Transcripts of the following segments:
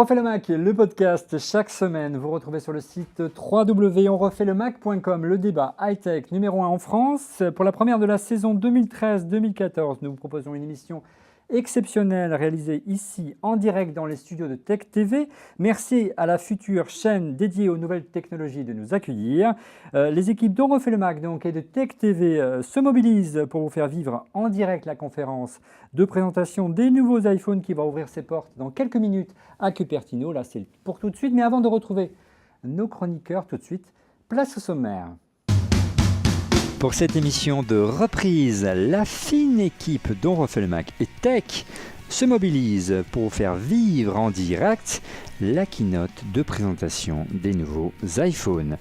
On refait le Mac, le podcast chaque semaine. Vous retrouvez sur le site www.onrefaitlemacom le débat high-tech numéro 1 en France. Pour la première de la saison 2013-2014, nous vous proposons une émission exceptionnelle réalisée ici en direct dans les studios de Tech TV. Merci à la future chaîne dédiée aux nouvelles technologies de nous accueillir. Les équipes d'On refait le Mac donc, et de Tech TV se mobilisent pour vous faire vivre en direct la conférence de présentation des nouveaux iPhones qui va ouvrir ses portes dans quelques minutes à Cupertino. Là, c'est pour tout de suite. Mais avant de retrouver nos chroniqueurs, tout de suite, place au sommaire. Pour cette émission de reprise, la fine équipe d'On refait le Mac et Tech se mobilise pour vous faire vivre en direct la keynote de présentation des nouveaux iPhones.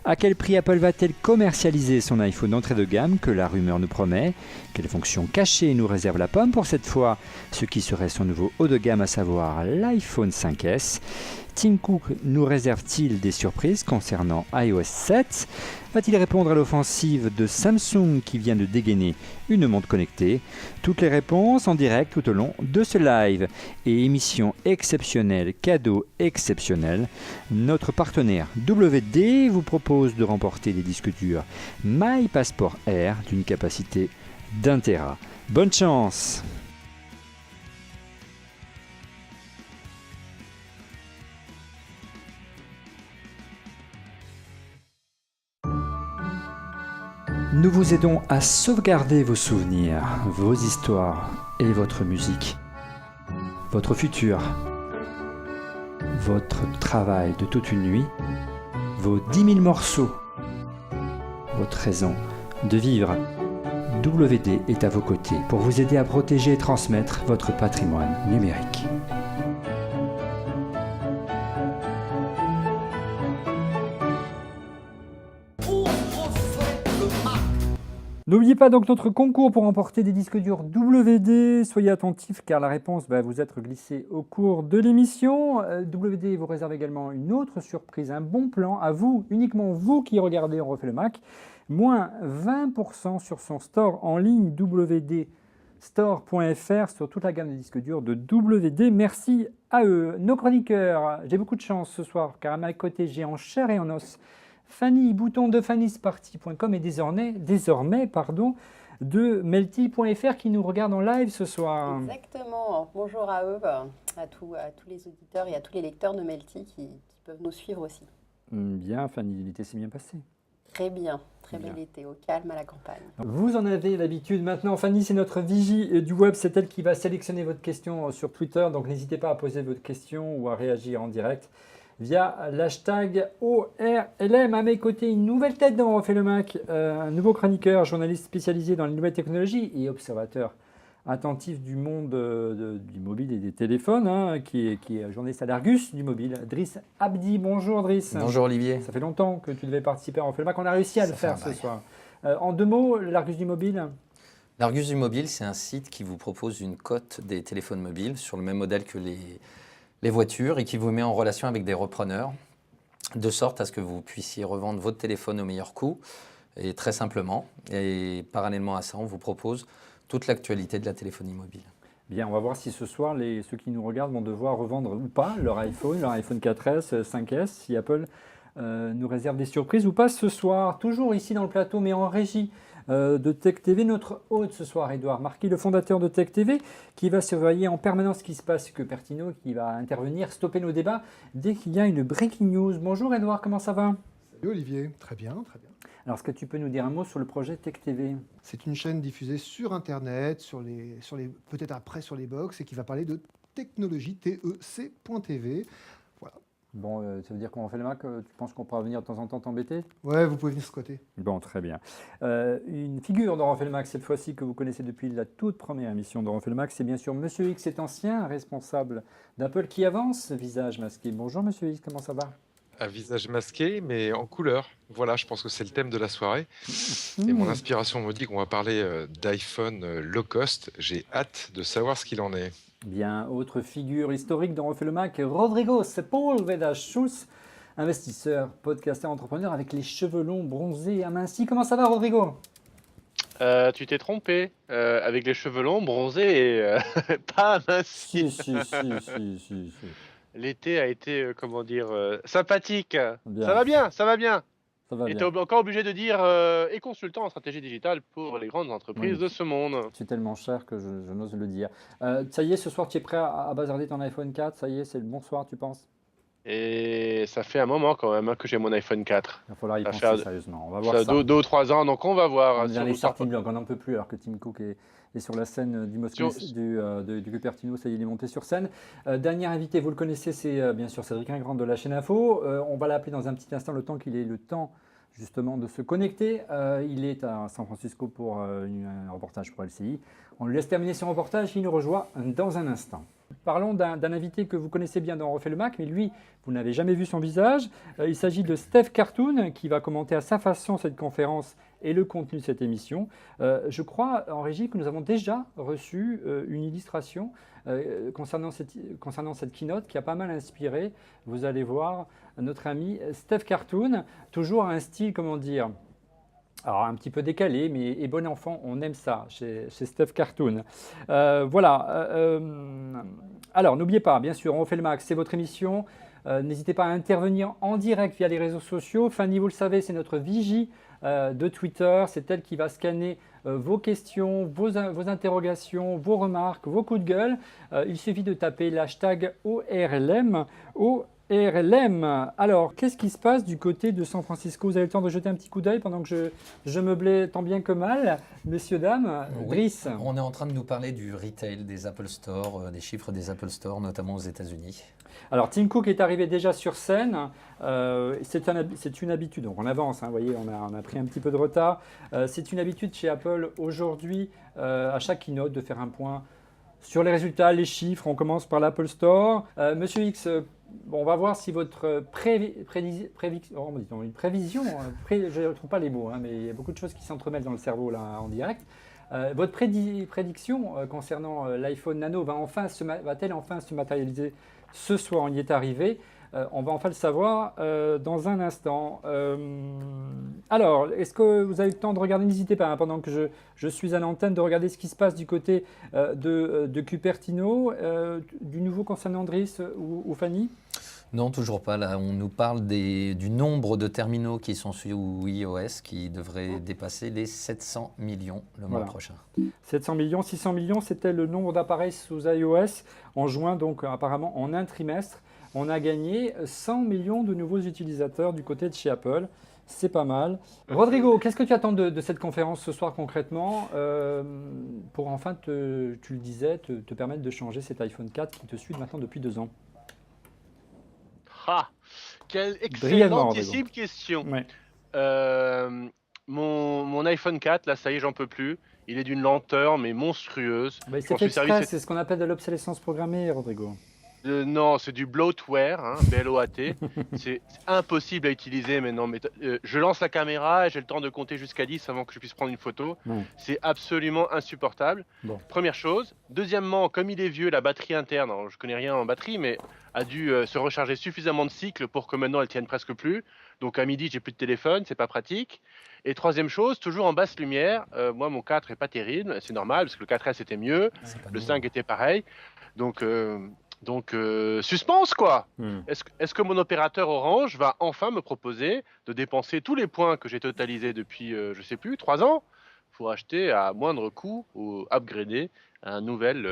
À quel prix Apple va-t-elle commercialiser son iPhone d'entrée de gamme que la rumeur nous promet? Quelles fonctions cachées nous réserve la pomme pour cette fois? Ce qui serait son nouveau haut de gamme, à savoir l'iPhone 5S. Tim Cook nous réserve-t-il des surprises concernant iOS 7? Va-t-il répondre à l'offensive de Samsung qui vient de dégainer une montre connectée? Toutes les réponses en direct tout au long de ce live. Et émission exceptionnelle, cadeau exceptionnel. Notre partenaire WD vous propose de remporter des disques durs My Passport Air d'une capacité d'1 Tera. Bonne chance! Nous vous aidons à sauvegarder vos souvenirs, vos histoires et votre musique. Votre futur, votre travail de toute une nuit, vos 10 000 morceaux, votre raison de vivre. WD est à vos côtés pour vous aider à protéger et transmettre votre patrimoine numérique. N'oubliez pas donc notre concours pour remporter des disques durs WD. Soyez attentifs car la réponse va vous être glissée au cours de l'émission. WD vous réserve également une autre surprise, un bon plan à vous, uniquement vous qui regardez On refait le Mac. Moins 20% sur son store en ligne wdstore.fr sur toute la gamme de disques durs de WD. Merci à eux. Nos chroniqueurs, j'ai beaucoup de chance ce soir car à ma côté j'ai en chair et en os Fanny Bouton de fannysparty.com et désormais de melty.fr qui nous regarde en live ce soir. Exactement. Bonjour à eux, à tous les auditeurs et à tous les lecteurs de Melty qui peuvent nous suivre aussi. Bien, Fanny, l'été s'est bien passé. Très bien, très bel été, au calme à la campagne. Vous en avez l'habitude maintenant. Fanny, c'est notre vigie du web, c'est elle qui va sélectionner votre question sur Twitter, donc n'hésitez pas à poser votre question ou à réagir en direct via l'hashtag ORLM. À mes côtés, une nouvelle tête dans On refait le Mac, un nouveau chroniqueur, journaliste spécialisé dans les nouvelles technologies et observateur attentif du monde du mobile et des téléphones, qui est journaliste à l'Argus du mobile. Driss Abdi, bonjour Driss. Bonjour Olivier. Ça fait longtemps que tu devais participer à On refait le Mac, on a réussi à le faire ce soir. En 2 mots, l'Argus du mobile. L'Argus du mobile, c'est un site qui vous propose une cote des téléphones mobiles sur le même modèle que les voitures et qui vous met en relation avec des repreneurs de sorte à ce que vous puissiez revendre votre téléphone au meilleur coût et très simplement. Et parallèlement à ça, on vous propose toute l'actualité de la téléphonie mobile. Bien, on va voir si ce soir, ceux qui nous regardent vont devoir revendre ou pas leur iPhone 4S, 5S, si Apple nous réserve des surprises ou pas ce soir. Toujours ici dans le plateau, mais en régie de Tech TV. Notre hôte ce soir, Edouard Marquis, le fondateur de Tech TV, qui va surveiller en permanence ce qui se passe, que Cupertino, qui va intervenir, stopper nos débats dès qu'il y a une breaking news. Bonjour Edouard, comment ça va? Salut Olivier, très bien, très bien. Alors, est-ce que tu peux nous dire un mot sur le projet Tech TV? C'est une chaîne diffusée sur Internet, peut-être après sur les box, et qui va parler de technologie, TEC.tv. Voilà. Bon, ça veut dire qu'on refait le Mac, tu penses qu'on pourra venir de temps en temps t'embêter? Ouais, vous pouvez venir squatter. Bon, très bien. Une figure d'On refait le Mac, cette fois-ci, que vous connaissez depuis la toute première émission d'On refait le Mac, c'est bien sûr Monsieur X, cet ancien responsable d'Apple qui avance, visage masqué. Bonjour Monsieur X, comment ça va? À visage masqué, mais en couleur. Voilà, je pense que c'est le thème de la soirée. Et mon inspiration me dit qu'on va parler d'iPhone low cost. J'ai hâte de savoir ce qu'il en est. Bien, autre figure historique d'On refait le Mac, Rodrigo Sepúlveda-Schultz, investisseur, podcasteur, entrepreneur avec les cheveux longs, bronzés, amincis. Comment ça va Rodrigo? Tu t'es trompé, avec les cheveux longs, bronzés et pas minces. Si. l'été a été, comment dire, sympathique. Bien. Ça va bien, ça va bien. Ça va Et bien. t'es encore obligé de dire et consultant en stratégie digitale pour les grandes entreprises Oui. de ce monde. Tu es tellement cher que je n'ose le dire. Ça y est, ce soir, tu es prêt à bazarder ton iPhone 4? Ça y est, c'est le bon soir, tu penses? Et ça fait un moment quand même que j'ai mon iPhone 4. Il va falloir y Ça penser fait- sérieusement. On va Ça voir fait ça. 2 ou 3 ans, donc on va voir. On est si dans on les nous sort starting blocks, on n'en peut plus alors que Tim Cook est sur la scène du Moscou, Sur- du Cupertino, ça y est, il est monté sur scène. Dernier invité, vous le connaissez, c'est bien sûr Cédric Ingrand de la chaîne Info. On va l'appeler dans un petit instant, le temps qu'il ait le temps justement de se connecter. Il est à San Francisco pour un reportage pour LCI. On lui laisse terminer son reportage, il nous rejoint dans un instant. Parlons d'un invité que vous connaissez bien dans On refait le Mac, mais lui, vous n'avez jamais vu son visage. Il s'agit de Steph Cartoon, qui va commenter à sa façon cette conférence et le contenu de cette émission. Je crois, en régie, que nous avons déjà reçu une illustration concernant cette keynote qui a pas mal inspiré, vous allez voir, notre ami Steph Cartoon, toujours un style, comment dire, alors un petit peu décalé, mais et bon enfant, on aime ça chez Steph Cartoon. Alors n'oubliez pas, bien sûr, On refait le Mac, c'est votre émission. N'hésitez pas à intervenir en direct via les réseaux sociaux. Fanny, vous le savez, c'est notre vigie de Twitter. C'est elle qui va scanner vos questions, vos interrogations, vos remarques, vos coups de gueule. Il suffit de taper l'hashtag ORLM. ORLM. Alors, qu'est-ce qui se passe du côté de San Francisco? Vous avez le temps de jeter un petit coup d'œil pendant que je meublais tant bien que mal, messieurs, dames. Oui. Brice. On est en train de nous parler du retail, des Apple Store, des chiffres des Apple Store, notamment aux États-Unis. Alors, Tim Cook est arrivé déjà sur scène. C'est une habitude. Donc, on avance. Vous voyez, on a pris un petit peu de retard. C'est une habitude chez Apple aujourd'hui, à chaque keynote, de faire un point sur les résultats, les chiffres. On commence par l'Apple Store. Monsieur X, on va voir si votre prévision, je ne trouve pas les mots, mais il y a beaucoup de choses qui s'entremêlent dans le cerveau là en direct. Votre prédiction concernant l'iPhone Nano va-t-elle enfin se matérialiser ce soir? On y est arrivé. On va enfin le savoir dans un instant. Alors, est-ce que vous avez le temps de regarder? N'hésitez pas, pendant que je suis à l'antenne, de regarder ce qui se passe du côté de Cupertino. Du nouveau concernant Driss ou Fanny? Non, toujours pas. Là, on nous parle du nombre de terminaux qui sont sous iOS qui devrait dépasser les 700 millions le mois prochain. 700 millions, 600 millions, c'était le nombre d'appareils sous iOS en juin, donc apparemment en un trimestre. On a gagné 100 millions de nouveaux utilisateurs du côté de chez Apple. C'est pas mal. Rodrigo, qu'est-ce que tu attends de cette conférence ce soir concrètement pour enfin, tu le disais, te permettre de changer cet iPhone 4 qui te suit maintenant depuis 2 ans? Ah, quelle Brièvement, excellentissime question. Ouais. Mon iPhone 4, là, ça y est, j'en peux plus. Il est d'une lenteur, mais monstrueuse. Il Je s'est m'en fait suis servi exprès, c'est ce qu'on appelle de l'obsolescence programmée, Rodrigo. Non, c'est du bloatware, B-L-O-A-T. C'est impossible à utiliser maintenant. Mais je lance la caméra et j'ai le temps de compter jusqu'à 10 avant que je puisse prendre une photo. Ouais. C'est absolument insupportable. Bon. Première chose. Deuxièmement, comme il est vieux, la batterie interne, alors je connais rien en batterie, mais a dû se recharger suffisamment de cycles pour que maintenant elle tienne presque plus. Donc à midi, j'ai plus de téléphone, c'est pas pratique. Et troisième chose, toujours en basse lumière. Moi, mon 4 est pas terrible, c'est normal parce que le 4S était mieux, le 5 était pareil. Donc suspense quoi. Est-ce que mon opérateur Orange va enfin me proposer de dépenser tous les points que j'ai totalisés depuis, je sais plus, 3 ans pour acheter à moindre coût ou upgrader un nouvel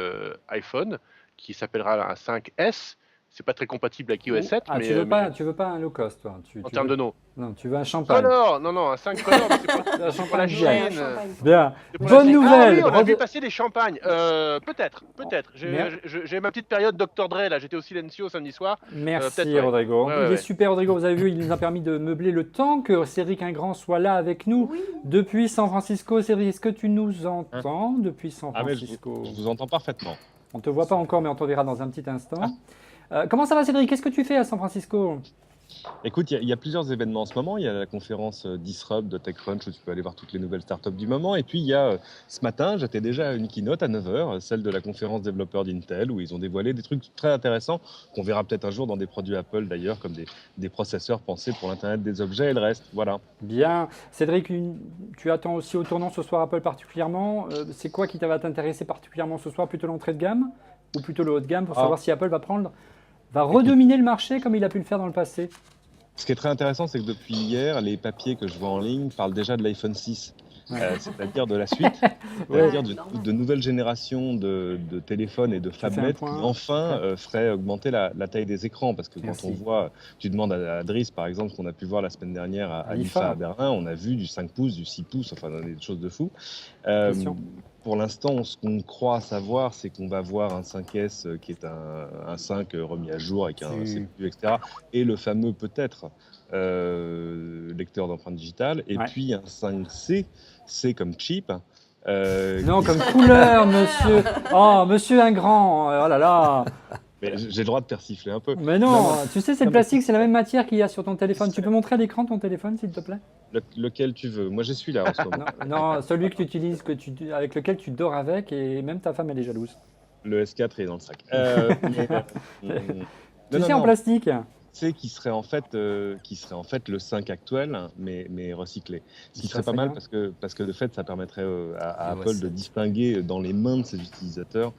iPhone qui s'appellera un 5S. C'est pas très compatible avec iOS 7, Ah, mais tu veux pas un low cost, toi. en termes de nom. Non, tu veux un champagne. Color, non, un 5 Color, mais c'est pas, Un c'est pour la champagne Chine. Champagne. Bien. C'est pour la Bonne Chine. nouvelle. Ah oui, on a vu Rod- passer les champagnes. Peut-être. Mer- J'ai ma petite période Dr. Dre, là, j'étais au Silencio samedi soir. Merci peut-être, ouais. Rodrigo. Ouais, Il est ouais. super Rodrigo, vous avez vu, il nous a permis de meubler le temps que Cédric Ingrand soit là avec nous Oui. depuis San Francisco. Cédric, est-ce que tu nous entends depuis San Ah mais Francisco? je vous entends parfaitement. On ne te voit pas encore, mais on te verra dans un petit instant. Comment ça va Cédric? Qu'est-ce que tu fais à San Francisco? Écoute, il y a plusieurs événements en ce moment. Il y a la conférence Disrupt de TechCrunch où tu peux aller voir toutes les nouvelles startups du moment. Et puis il y a ce matin, j'étais déjà à une keynote à 9h, celle de la conférence développeurs d'Intel, où ils ont dévoilé des trucs très intéressants qu'on verra peut-être un jour dans des produits Apple d'ailleurs, comme des processeurs pensés pour l'Internet des objets et le reste. Voilà. Bien. Cédric, tu attends aussi au tournant ce soir Apple particulièrement. C'est quoi qui va t'intéresser particulièrement ce soir? Plutôt l'entrée de gamme ou plutôt le haut de gamme pour savoir si Apple va prendre va redominer le marché comme il a pu le faire dans le passé? Ce qui est très intéressant, c'est que depuis hier, les papiers que je vois en ligne parlent déjà de l'iPhone 6. Ouais. C'est-à-dire de la suite, Ouais. c'est-à-dire de nouvelles générations de téléphones et de Ça fait un phablettes qui point. enfin feraient augmenter la taille des écrans. Parce que quand Merci. on voit, tu demandes à Driss par exemple, qu'on a pu voir la semaine dernière à l'IFA. l'IFA à Berlin, on a vu du 5 pouces, du 6 pouces, enfin des choses de fou. Euh, Question. pour l'instant, ce qu'on croit savoir, c'est qu'on va voir un 5S qui est un 5 remis à jour avec un Si. CPU, etc. Et le fameux peut-être lecteur d'empreintes digitales. Et Ouais. puis un 5C, c'est comme cheap. Non, comme couleur, monsieur. Oh, monsieur Ingrand. Oh là là. Mais j'ai le droit de persifler un peu. Mais non, Non, tu sais, c'est le plastique, c'est la même matière qu'il y a sur ton téléphone. Tu peux montrer à l'écran ton téléphone, s'il te plaît? Lequel tu veux. Moi, je suis là en ce moment. Non, celui que tu utilises, avec lequel tu dors avec, et même ta femme, elle est jalouse. Le S4 est dans le sac. Tu sais, en plastique. C'est qui serait en fait le 5 actuel, mais recyclé. Ce qui Ça serait pas serait mal bien. parce que de fait, ça permettrait à iOS Apple de 7. distinguer dans les mains de ses utilisateurs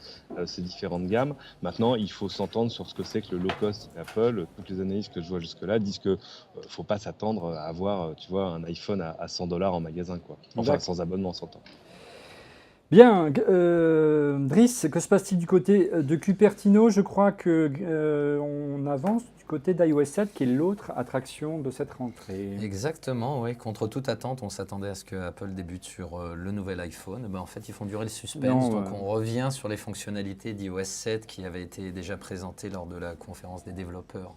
ces différentes gammes. Maintenant, il faut s'entendre sur ce que c'est que le low cost Apple. Toutes les analyses que je vois jusque-là disent que faut pas s'attendre à avoir, tu vois, un iPhone à $100 en magasin, quoi. Enfin, D'accord. sans abonnement, s'entend. Bien, Driss, que se passe-t-il du côté de Cupertino? Je crois que on avance du côté d'iOS 7, qui est l'autre attraction de cette rentrée. Exactement, oui. Contre toute attente, on s'attendait à ce que Apple débute sur le nouvel iPhone. Ben, en fait, ils font durer le suspense. Non, donc, ouais. on revient sur les fonctionnalités d'iOS 7 qui avaient été déjà présentées lors de la conférence des développeurs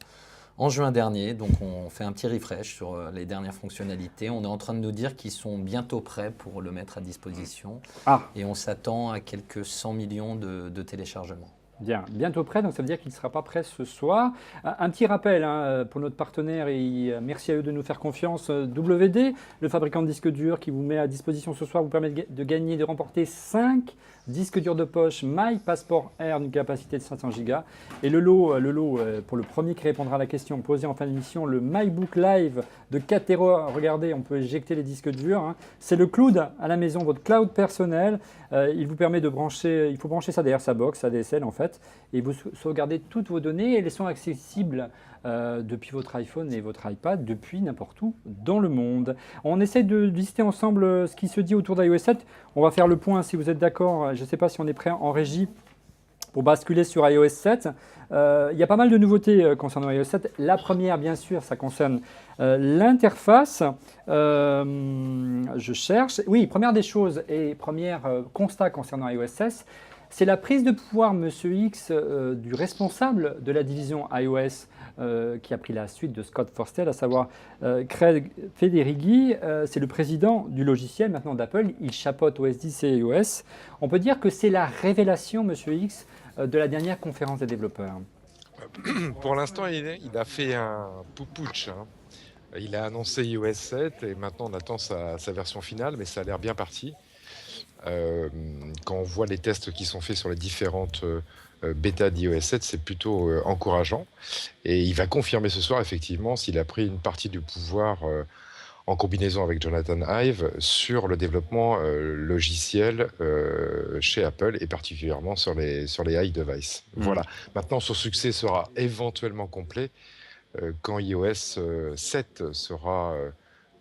en juin dernier. Donc, on fait un petit refresh sur les dernières fonctionnalités. On est en train de nous dire qu'ils sont bientôt prêts pour le mettre à disposition. Ah, Et on s'attend à quelques 100 millions de téléchargements. bien, bientôt prêt, donc ça veut dire qu'il ne sera pas prêt ce soir. Un petit rappel hein, pour notre partenaire, et merci à eux de nous faire confiance. WD, le fabricant de disques durs qui vous met à disposition ce soir, vous permet de gagner, de remporter 5 disques durs de poche My Passport Air d'une capacité de 500 Go. Et le lot, pour le premier qui répondra à la question posée en fin d'émission, le MyBook Live de 4 Tera. Regardez, on peut éjecter les disques durs. Hein. C'est le cloud à la maison, votre cloud personnel. Il vous permet de brancher, il faut brancher ça derrière sa box ADSL en fait, et vous sauvegardez toutes vos données et elles sont accessibles depuis votre iPhone et votre iPad, depuis n'importe où dans le monde. On essaie de lister ensemble ce qui se dit autour d'iOS 7. On va faire le point si vous êtes d'accord. Je ne sais pas si on est prêt en régie pour basculer sur iOS 7. Il y a pas mal de nouveautés concernant iOS 7. La première, bien sûr, ça concerne l'interface. Je cherche. Oui, première des choses et premier constat concernant iOS 7, c'est la prise de pouvoir, Monsieur X, du responsable de la division iOS qui a pris la suite de Scott Forstall, à savoir Craig Federighi. C'est le président du logiciel maintenant d'Apple. Il chapeaute OS 10 et iOS. On peut dire que c'est la révélation, Monsieur X, de la dernière conférence des développeurs. Pour l'instant, il a fait un poupouche. Hein. Il a annoncé iOS 7 et maintenant on attend sa version finale, mais ça a l'air bien parti. Quand on voit les tests qui sont faits sur les différentes bêtas d'iOS 7, c'est plutôt encourageant. Et il va confirmer ce soir, effectivement, s'il a pris une partie du pouvoir en combinaison avec Jonathan Ive sur le développement logiciel chez Apple et particulièrement sur les iDevices. Voilà. Maintenant, son succès sera éventuellement complet quand iOS 7 sera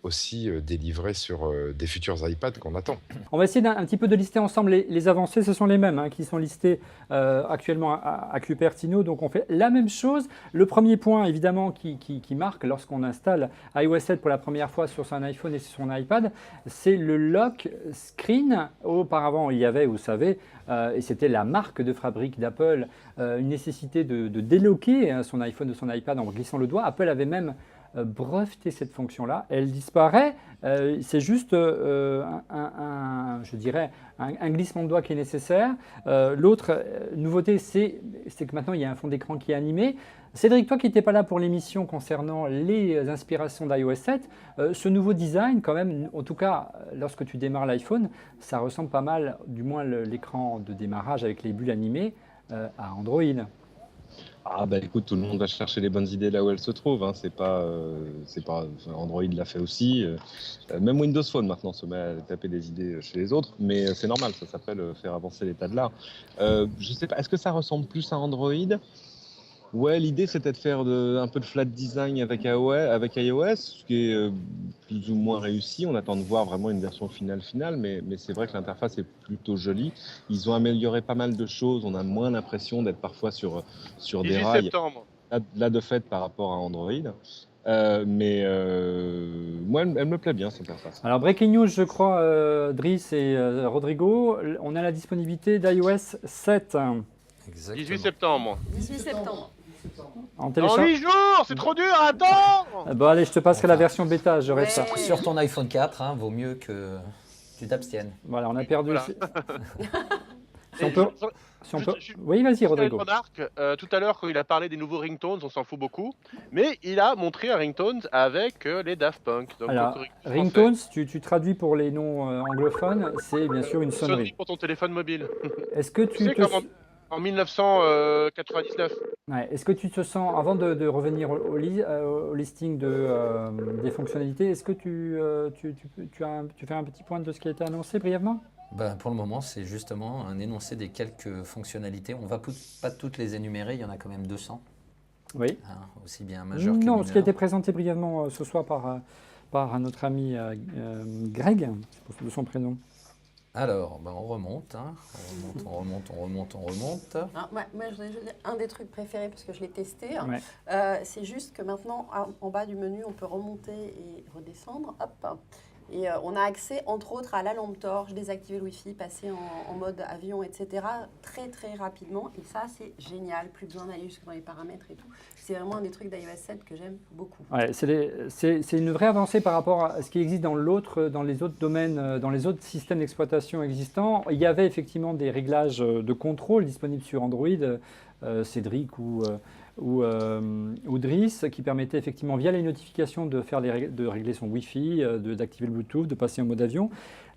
aussi délivré sur des futurs iPads qu'on attend. On va essayer un petit peu de lister ensemble les avancées. Ce sont les mêmes hein, qui sont listées actuellement à Cupertino. Donc on fait la même chose. Le premier point évidemment qui marque lorsqu'on installe iOS 7 pour la première fois sur son iPhone et sur son iPad, c'est le lock screen. Auparavant il y avait, vous savez, et c'était la marque de fabrique d'Apple, une nécessité de déloquer son iPhone de son iPad en glissant le doigt. Apple avait même breveter cette fonction-là, elle disparaît. C'est juste je dirais un glissement de doigt qui est nécessaire. L'autre nouveauté, c'est que maintenant il y a un fond d'écran qui est animé. Cédric, toi qui n'étais pas là pour l'émission concernant les inspirations d'iOS 7, ce nouveau design, quand même, en tout cas, lorsque tu démarres l'iPhone, ça ressemble pas mal, du moins l'écran de démarrage avec les bulles animées, à Android. Ah bah écoute, tout le monde va chercher les bonnes idées là où elles se trouvent. Hein. C'est pas Android l'a fait aussi. Même Windows Phone maintenant se met à taper des idées chez les autres, mais c'est normal. Ça s'appelle faire avancer l'état de l'art. Je sais pas. Est-ce que ça ressemble plus à Android? Ouais, l'idée c'était de faire un peu de flat design avec iOS, ce qui est plus ou moins réussi. On attend de voir vraiment une version finale, mais c'est vrai que l'interface est plutôt jolie. Ils ont amélioré pas mal de choses. On a moins l'impression d'être parfois sur des 18 rails. septembre. Là, de fait, par rapport à Android. Moi, elle me plaît bien cette interface. Alors, breaking news, je crois, Driss et Rodrigo, on a la disponibilité d'iOS 7 Exactement. 18 septembre. 18 septembre. en Dans télécharge. 8 jours, c'est trop dur, attends. Bon, allez, je te passerai la Enfin, version bêta, je reste. Ouais. Sur ton iPhone 4, vaut mieux que tu t'abstiennes. Voilà, on a perdu. Voilà. Si on peut. Si on peut... Oui, vas-y, Rodrigo. Remarque, tout à l'heure, quand il a parlé des nouveaux ringtones, on s'en fout beaucoup, mais il a montré un ringtone avec les Daft Punk. Donc, Alors, ringtones, tu traduis pour les non anglophones, c'est bien sûr une sonnerie sonnerie. pour ton téléphone mobile. Est-ce que tu C'est te... comme en 1999. Ouais, est-ce que tu te sens, avant de revenir au listing des fonctionnalités, est-ce que tu fais un petit point de ce qui a été annoncé brièvement? Ben, pour le moment, c'est justement un énoncé des quelques fonctionnalités. On ne va pas toutes les énumérer, il y en a quand même 200, Oui. aussi bien majeur que Non, mineur. ce qui a été présenté brièvement ce soir par notre ami Greg, de son prénom. Alors, ben, on remonte. On remonte. Ah, moi, je voudrais juste dire un des trucs préférés, parce que je l'ai testé. Ouais. C'est juste que maintenant, en bas du menu, on peut remonter et redescendre. Hop. Et on a accès, entre autres, à la lampe torche, désactiver le Wi-Fi, passer en mode avion, etc. très, très rapidement. Et ça, c'est génial. Plus besoin d'aller jusque dans les paramètres et tout. C'est vraiment un des trucs d'iOS 7 que j'aime beaucoup. Ouais, c'est une vraie avancée par rapport à ce qui existe dans les autres domaines, dans les autres systèmes d'exploitation existants. Il y avait effectivement des réglages de contrôle disponibles sur Android, Cédric ou Driss, qui permettaient effectivement via les notifications de régler son Wi-Fi, d'activer le Bluetooth, de passer en mode avion.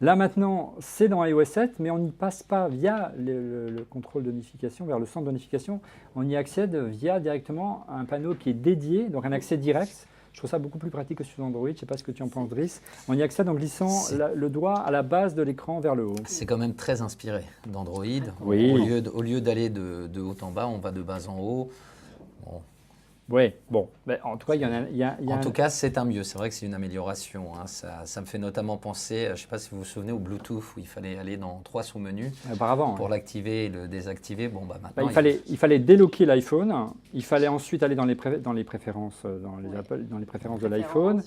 Là maintenant, c'est dans iOS 7, mais on n'y passe pas via le contrôle de notification, vers le centre de notification. On y accède via directement un panneau qui est dédié, donc un accès direct. Je trouve ça beaucoup plus pratique que sur Android. Je ne sais pas ce que tu en penses, Driss. On y accède en glissant le doigt à la base de l'écran vers le haut. C'est quand même très inspiré d'Android. Oui. Au lieu d'aller de haut en bas, on va de bas en haut. Bon. Oui, bon. Ben, en tout cas, il y a En tout cas, c'est un mieux. C'est vrai que c'est une amélioration. Ça me fait notamment penser, je ne sais pas si vous vous souvenez, au Bluetooth, où il fallait aller dans 3 sous-menus auparavant. pour l'activer et le désactiver. Bon, bah, maintenant, il fallait déloquer l'iPhone. Il fallait ensuite aller dans les préférences, dans les préférences de l'iPhone.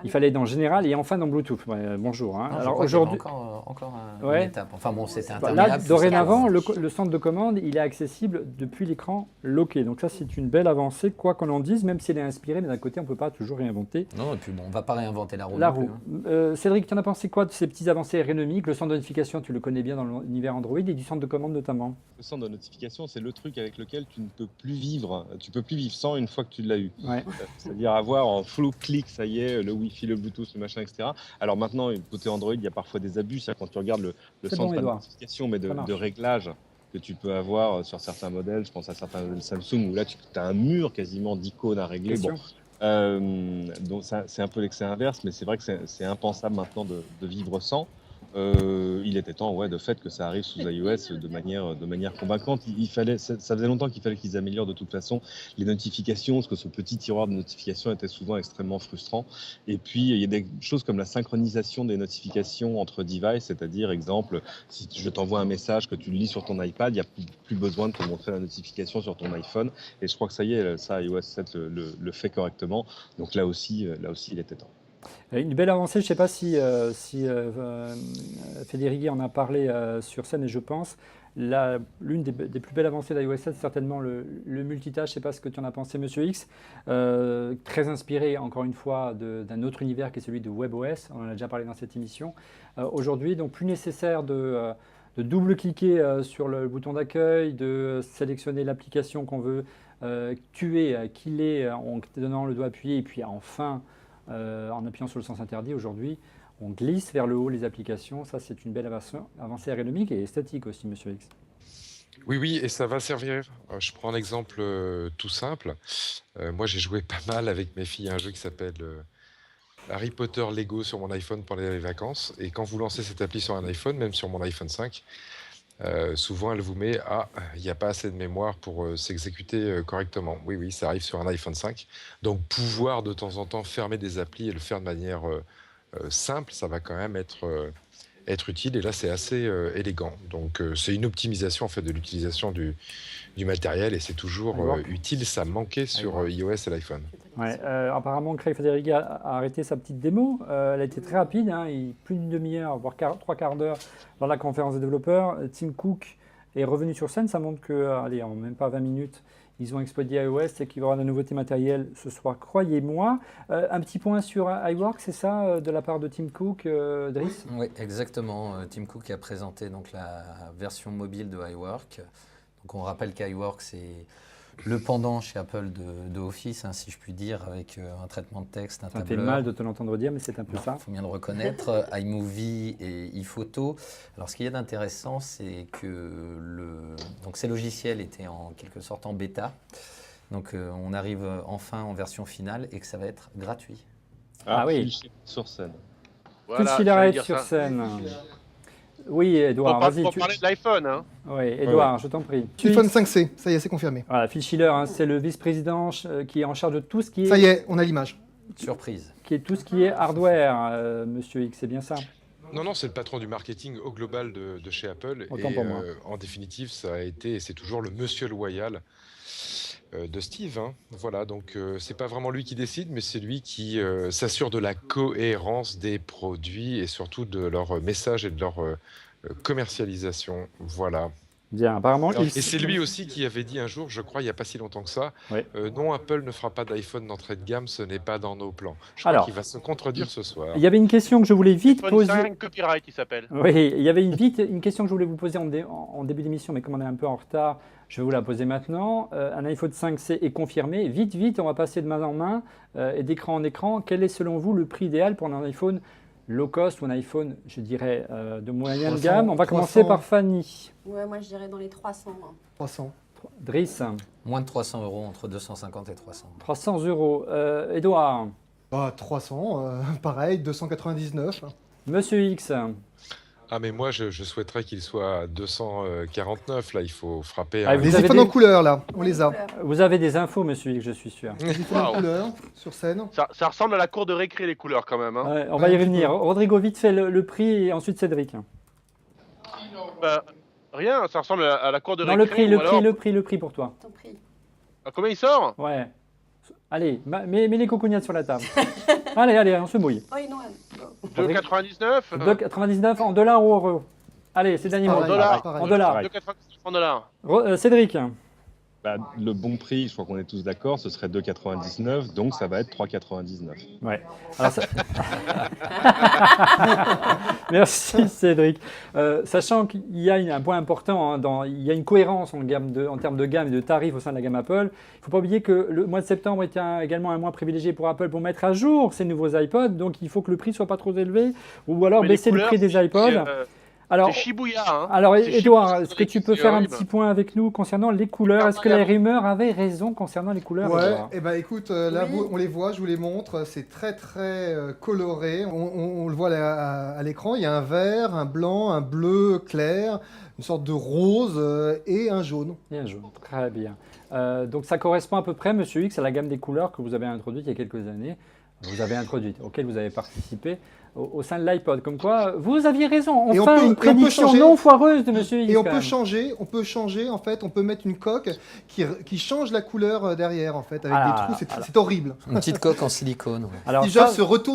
Il fallait dans Général et enfin dans Bluetooth. Ouais, bonjour. Hein. Alors aujourd'hui, encore une étape. Enfin bon, c'était là, interminable. dorénavant, le centre de commande, il est accessible depuis l'écran loqué. Donc ça, c'est une belle avancée, quoi qu'on en dise, même si elle est inspirée, mais d'un côté, on ne peut pas toujours réinventer. Non, et puis bon, on ne va pas réinventer la roue. La non roue. plus, hein. Cédric, tu en as pensé quoi de ces petites avancées ergonomiques? Le centre de notification, tu le connais bien dans l'univers Android, et du centre de commande notamment. Le centre de notification, c'est le truc avec lequel tu ne peux plus vivre. Tu peux plus vivre sans une fois que tu l'as eu. Ouais. C'est-à-dire avoir en full clic, ça y est, le Wi-Fi, le Bluetooth, le machin, etc. Alors maintenant, côté Android, il y a parfois des abus. C'est quand tu regardes le centre de notification, mais de réglage que tu peux avoir sur certains modèles. Je pense à certains modèles Samsung où là, tu as un mur quasiment d'icônes à régler. Bon. Donc c'est un peu l'excès inverse, mais c'est vrai que c'est impensable maintenant de vivre sans. Il était temps, de fait, que ça arrive sous iOS de manière convaincante. Ça faisait longtemps qu'il fallait qu'ils améliorent de toute façon les notifications, parce que ce petit tiroir de notifications était souvent extrêmement frustrant. Et puis, il y a des choses comme la synchronisation des notifications entre devices, c'est-à-dire, exemple, si je t'envoie un message que tu lis sur ton iPad, il n'y a plus besoin de te montrer la notification sur ton iPhone. Et je crois que ça y est, ça, iOS 7 le fait correctement. Donc là aussi, il était temps. Une belle avancée, je ne sais pas si Federici en a parlé sur scène, et je pense, l'une des plus belles avancées d'iOS 7, c'est certainement le multitâche. Je ne sais pas ce que tu en as pensé, Monsieur X. Très inspiré, encore une fois, d'un autre univers qui est celui de WebOS. On en a déjà parlé dans cette émission. Aujourd'hui, donc plus nécessaire de double-cliquer sur le bouton d'accueil, de sélectionner l'application qu'on veut tuer, killer en donnant le doigt appuyé, et puis enfin, en appuyant sur le sens interdit. Aujourd'hui, on glisse vers le haut les applications. Ça, c'est une belle avancée ergonomique et esthétique aussi, Monsieur X. Oui, et ça va servir. Je prends un exemple tout simple. Moi, j'ai joué pas mal avec mes filles à un jeu qui s'appelle Harry Potter Lego sur mon iPhone pendant les vacances. Et quand vous lancez cette appli sur un iPhone, même sur mon iPhone 5, souvent elle vous met il n'y a pas assez de mémoire pour s'exécuter correctement. Oui, oui, ça arrive sur un iPhone 5. Donc pouvoir de temps en temps fermer des applis et le faire de manière simple, ça va quand même être utile. Et là, c'est assez élégant. Donc c'est une optimisation en fait de l'utilisation du matériel et c'est toujours utile. Ça manquait sur iOS et l'iPhone. Ouais, apparemment, Craig Federighi a arrêté sa petite démo. Elle a été très rapide, hein, plus d'une demi-heure, voire trois quarts d'heure dans la conférence des développeurs. Tim Cook est revenu sur scène. Ça montre que, allez, en même pas 20 minutes, ils ont expédié iOS et qu'il y aura de la nouveauté matérielle ce soir, croyez-moi. Un petit point sur iWork, c'est ça, de la part de Tim Cook, Driss? Oui, exactement. Tim Cook a présenté donc la version mobile de iWork. Donc on rappelle qu'iWork, c'est le pendant chez Apple de Office, hein, si je puis dire, avec un traitement de texte, un Ça tableur. fait mal de te l'entendre dire, mais c'est un peu ça. Il faut bien le reconnaître. iMovie et iPhoto. Alors, ce qu'il y a d'intéressant, c'est que donc, ces logiciels étaient en quelque sorte en bêta. Donc, on arrive enfin en version finale et que ça va être gratuit. Ah oui. Phil Schiller sur scène. Tout Voilà, s'il j'allais arrête dire sur ça. scène. Oui, Edouard, vas-y. Pour parler de l'iPhone, hein. Oui, Edouard, je t'en prie. iPhone 5C, ça y est, c'est confirmé. Voilà, Phil Schiller, hein, c'est le vice-président qui est en charge de tout ce qui est, Ça y est, on a l'image. Surprise. qui est tout ce qui est hardware, Monsieur X, c'est bien ça? Non, c'est le patron du marketing au global de chez Apple. Autant pour moi. En définitive, ça a été et c'est toujours le monsieur loyal de Steve. Hein. Voilà, donc c'est pas vraiment lui qui décide, mais c'est lui qui s'assure de la cohérence des produits et surtout de leur message et de leur commercialisation. Voilà. Bien, apparemment, Et c'est lui aussi qui avait dit un jour, je crois, il n'y a pas si longtemps que ça, Oui. non, Apple ne fera pas d'iPhone d'entrée de gamme, ce n'est pas dans nos plans. Je crois Alors, qu'il va se contredire ce soir. il y avait une question que je voulais vite iPhone poser. 5 Copyright, il s'appelle. Oui, il y avait une question que je voulais vous poser en début d'émission, mais comme on est un peu en retard, je vais vous la poser maintenant. Un iPhone 5C est confirmé. Vite, on va passer de main en main et d'écran en écran. Quel est selon vous le prix idéal pour un iPhone low cost ou un iPhone, je dirais, de moyenne 300, gamme? On va commencer 300. par Fanny. Ouais, moi je dirais dans les 300. hein. 300. Driss, Moins de 300 €, entre 250 et 300. 300 euros. Edouard, 300, pareil, 299. Monsieur X, Ah, mais moi, je souhaiterais qu'il soit à 249. Là, il faut frapper. Ah, un- vous Les avez iPhones des- en couleur, là, on les a. Couleur. vous avez des infos, Monsieur X, je suis sûr. Les iPhones en Wow. couleur, sur scène. Ça ressemble à la cour de récré, les couleurs, quand même. Hein. Ouais, on va y un petit revenir. peu. Rodrigo, vite fait le prix et ensuite Cédric. Bah, rien, ça ressemble à la cour de Non, récré. le ou alors- prix pour toi. Ton prix. Ah, combien il sort? Ouais. Allez, mets les cocognates sur la table. allez, on se mouille. Oh, non, go. 2,99 2,99 en dollars ou euros. Allez, c'est le dernier mot. Pareil, dollars. pareil. En dollars. Pareil. 2,99 en dollars. Cédric, Bah, le bon prix, je crois qu'on est tous d'accord, ce serait 2,99, donc ça va être 3,99. ouais. Alors, merci Cédric. Sachant qu'il y a un point important, hein, il y a une cohérence en termes de gamme et de tarifs au sein de la gamme Apple. Il ne faut pas oublier que le mois de septembre est également un mois privilégié pour Apple pour mettre à jour ces nouveaux iPods. Donc il faut que le prix soit pas trop élevé ou alors Mais les baisser le couleurs, prix des iPods. C'est Shibuya. Hein. Alors, C'est Edouard, Shibuya, est-ce que tu c'est peux faire un horrible. petit point avec nous concernant les couleurs? Est-ce que les rumeurs avaient raison concernant les couleurs, Ouais, Edouard? et ben écoute, là Oui. on les voit, je vous les montre, c'est très coloré. On le voit là, à l'écran, il y a un vert, un blanc, un bleu clair, une sorte de rose et un jaune. Bien jaune, très bien. Donc ça correspond à peu près, Monsieur X, à la gamme des couleurs que vous avez introduite il y a quelques années. Auquel vous avez participé au sein de l'iPod. Comme quoi, vous aviez raison. Et on Enfin, peut- et on une peut prédiction changer- non foireuse de Monsieur X. Et on quand peut même. changer, en fait, on peut mettre une coque qui change la couleur derrière, en fait, avec Ah, des trous, c'est horrible. Une petite coque en silicone. Ouais. Alors, Steve Jobs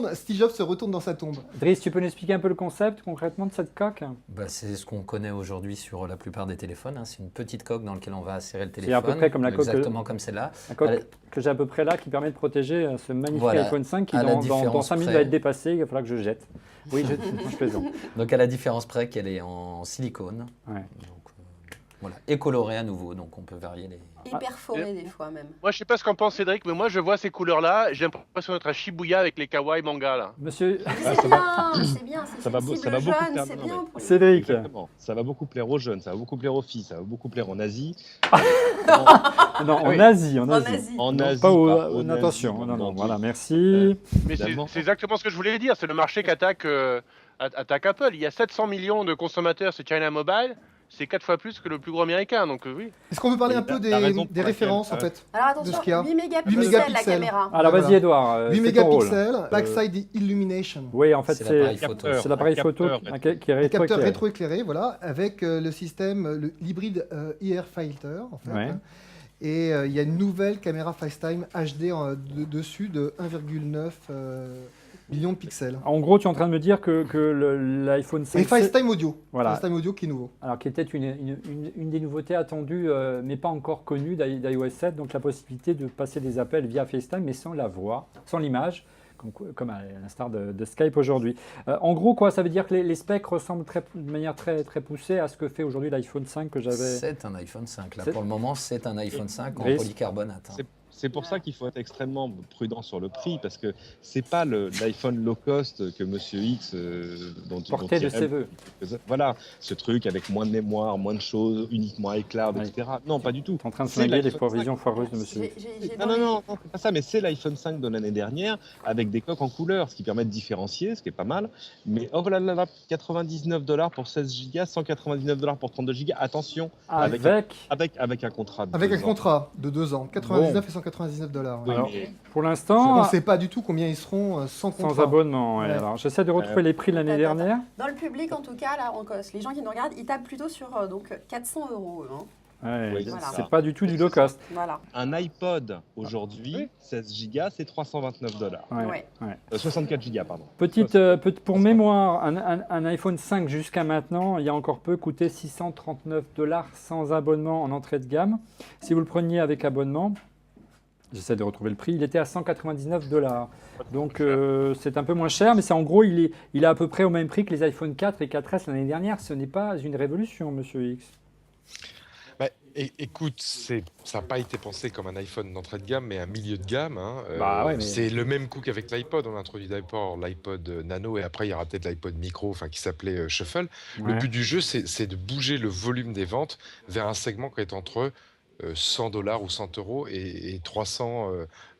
ça, Steve Jobs se retourne dans sa tombe. Driss, tu peux nous expliquer un peu le concept concrètement de cette coque? Bah, c'est ce qu'on connaît aujourd'hui sur la plupart des téléphones. Hein. C'est une petite coque dans laquelle on va insérer le C'est téléphone. à peu près comme la coque- Exactement comme celle-là. La coque Elle- que j'ai à peu près là qui permet de protéger ce magnifique Voilà, iPhone 5 qui, à la dans différence 5 minutes, près. va être dépassé. Il va falloir que je jette. Oui, je plaisante. Donc à la différence près qu'elle est en silicone. Ouais. Donc, voilà. Et colorée à nouveau, donc on peut varier les... Et perforé des fois même. Moi, je sais pas ce qu'en pense Cédric, mais moi, je vois ces couleurs-là. J'ai l'impression d'être à Shibuya avec les kawaii manga, là. Monsieur C'est bien, c'est bien, c'est ça va sensible ça va beaucoup jeune, plaire, c'est non, bien mais- pour les... Cédric. Exactement. Ça va beaucoup plaire aux jeunes, ça va beaucoup plaire aux filles, ça va beaucoup plaire en Asie. Non, en Oui. Asie. En Asie. En Non, Asie, pas pas en attention, Asie, non, dans le voilà, monde. merci. Mais c'est Évidemment. c'est exactement ce que je voulais dire. C'est le marché qu'attaque attaque Apple. Il y a 700 millions de consommateurs sur China Mobile. c'est 4 fois plus que le plus gros américain. Donc oui. Est-ce qu'on veut parler Et un peu la raison pour des laquelle, références en fait Alors de ce attention, qu'il y a. 8 8 mégapixels la mégapixels. caméra. Alors vas-y Voilà. Edouard, 8 c'est ton rôle. mégapixels, backside illumination. Oui, en fait C'est l'appareil c'est photo. c'est l'appareil Un photo capteur qui est Un capteur rétroéclairé. rétroéclairé, voilà, avec le système, l'hybride IR Filter en fait. Ouais. Et il y a une nouvelle caméra FaceTime HD dessus de 1,9 million de pixels. En gros, tu es en train de me dire que l'iPhone 5 Et FaceTime audio. Voilà. FaceTime audio qui est nouveau. alors qui était une des nouveautés attendues, mais pas encore connues d'iOS 7, donc la possibilité de passer des appels via FaceTime, mais sans la voix, sans l'image, comme à l'instar de Skype aujourd'hui. En gros, quoi, ça veut dire que les specs ressemblent de manière très, très poussée à ce que fait aujourd'hui l'iPhone 5 que j'avais. C'est un iPhone 5. Là, C'est- pour le moment, c'est un iPhone 5 en Brice. polycarbonate. C'est pour ça qu'il faut être extrêmement prudent sur le prix, parce que c'est pas l'iPhone low cost que Monsieur X Portait de il ses rêve. voeux. Voilà, ce truc avec moins de mémoire, moins de choses, uniquement iCloud, Oui. etc. Non, pas du tout. Tu es en train de C'est flinguer les l'iPhone provisions foireuses de monsieur. J'ai Non, dans non, les- non, non, c'est pas ça, mais c'est l'iPhone 5 de l'année dernière avec des coques en couleur, ce qui permet de différencier, ce qui est pas mal. Mais oh là là, là, $99 pour 16 Go, $199 pour 32 Go. Attention, Avec, avec un contrat. de Avec un 2 ans. contrat de 2 ans, 99 et 199 $. Oui, Alors, mais pour On l'instant, ne sait pas du tout combien ils seront sans contrat. sans abonnement. Ouais. Ouais. Alors, j'essaie de retrouver les prix de l'année Attends, dernière. Dans le public, en tout cas, là, en Cosse, les gens qui nous regardent, ils tapent plutôt sur donc 400 €. Hein. Ouais, Oui, voilà. c'est pas du tout du low cost. Voilà. un iPod aujourd'hui, 16 Go, c'est $329. Ouais, Ouais. ouais. 64 Go, pardon. Pour mémoire, un iPhone 5 jusqu'à maintenant, il y a encore peu, coûtait $639 sans abonnement en entrée de gamme. Si vous le preniez avec abonnement, j'essaie de retrouver le prix, il était à $199. Donc c'est un peu moins cher, mais c'est en gros, il est à peu près au même prix que les iPhone 4 et 4S l'année dernière. Ce n'est pas une révolution, monsieur X. Bah, écoute, ça n'a pas été pensé comme un iPhone d'entrée de gamme, mais un milieu de gamme. Hein. Bah ouais, mais- C'est le même coup qu'avec l'iPod. On a introduit d'abord l'iPod Nano et après il y aura peut-être l'iPod Micro, enfin qui s'appelait Shuffle. Le Ouais. but du jeu, c'est de bouger le volume des ventes vers un segment qui est entre $100 ou 100 € et 300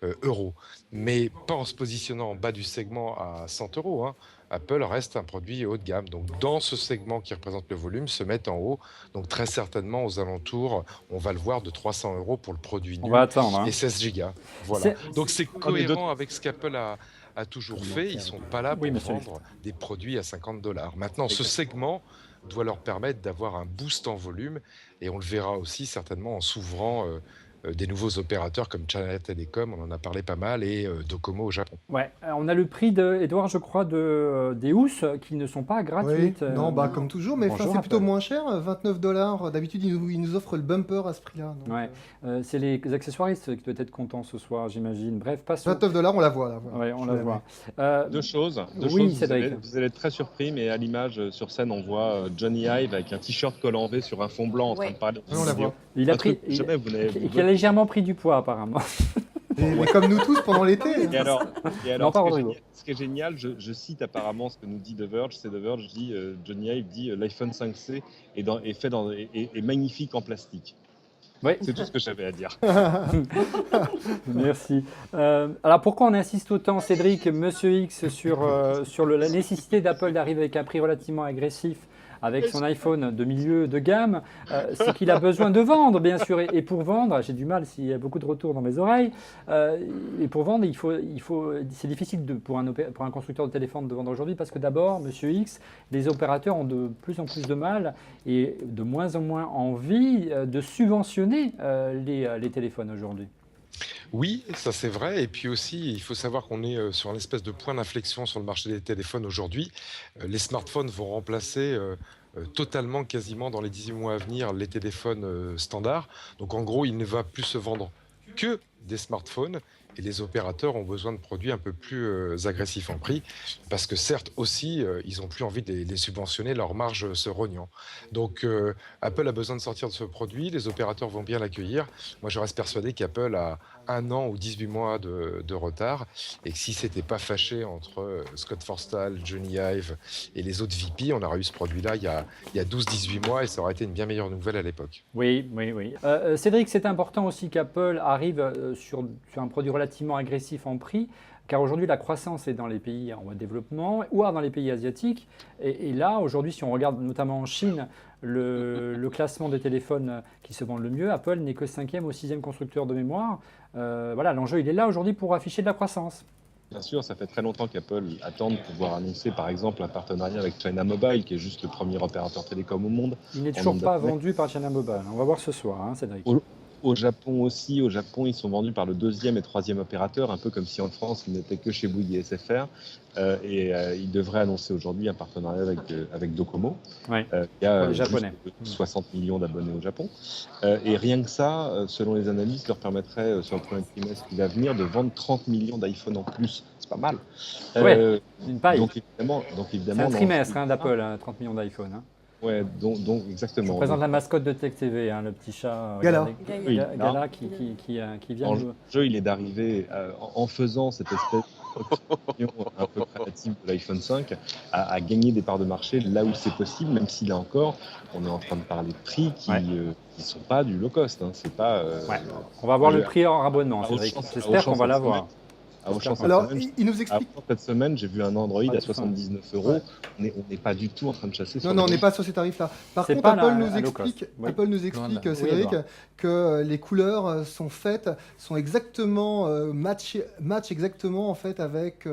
€. Mais pas en se positionnant en bas du segment à 100 €. Hein. Apple reste un produit haut de gamme. Donc, dans ce segment qui représente le volume, se met en haut. Donc, très certainement, aux alentours, on va le voir de 300 € pour le produit On nu va attendre. Hein. et 16 gigas. Voilà. C'est- Donc, c'est mais cohérent avec ce qu'Apple a toujours fait. Ils sont pas là pour Oui, monsieur vendre des produits à $50. Maintenant, ce segment doit leur permettre d'avoir un boost en volume et on le verra aussi certainement en s'ouvrant des nouveaux opérateurs comme China Telecom, on en a parlé pas mal, et Docomo au Japon. Ouais, on a le prix Edouard, je crois, des housses qui ne sont pas Oui, gratuites. non, bah, comme toujours, mais bonjour, c'est plutôt Apple. moins cher, $29. D'habitude, ils nous offrent le bumper à ce prix-là. donc, Ouais. C'est les accessoiristes qui doivent être contents ce soir, j'imagine. Bref, passons. $29, on la voit là. voilà. Ouais, on Je la l'avais. voit. Deux choses. Oui, Vous Cédric. vous allez être très surpris, mais à l'image sur scène, on voit Johnny Ive avec un t-shirt col en V sur un fond blanc en train Ouais. de parler. Ah, on la voit. Il a Un pris, truc que jamais vous n'avez- qui a légèrement pris du poids apparemment. Mais comme nous tous pendant l'été. Et alors, Non, pas ce, qui est Rodrigo. génial, ce qui est génial, je cite apparemment ce que nous dit The Verge, c'est The Verge dit, Johnny Ive dit l'iPhone 5C est magnifique en plastique. Oui, C'est tout ce que j'avais à dire. merci. Alors pourquoi on insiste autant, Cédric, Monsieur X, sur la nécessité d'Apple d'arriver avec un prix relativement agressif avec son iPhone de milieu de gamme, c'est qu'il a besoin de vendre, bien sûr. Et pour vendre, j'ai du mal s'il y a beaucoup de retours dans mes oreilles. Et pour vendre, c'est difficile pour un constructeur de téléphone de vendre aujourd'hui parce que d'abord, Monsieur X, les opérateurs ont de plus en plus de mal et de moins en moins envie de subventionner les téléphones aujourd'hui. Oui, ça c'est vrai. Et puis aussi, il faut savoir qu'on est sur un espèce de point d'inflexion sur le marché des téléphones aujourd'hui. Les smartphones vont remplacer totalement, quasiment dans les 18 mois à venir, les téléphones standards. Donc en gros, il ne va plus se vendre que des smartphones. Et les opérateurs ont besoin de produits un peu plus agressifs en prix, parce que certes aussi, ils n'ont plus envie de les subventionner, leur marge se rognant. Donc Apple a besoin de sortir de ce produit, les opérateurs vont bien l'accueillir. Moi je reste persuadé qu'Apple a 1 an ou 18 mois de retard, et que si c'était pas fâché entre Scott Forstall, Johnny Ive et les autres VP, on aurait eu ce produit-là il y a 12-18 mois, et ça aurait été une bien meilleure nouvelle à l'époque. Oui, oui, oui. Cédric, c'est important aussi qu'Apple arrive sur un produit relativement agressif en prix, car aujourd'hui la croissance est dans les pays en voie de développement, voire dans les pays asiatiques. Et là, aujourd'hui, si on regarde notamment en Chine, le classement des téléphones qui se vendent le mieux, Apple n'est que 5e ou 6e constructeur de mémoire. Voilà, l'enjeu, il est là aujourd'hui pour afficher de la croissance. Bien sûr, ça fait très longtemps qu'Apple attend de pouvoir annoncer, par exemple, un partenariat avec China Mobile, qui est juste le premier opérateur télécom au monde. Il n'est toujours pas vendu par China Mobile. On va voir ce soir, hein, Cédric. Au Japon aussi, ils sont vendus par le 2e et 3e opérateur, un peu comme si en France, ils n'étaient que chez Bouygues et SFR. Ils devraient annoncer aujourd'hui un partenariat avec Docomo. Ouais, il y a les Japonais. 60 millions d'abonnés au Japon. Et rien que ça, selon les analystes, leur permettrait, sur le premier trimestre qui va venir, de vendre 30 millions d'iPhone en plus. C'est pas mal. Ouais, une paille. Donc évidemment, c'est un trimestre d'Apple, 30 millions d'iPhone. Hein. Ouais, donc exactement. Je vous présente la mascotte de Tech TV, le petit chat. Gala. Gala qui vient En de... jeu, il est d'arriver, en faisant cette espèce de un peu créative de l'iPhone 5, à gagner des parts de marché là où c'est possible, même si là encore, on est en train de parler de prix qui ne sont pas du low cost. Hein. C'est pas, On va voir le prix hors abonnement, Cédric. J'espère qu'on va l'avoir. Alors, il nous explique. Cette semaine, j'ai vu un Android à 79 €. Ouais. On n'est pas du tout en train de chasser sur. Non, on n'est pas sur ces tarifs-là. Par contre, Apple nous explique, Cédric, que les couleurs sont exactement match exactement en fait avec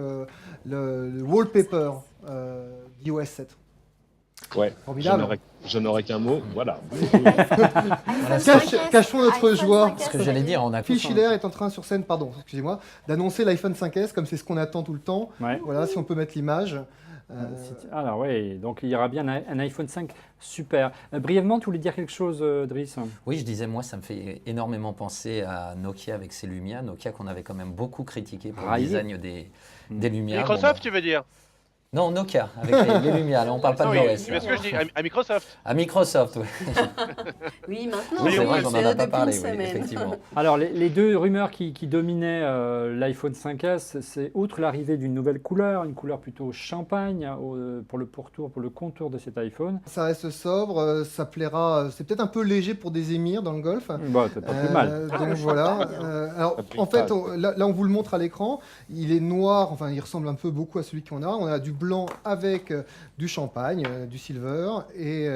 le wallpaper d'iOS 7. Ouais, formidable. Je n'aurais qu'un mot, voilà. Cachons notre joie. Ce que j'allais dire, on a Phil Schiller est en train sur scène, excusez-moi, d'annoncer l'iPhone 5S comme c'est ce qu'on attend tout le temps. Ouais. Voilà, si on peut mettre l'image. Alors oui, donc il y aura bien un iPhone 5 super. Brièvement, tu voulais dire quelque chose, Driss? Oui, je disais, moi, ça me fait énormément penser à Nokia avec ses Lumia. Nokia qu'on avait quand même beaucoup critiqué pour le design des Lumia. Microsoft, tu veux dire? Non, Nokia, avec les Lumia, là on parle pas de l'OS. Mais ce que je dis, à Microsoft. À Microsoft, oui. Oui, maintenant, Oui, c'est vrai qu'on n'en a pas depuis parlé, une oui, semaine. effectivement. Alors, les deux rumeurs qui dominaient l'iPhone 5S, c'est outre l'arrivée d'une nouvelle couleur, une couleur plutôt champagne pour le contour de cet iPhone. Ça reste sobre, ça plaira. C'est peut-être un peu léger pour des émirs dans le golf. Bah, c'est pas plus mal. Donc voilà. Alors, en fait, là, on vous le montre à l'écran. Il est noir, enfin, il ressemble un peu beaucoup à celui qu'on a. On a du blanc avec du champagne, du silver et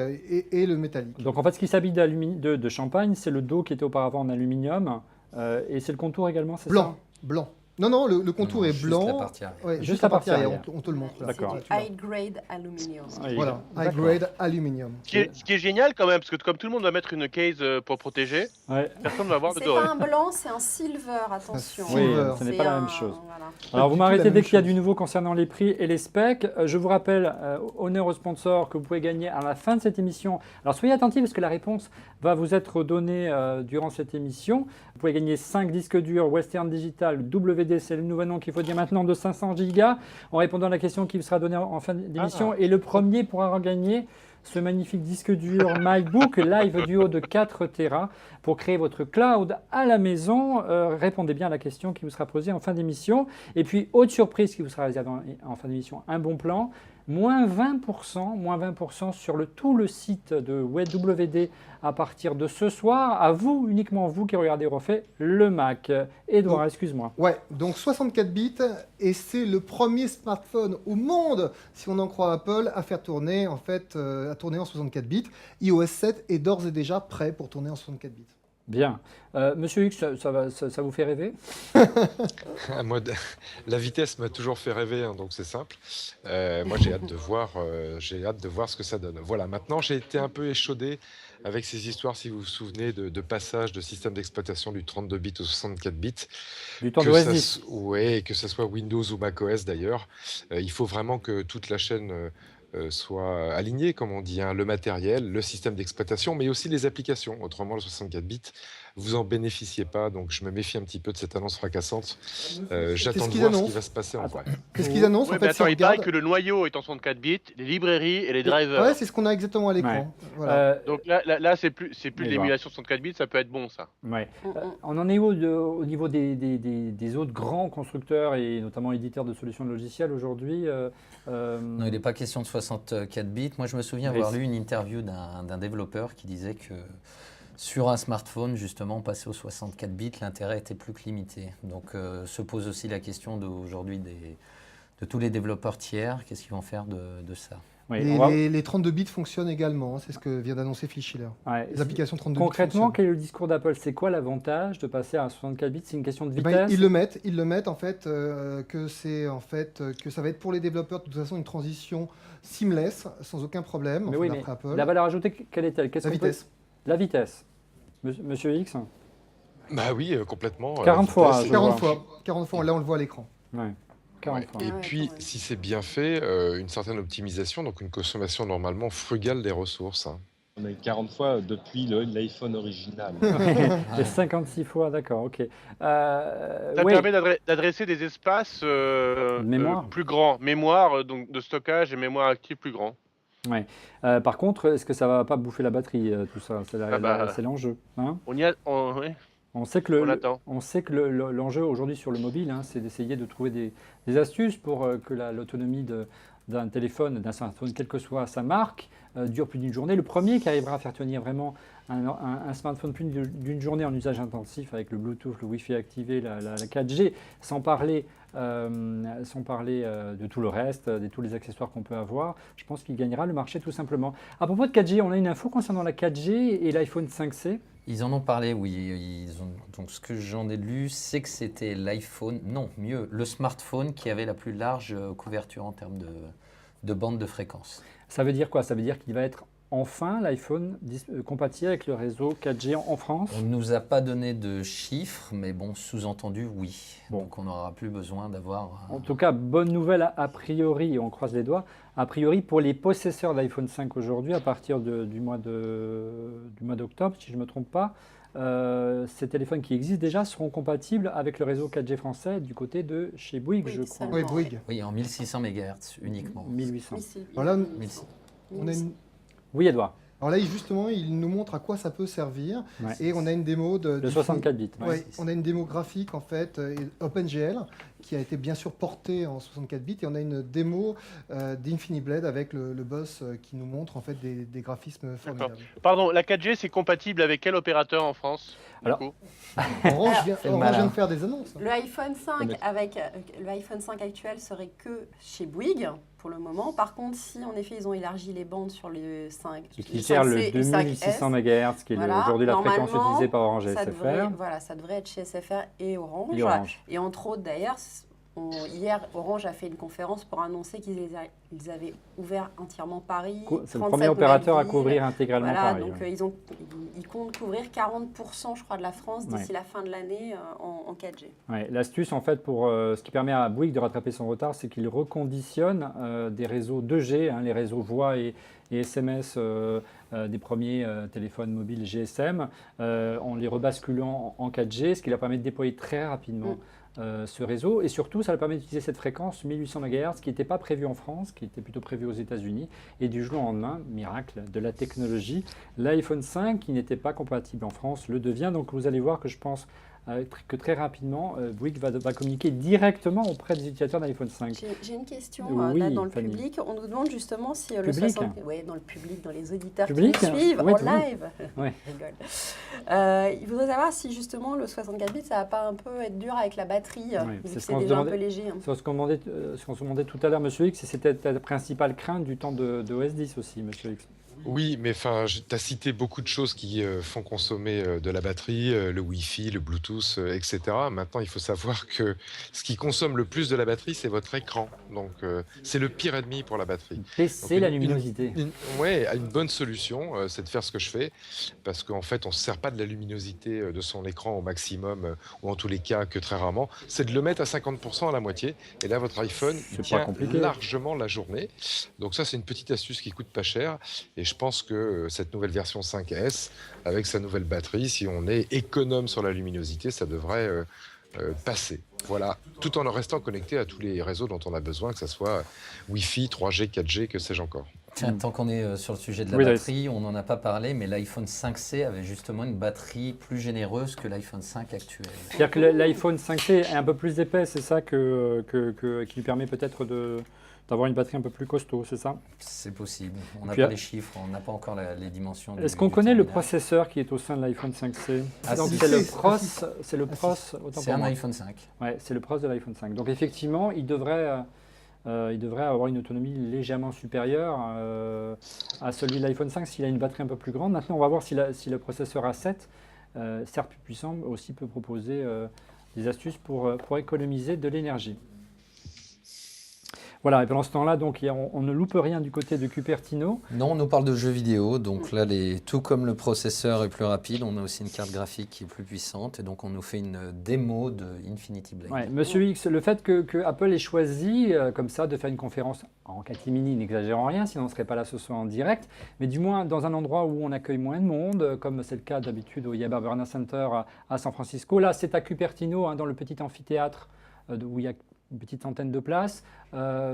le métallique. Donc en fait, ce qui s'habille de champagne, c'est le dos qui était auparavant en aluminium et c'est le contour également, c'est ça? Blanc. Non, le contour est blanc. Juste la partie arrière. Ouais, Juste la partie arrière. On te le montre. Là. D'accord. C'est du high grade aluminium. Voilà, high grade aluminium. Ce qui est génial quand même, parce que comme tout le monde va mettre une case pour protéger, personne ne va voir le C'est doré. pas un blanc, c'est un silver, attention. Oui, Silver. ce n'est pas la même chose. Voilà. Alors vous du tout m'arrêtez la dès même qu'il y a chose. du nouveau concernant les prix et les specs. Je vous rappelle, honneur au sponsor, que vous pouvez gagner à la fin de cette émission. Alors soyez attentifs parce que la réponse va vous être donnée durant cette émission. Vous pouvez gagner 5 disques durs Western Digital WD, c'est le nouveau nom qu'il faut dire maintenant, de 500 Go en répondant à la question qui vous sera donnée en fin d'émission. Et le premier pourra gagner ce magnifique disque dur MacBook Live Duo de 4 Tera pour créer votre cloud à la maison. Répondez bien à la question qui vous sera posée en fin d'émission. Et puis, autre surprise qui vous sera réservée en fin d'émission, un bon plan. Moins 20% sur tout le site de WD à partir de ce soir. À vous, uniquement vous qui regardez refait le Mac. Édouard, excuse-moi. Ouais, donc 64 bits, et c'est le premier smartphone au monde, si on en croit Apple, à faire tourner à tourner en 64 bits. iOS 7 est d'ores et déjà prêt pour tourner en 64 bits. Bien. Monsieur Hughes, ça vous fait rêver? Moi, la vitesse m'a toujours fait rêver, hein, donc c'est simple. Moi, j'ai hâte de voir ce que ça donne. Voilà, maintenant, j'ai été un peu échaudé avec ces histoires, si vous vous souvenez, de passage de système d'exploitation du 32 bits au 64 bits. Du temps de OS 10. Oui, que ce soit Windows ou macOS d'ailleurs. Il faut vraiment que toute la chaîne soit alignée, comme on dit, hein, le matériel, le système d'exploitation, mais aussi les applications. Autrement, le 64 bits, vous en bénéficiez pas, donc je me méfie un petit peu de cette annonce fracassante. J'attends de voir ce qui va se passer en vrai. Qu'est-ce qu'ils annoncent Ouais, en mais fait, si on attends, il paraît regarde- que le noyau est en 64 bits, les librairies et les drivers. Ouais, c'est ce qu'on a exactement à l'écran. Voilà. Donc là c'est plus Mais de l'émulation 64 bits, ça peut être bon ça. Ouais. On en est où au niveau des autres grands constructeurs et notamment éditeurs de solutions de logiciels aujourd'hui? Non, il n'est pas question de 64 bits. Moi, je me souviens avoir lu une interview d'un développeur qui disait que Sur un smartphone, justement, passer aux 64 bits, l'intérêt était plus que limité. Donc se pose aussi la question aujourd'hui de tous les développeurs tiers, qu'est-ce qu'ils vont faire de ça? Oui, les 32 bits fonctionnent également, c'est ce que vient d'annoncer Phil Schiller. Ouais, les applications 32 concrètement, bits quel est le discours d'Apple? C'est quoi l'avantage de passer à 64 bits? C'est une question de vitesse? Ils le mettent en fait, que ça va être pour les développeurs de toute façon une transition seamless, sans aucun problème, mais oui, d'après Apple. La valeur ajoutée, quelle est-elle? La vitesse. La vitesse. Monsieur X? Bah oui, complètement. 40 fois. 40 fois, là on le voit à l'écran. Ouais. Ouais. Et puis, si c'est bien fait, une certaine optimisation, donc une consommation normalement frugale des ressources. On a 40 fois depuis l'iPhone original. Et 56 fois, d'accord, ok. Ça permet d'adresser des espaces plus grands, mémoire donc de stockage et mémoire active plus grands. Ouais. Par contre, est-ce que ça va pas bouffer la batterie, tout ça? C'est l'enjeu. Hein, on sait que l'enjeu aujourd'hui sur le mobile, c'est d'essayer de trouver des astuces pour que l'autonomie d'un téléphone, d'un smartphone, quelle que soit sa marque, dure plus d'une journée. Le premier qui arrivera à faire tenir vraiment un smartphone plus d'une journée en usage intensif avec le Bluetooth, le Wi-Fi activé, la 4G, sans parler de tout le reste, de tous les accessoires qu'on peut avoir, je pense qu'il gagnera le marché tout simplement. À propos de 4G, on a une info concernant la 4G et l'iPhone 5C. Ils en ont parlé, oui. Donc ce que j'en ai lu, c'est que c'était l'iPhone, non, mieux, le smartphone qui avait la plus large couverture en termes de bande de fréquence. Ça veut dire quoi? Ça veut dire qu'il va être enfin l'iPhone compatible avec le réseau 4G en France? On ne nous a pas donné de chiffres, mais bon, sous-entendu, oui. Bon. Donc on n'aura plus besoin d'avoir... En tout cas, bonne nouvelle a priori, on croise les doigts, a priori pour les possesseurs d'iPhone 5 aujourd'hui, à partir du mois d'octobre, si je ne me trompe pas, ces téléphones qui existent déjà seront compatibles avec le réseau 4G français du côté de chez Bouygues, je crois. Oui, Bouygues. Oui, en 1600 MHz uniquement. 1800. Voilà. 1600. On a une... Oui, Edouard. Alors là, justement, il nous montre à quoi ça peut servir. Ouais. Et on a une démo de 64 bits. Ouais, on a une démo graphique, en fait, OpenGL, qui a été bien sûr portée en 64 bits. Et on a une démo d'InfiniBlade avec le boss qui nous montre en fait des graphismes formidables. Pardon, la 4G, c'est compatible avec quel opérateur en France? Alors, Orange vient de faire des annonces. Le iPhone 5 le iPhone 5 actuel serait que chez Bouygues pour le moment. Par contre, si en effet ils ont élargi les bandes sur le 5, qui sert le 2600 MHz, qui est aujourd'hui la fréquence utilisée par Orange et SFR. Ça devrait être chez SFR et Orange. Et entre autres, d'ailleurs, hier, Orange a fait une conférence pour annoncer qu'ils avaient ouvert entièrement Paris. C'est le premier opérateur à couvrir intégralement Paris. Donc ils comptent couvrir 40%, je crois, de la France d'ici la fin de l'année en 4G. Ouais, l'astuce, en fait, pour ce qui permet à Bouygues de rattraper son retard, c'est qu'il reconditionne des réseaux 2G, les réseaux voix et SMS des premiers téléphones mobiles GSM, en les rebasculant en 4G, ce qui leur permet de déployer très rapidement ce réseau. Et surtout, ça leur permet d'utiliser cette fréquence 1800 MHz qui n'était pas prévue en France, qui était plutôt prévue aux États-Unis. Et du jour au lendemain, miracle de la technologie, l'iPhone 5, qui n'était pas compatible en France, le devient. Donc vous allez voir que je pense que très rapidement, Bouygues va communiquer directement auprès des utilisateurs d'iPhone 5. J'ai une question oui, dans le Fanny. public. On nous demande justement si le 60... Oui, dans le public, dans les auditeurs public, qui nous suivent ouais, en live. Ouais. Je rigole. Il voudrait savoir si justement le 64 bits, ça va pas un peu être dur avec la batterie, vu que c'est déjà un peu léger. C'est ce qu'on se demandait tout à l'heure, Monsieur X, et c'était ta principale crainte du temps de OS 10 aussi, Monsieur X. Oui, mais tu as cité beaucoup de choses qui font consommer de la batterie, le Wi-Fi, le Bluetooth, etc. Maintenant, il faut savoir que ce qui consomme le plus de la batterie, c'est votre écran. Donc, c'est le pire ennemi pour la batterie. Baisser la luminosité. Oui, une bonne solution, c'est de faire ce que je fais, parce qu'en fait, on ne se sert pas de la luminosité de son écran au maximum, ou en tous les cas que très rarement. C'est de le mettre à 50% à la moitié. Et là, votre iPhone, il tient largement la journée. Donc ça, c'est une petite astuce qui coûte pas cher. Et je pense que cette nouvelle version 5S, avec sa nouvelle batterie, si on est économe sur la luminosité, ça devrait passer. Voilà, tout en restant connecté à tous les réseaux dont on a besoin, que ce soit Wi-Fi, 3G, 4G, que sais-je encore. Tiens, tant qu'on est sur le sujet de la batterie, on n'en a pas parlé, mais l'iPhone 5C avait justement une batterie plus généreuse que l'iPhone 5 actuel. C'est-à-dire que l'iPhone 5C est un peu plus épais, c'est ça qui lui permet peut-être de d'avoir une batterie un peu plus costaud, c'est ça? C'est possible. On n'a Puis, pas les chiffres, on n'a pas encore les dimensions. Est-ce qu'on connaît le processeur qui est au sein de l'iPhone 5C? Donc, c'est le Pros, autant C'est pour un moi. iPhone 5. Ouais, c'est le Pros de l'iPhone 5. Donc effectivement, il devrait avoir une autonomie légèrement supérieure à celui de l'iPhone 5 s'il a une batterie un peu plus grande. Maintenant, on va voir si le processeur A7, certes plus puissant, aussi peut proposer des astuces pour économiser de l'énergie. Voilà, et pendant ce temps-là, donc, on ne loupe rien du côté de Cupertino. Non, on nous parle de jeux vidéo, donc là, tout comme le processeur est plus rapide, on a aussi une carte graphique qui est plus puissante, et donc on nous fait une démo de Infinity Blade. Ouais, Monsieur X, le fait que Apple ait choisi comme ça de faire une conférence en catimini, n'exagérons rien, sinon on ne serait pas là ce soir en direct, mais du moins dans un endroit où on accueille moins de monde, comme c'est le cas d'habitude au Yaba Berna Center à San Francisco. Là, c'est à Cupertino, dans le petit amphithéâtre où il y a une petite centaine de places.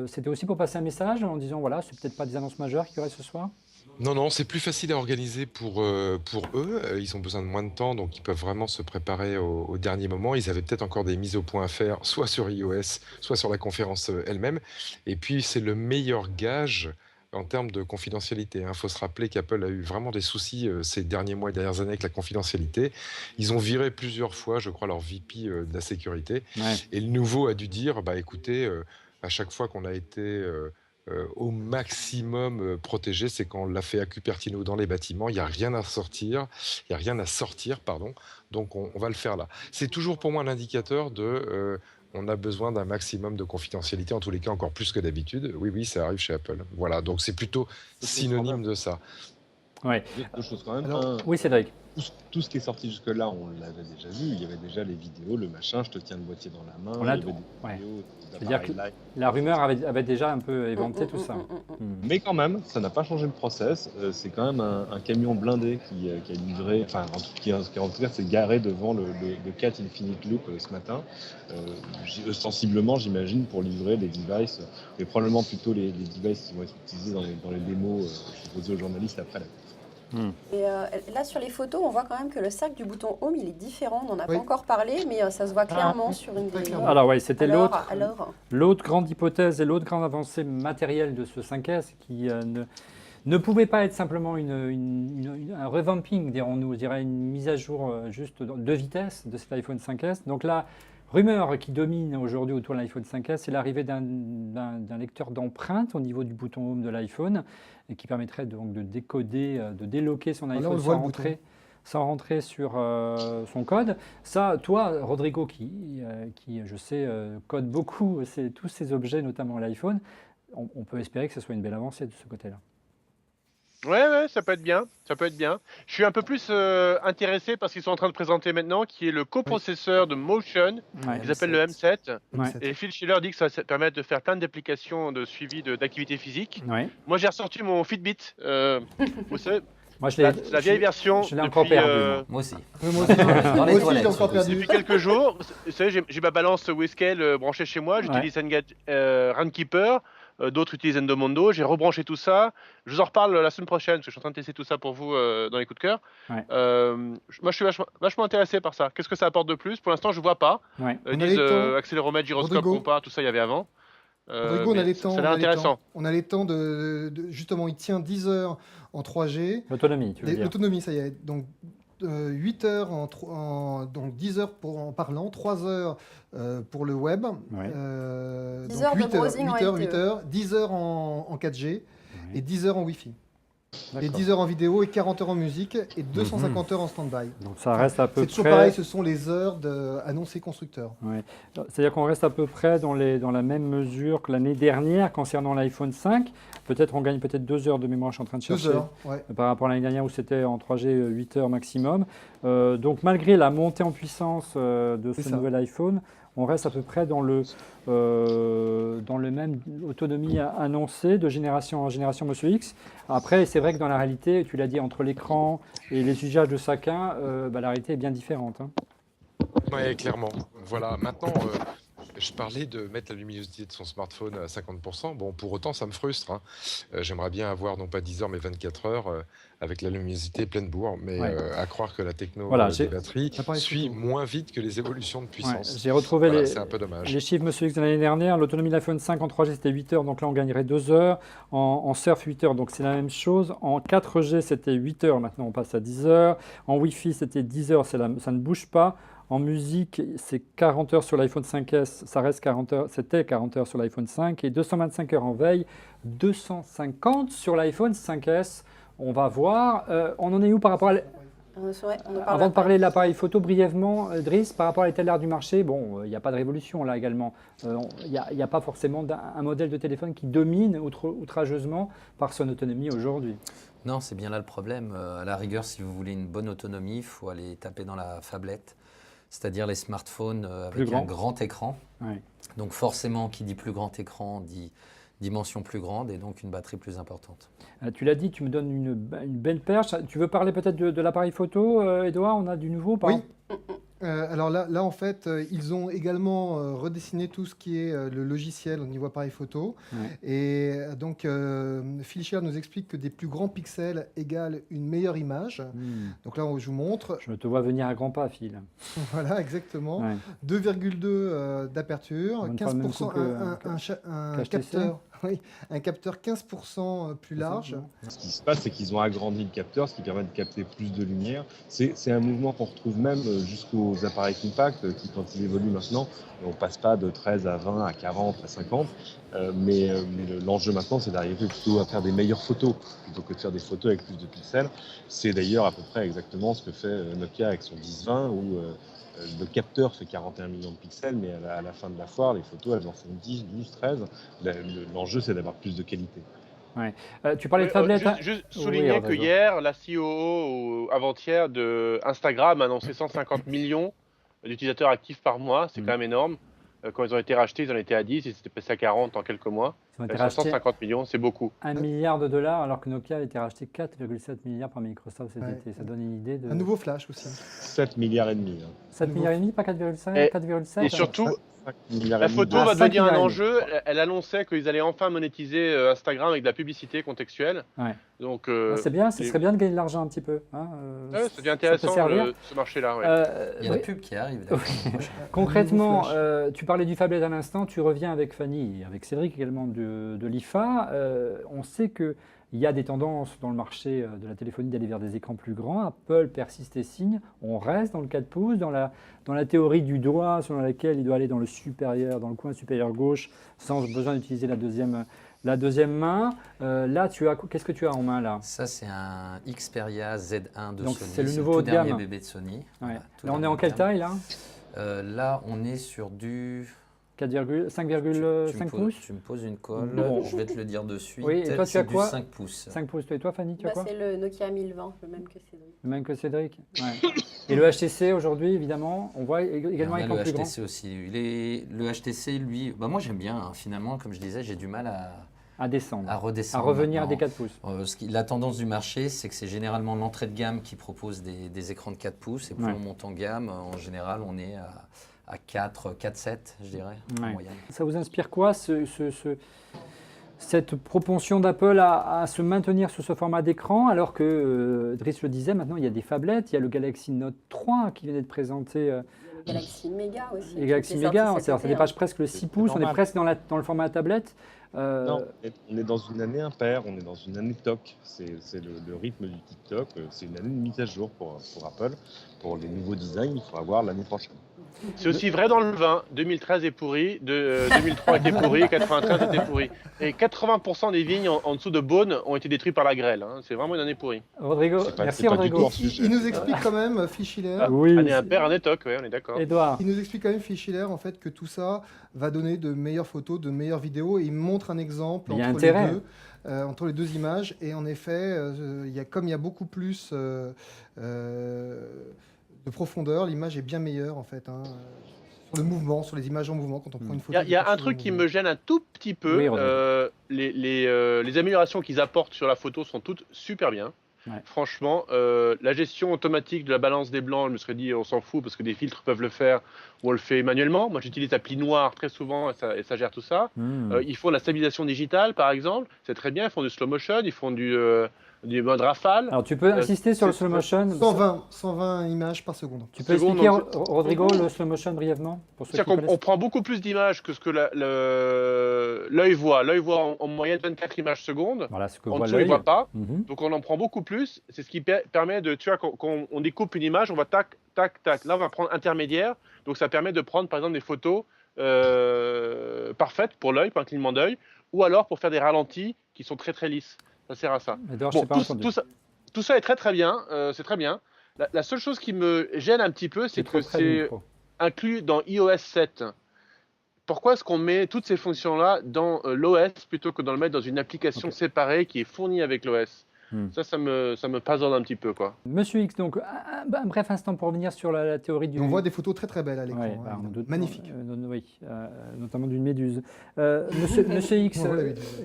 C'était aussi pour passer un message en disant, voilà, c'est peut-être pas des annonces majeures qu'il y aurait ce soir? Non, c'est plus facile à organiser pour eux. Ils ont besoin de moins de temps, donc ils peuvent vraiment se préparer au dernier moment. Ils avaient peut-être encore des mises au point à faire, soit sur iOS, soit sur la conférence elle-même. Et puis, c'est le meilleur gage en termes de confidentialité. Il faut se rappeler qu'Apple a eu vraiment des soucis ces derniers mois et dernières années avec la confidentialité. Ils ont viré plusieurs fois, je crois, leur VP de la sécurité. Ouais. Et le nouveau a dû dire, écoutez, à chaque fois qu'on a été au maximum protégé, c'est quand on l'a fait à Cupertino dans les bâtiments. Il n'y a rien à sortir, pardon. Donc on va le faire là. C'est toujours pour moi l'indicateur de... on a besoin d'un maximum de confidentialité, en tous les cas encore plus que d'habitude. Oui, ça arrive chez Apple. Voilà, donc c'est plutôt synonyme de ça. Ouais. Deux choses quand même. Alors, Oui, Cédric. Tout ce qui est sorti jusque-là, on l'avait déjà vu. Il y avait déjà les vidéos, le machin, je te tiens le boîtier dans la main. On a il y avait tout. des Ouais. vidéos C'est-à-dire que d'appareils live. la rumeur avait déjà un peu éventé tout ça. Mais quand même, ça n'a pas changé le process. C'est quand même un camion blindé qui a livré, enfin, en tout cas, c'est garé devant le 4 Infinite Loop ce matin. Ostensiblement, j'imagine, pour livrer des devices, mais probablement plutôt les devices qui vont être utilisés dans les démos proposées aux journalistes après la Et là, sur les photos, on voit quand même que le cercle du bouton Home, il est différent. On n'en a Oui. pas encore parlé, mais ça se voit clairement sur une très des... clairement. Alors oui, c'était Alors, l'autre grande hypothèse et l'autre grande avancée matérielle de ce 5S qui ne pouvait pas être simplement un revamping, dirons-nous, je dirais une mise à jour juste de vitesse de cet iPhone 5S. Donc la rumeur qui domine aujourd'hui autour de l'iPhone 5S, c'est l'arrivée d'un lecteur d'empreintes au niveau du bouton Home de l'iPhone et qui permettrait donc de décoder, de déloquer son Là, on iPhone le voit, sans rentrer sur son code. Ça, toi, Rodrigo, qui je sais, code beaucoup tous ces objets, notamment l'iPhone, on peut espérer que ce soit une belle avancée de ce côté-là. Ouais, ça peut être bien, Je suis un peu plus intéressé par ce qu'ils sont en train de présenter maintenant, qui est le coprocesseur de Motion, Ouais. qu'ils appellent le M7. Ouais. Et Phil Schiller dit que ça va permettre de faire plein d'applications de suivi d'activité physique. Ouais. Moi, j'ai ressorti mon Fitbit. Vous savez, Moi, la vieille version. je l'ai encore depuis, perdu. Moi aussi. Moi aussi, Dans les moi aussi, toilettes, j'ai encore surtout. perdu. Depuis quelques jours, vous savez, j'ai ma balance Wescale branchée chez moi. J'utilise Runkeeper. D'autres utilisent Endomondo. J'ai rebranché tout ça. Je vous en reparle la semaine prochaine parce que je suis en train de tester tout ça pour vous dans les coups de cœur. Ouais. Moi, je suis vachement intéressé par ça. Qu'est-ce que ça apporte de plus? Pour l'instant, je ne vois pas. Ouais. On a Disent les temps. accéléromètre, gyroscope, Rodrigo. compas, tout ça, il y avait avant. Rodrigo, on a mais les temps. ça a l'air intéressant. On a les temps justement, il tient 10 heures en 3G. L'autonomie, tu veux dire. L'autonomie, ça y est. Donc 8 heures donc 10 heures en parlant, 3 heures pour le web. Ouais. 10 donc heures de 8 heures, browsing en 8 LTE. heures, 10 heures en 4G et 10 heures en Wi-Fi. Et D'accord. 10 heures en vidéo et 40 heures en musique et 250 heures en stand-by. Donc ça reste à peu C'est toujours près. pareil, ce sont les heures annoncées constructeurs. Ouais. C'est-à-dire qu'on reste à peu près dans la même mesure que l'année dernière concernant l'iPhone 5. Peut-être on gagne peut-être 2 heures de mémoire, je suis en train de 2 chercher. heures, ouais. Par rapport à l'année dernière où c'était en 3G 8 heures maximum. Donc malgré la montée en puissance de C'est ce ça. nouvel iPhone, on reste à peu près dans le même autonomie annoncée de génération en génération, Monsieur X. Après, c'est vrai que dans la réalité, tu l'as dit, entre l'écran et les usages de chacun, la réalité est bien différente. Hein. Ouais, clairement. Voilà. Maintenant, Je parlais de mettre la luminosité de son smartphone à 50%. Bon, pour autant, ça me frustre, hein. J'aimerais bien avoir non pas 10 heures, mais 24 heures avec la luminosité pleine bourre. Mais à croire que la techno des batteries suit moins vite que les évolutions de puissance. J'ai retrouvé c'est un peu dommage. les chiffres, monsieur X, de l'année dernière. L'autonomie de l'iPhone 5 en 3G, c'était 8 heures. Donc là, on gagnerait 2 heures. En surf, 8 heures. Donc c'est la même chose. En 4G, c'était 8 heures. Maintenant, on passe à 10 heures. En Wi-Fi, c'était 10 heures. Ça ne bouge pas. En musique, c'est 40 heures sur l'iPhone 5S, ça reste 40 heures, c'était 40 heures sur l'iPhone 5 et 225 heures en veille, 250 sur l'iPhone 5S. On va voir. On en est où par rapport à... Avant de parler de l'appareil photo, brièvement, Driss, par rapport à l'étendard du marché, bon, il n'y a pas de révolution là également. Il n'y a pas forcément un modèle de téléphone qui domine outrageusement par son autonomie aujourd'hui. Non, c'est bien là le problème. À la rigueur, si vous voulez une bonne autonomie, il faut aller taper dans la phablette. C'est-à-dire les smartphones avec un grand écran. Ouais. Donc forcément, qui dit plus grand écran, dit dimension plus grande et donc une batterie plus importante. Tu l'as dit, tu me donnes une belle perche. Tu veux parler peut-être de l'appareil photo, Edouard? On a du nouveau pas? Oui. Alors là, en fait, ils ont également redessiné tout ce qui est le logiciel au niveau appareil photo. Ouais. Et donc, Phil Schiller nous explique que des plus grands pixels égale une meilleure image. Donc là, je vous montre. Je te vois venir à grands pas, Phil. Voilà, exactement. Ouais. 2,2 d'aperture, 15% un capteur. Oui, un capteur 15% plus large. Ce qui se passe, c'est qu'ils ont agrandi le capteur, ce qui permet de capter plus de lumière. C'est un mouvement qu'on retrouve même jusqu'aux appareils compacts, qui, quand ils évoluent maintenant, on ne passe pas de 13 à 20, à 40, à 50. Mais l'enjeu maintenant, c'est d'arriver plutôt à faire des meilleures photos, plutôt que de faire des photos avec plus de pixels. C'est d'ailleurs à peu près exactement ce que fait Nokia avec son 1020, où le capteur fait 41 millions de pixels, mais à la fin de la foire, les photos, elles en font 10, 12, 13. L'enjeu, c'est d'avoir plus de qualité. Ouais. Tu parlais de tablette. Juste souligner que hier, la COO, avant-hier, de Instagram a annoncé 150 millions d'utilisateurs actifs par mois. C'est quand même énorme. Quand ils ont été rachetés, ils en étaient à 10, ils s'étaient passés à 40 en quelques mois. 150 millions, c'est beaucoup. $1 milliard, alors que Nokia a été racheté 4,7 milliards par Microsoft cet été. Ça donne une idée de... Un nouveau flash aussi. 7 milliards et demi. 7 milliards et demi, pas 4,5, 4,7. Et surtout, la photo va devenir un enjeu. Elle annonçait qu'ils allaient enfin monétiser Instagram avec de la publicité contextuelle. Ouais. Donc, c'est bien, ce serait bien de gagner de l'argent un petit peu. Hein, c'est bien intéressant ce marché-là. Ouais. Il y a la pub qui arrive. Concrètement, tu parlais du phablet à l'instant, tu reviens avec Fanny et avec Cédric également de l'IFA. On sait qu'il y a des tendances dans le marché de la téléphonie d'aller vers des écrans plus grands. Apple persiste et signe. On reste dans le 4 pouces, dans la théorie du doigt selon laquelle il doit aller dans le supérieur, dans le coin supérieur gauche, sans besoin d'utiliser la deuxième main. Là, qu'est-ce que tu as en main là? Ça, c'est un Xperia Z1 de Donc, Sony. c'est le nouveau haut de gamme. Dernier bébé de Sony. Ouais. Voilà, là, on est en quelle taille là? Là, on est sur du 5,5 pouces. Tu me poses une colle, Bon. je vais te le dire de suite. Oui, et toi, tu as quoi? 5 pouces. 5 pouces. Et toi, Fanny, tu as quoi? C'est le Nokia 1020, le même que Cédric. Le même que Cédric. Ouais. Et le HTC aujourd'hui, évidemment, on voit également écran plus grand. Le HTC aussi. Le HTC, lui, moi j'aime bien. Hein, finalement, comme je disais, j'ai du mal à descendre, à redescendre, à revenir maintenant. à des 4 pouces. La tendance du marché, c'est que c'est généralement l'entrée de gamme qui propose des écrans de 4 pouces. Et plus on monte en gamme, en général, on est à 4,7, je dirais, en moyenne. Ça vous inspire quoi, cette propension d'Apple à se maintenir sur ce format d'écran, alors que, Driss le disait, maintenant il y a des phablettes, il y a le Galaxy Note 3 qui vient d'être présenté. Le Galaxy Mega aussi. Le Galaxy Mega, ça dépasse presque le 6 pouces, on est presque dans le format tablette. Non, on est dans une année impaire, on est dans une année TOC. C'est le rythme du TikTok. C'est une année de mise à jour pour Apple. Pour les nouveaux designs, il faut avoir l'année prochaine. C'est aussi vrai dans le vin. 2013 est pourri, 2003 était pourri, 93 était pourri. Et 80% des vignes en dessous de Beaune ont été détruites par la grêle. Hein. C'est vraiment une année pourrie. Rodrigo, merci Rodrigo. Il nous explique quand même, Phil Schiller. Oui, année impaire, année TOC, on est d'accord. Edouard. Il nous explique quand même, Phil Schiller, en fait, que tout ça va donner de meilleures photos, de meilleures vidéos. Et il montre un exemple entre les deux images. Et en effet, comme il y a beaucoup plus de profondeur, l'image est bien meilleure en fait. Sur le mouvement, sur les images en mouvement, quand on prend une photo. Il y a un truc qui me gêne un tout petit peu. Les améliorations qu'ils apportent sur la photo sont toutes super bien. Franchement, la gestion automatique de la balance des blancs, je me serais dit, on s'en fout parce que des filtres peuvent le faire ou on le fait manuellement. Moi, j'utilise l'appli Noir très souvent et ça gère tout ça. Ils font de la stabilisation digitale, par exemple. C'est très bien. Ils font du slow motion, ils font du mode rafale. Alors, tu peux insister sur le slow motion. 120 images par seconde. Tu peux expliquer, Rodrigo, le slow motion brièvement pour ceux qui connaissent. On prend beaucoup plus d'images que ce que l'œil voit. L'œil voit en moyenne 24 images secondes. Voilà ce que en voit dessous, l'œil. il ne voit pas. Donc, on en prend beaucoup plus. C'est ce qui permet de, tu vois, quand on découpe une image, on va tac, tac, tac. Là, on va prendre intermédiaire. Donc, ça permet de prendre, par exemple, des photos parfaites pour l'œil, pour un clignement d'œil, ou alors pour faire des ralentis qui sont très, très lisses. Ça sert à ça. Tout ça est très, très bien. C'est très bien. La seule chose qui me gêne un petit peu, c'est que c'est inclus dans iOS 7. Pourquoi est-ce qu'on met toutes ces fonctions-là dans l'OS plutôt que de le mettre dans une application séparée qui est fournie avec l'OS? Ça me pasonne un petit peu, quoi. Monsieur X, donc, un bref instant pour revenir sur la théorie du... On voit des photos très très belles à l'écran, magnifiques. Oui, notamment d'une méduse. Monsieur X,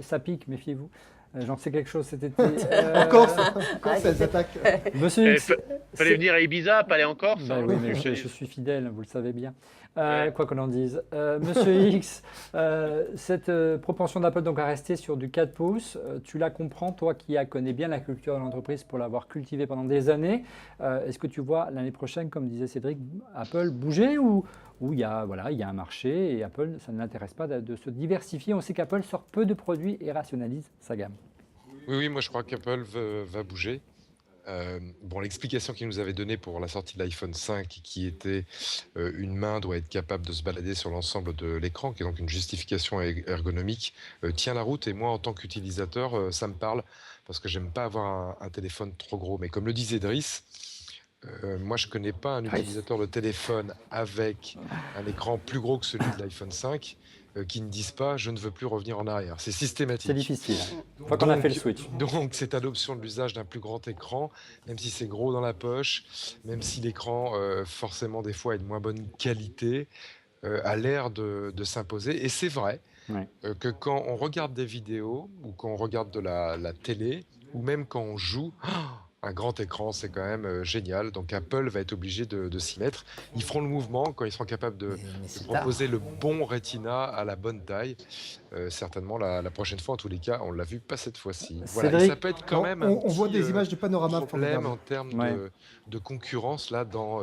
ça pique, méfiez-vous. J'en sais quelque chose cet été. Encore cette attaque. Monsieur X, fallait venir à Ibiza, pas aller en Corse. Oui, mais je suis fidèle, vous le savez bien. Quoi qu'on en dise. Monsieur X, cette propension d'Apple donc à rester sur du 4 pouces, tu la comprends, toi qui connais bien la culture de l'entreprise pour l'avoir cultivée pendant des années. Est-ce que tu vois l'année prochaine, comme disait Cédric, Apple bouger ou il y a un marché et Apple, ça ne l'intéresse pas de se diversifier? On sait qu'Apple sort peu de produits et rationalise sa gamme. Oui, moi je crois qu'Apple va bouger. L'explication qu'il nous avait donnée pour la sortie de l'iPhone 5, qui était une main doit être capable de se balader sur l'ensemble de l'écran, qui est donc une justification ergonomique, tient la route. Et moi, en tant qu'utilisateur, ça me parle, parce que j'aime pas avoir un téléphone trop gros. Mais comme le disait Driss, moi je connais pas un utilisateur de téléphone avec un écran plus gros que celui de l'iPhone 5 qui ne disent pas « je ne veux plus revenir en arrière ». C'est systématique. C'est difficile. Une fois qu'on a fait le switch. Donc cette adoption de l'usage d'un plus grand écran, même si c'est gros dans la poche, même si l'écran forcément des fois est de moins bonne qualité, a l'air de s'imposer. Et c'est vrai que quand on regarde des vidéos ou quand on regarde de la télé ou même quand on joue, un grand écran, c'est quand même génial. Donc Apple va être obligé de s'y mettre. Ils feront le mouvement quand ils seront capables de proposer le bon Retina à la bonne taille. Certainement la prochaine fois, en tous les cas, on l'a vu pas cette fois-ci. Voilà. Et ça peut être quand même on voit des images de panorama problème en termes de concurrence là dans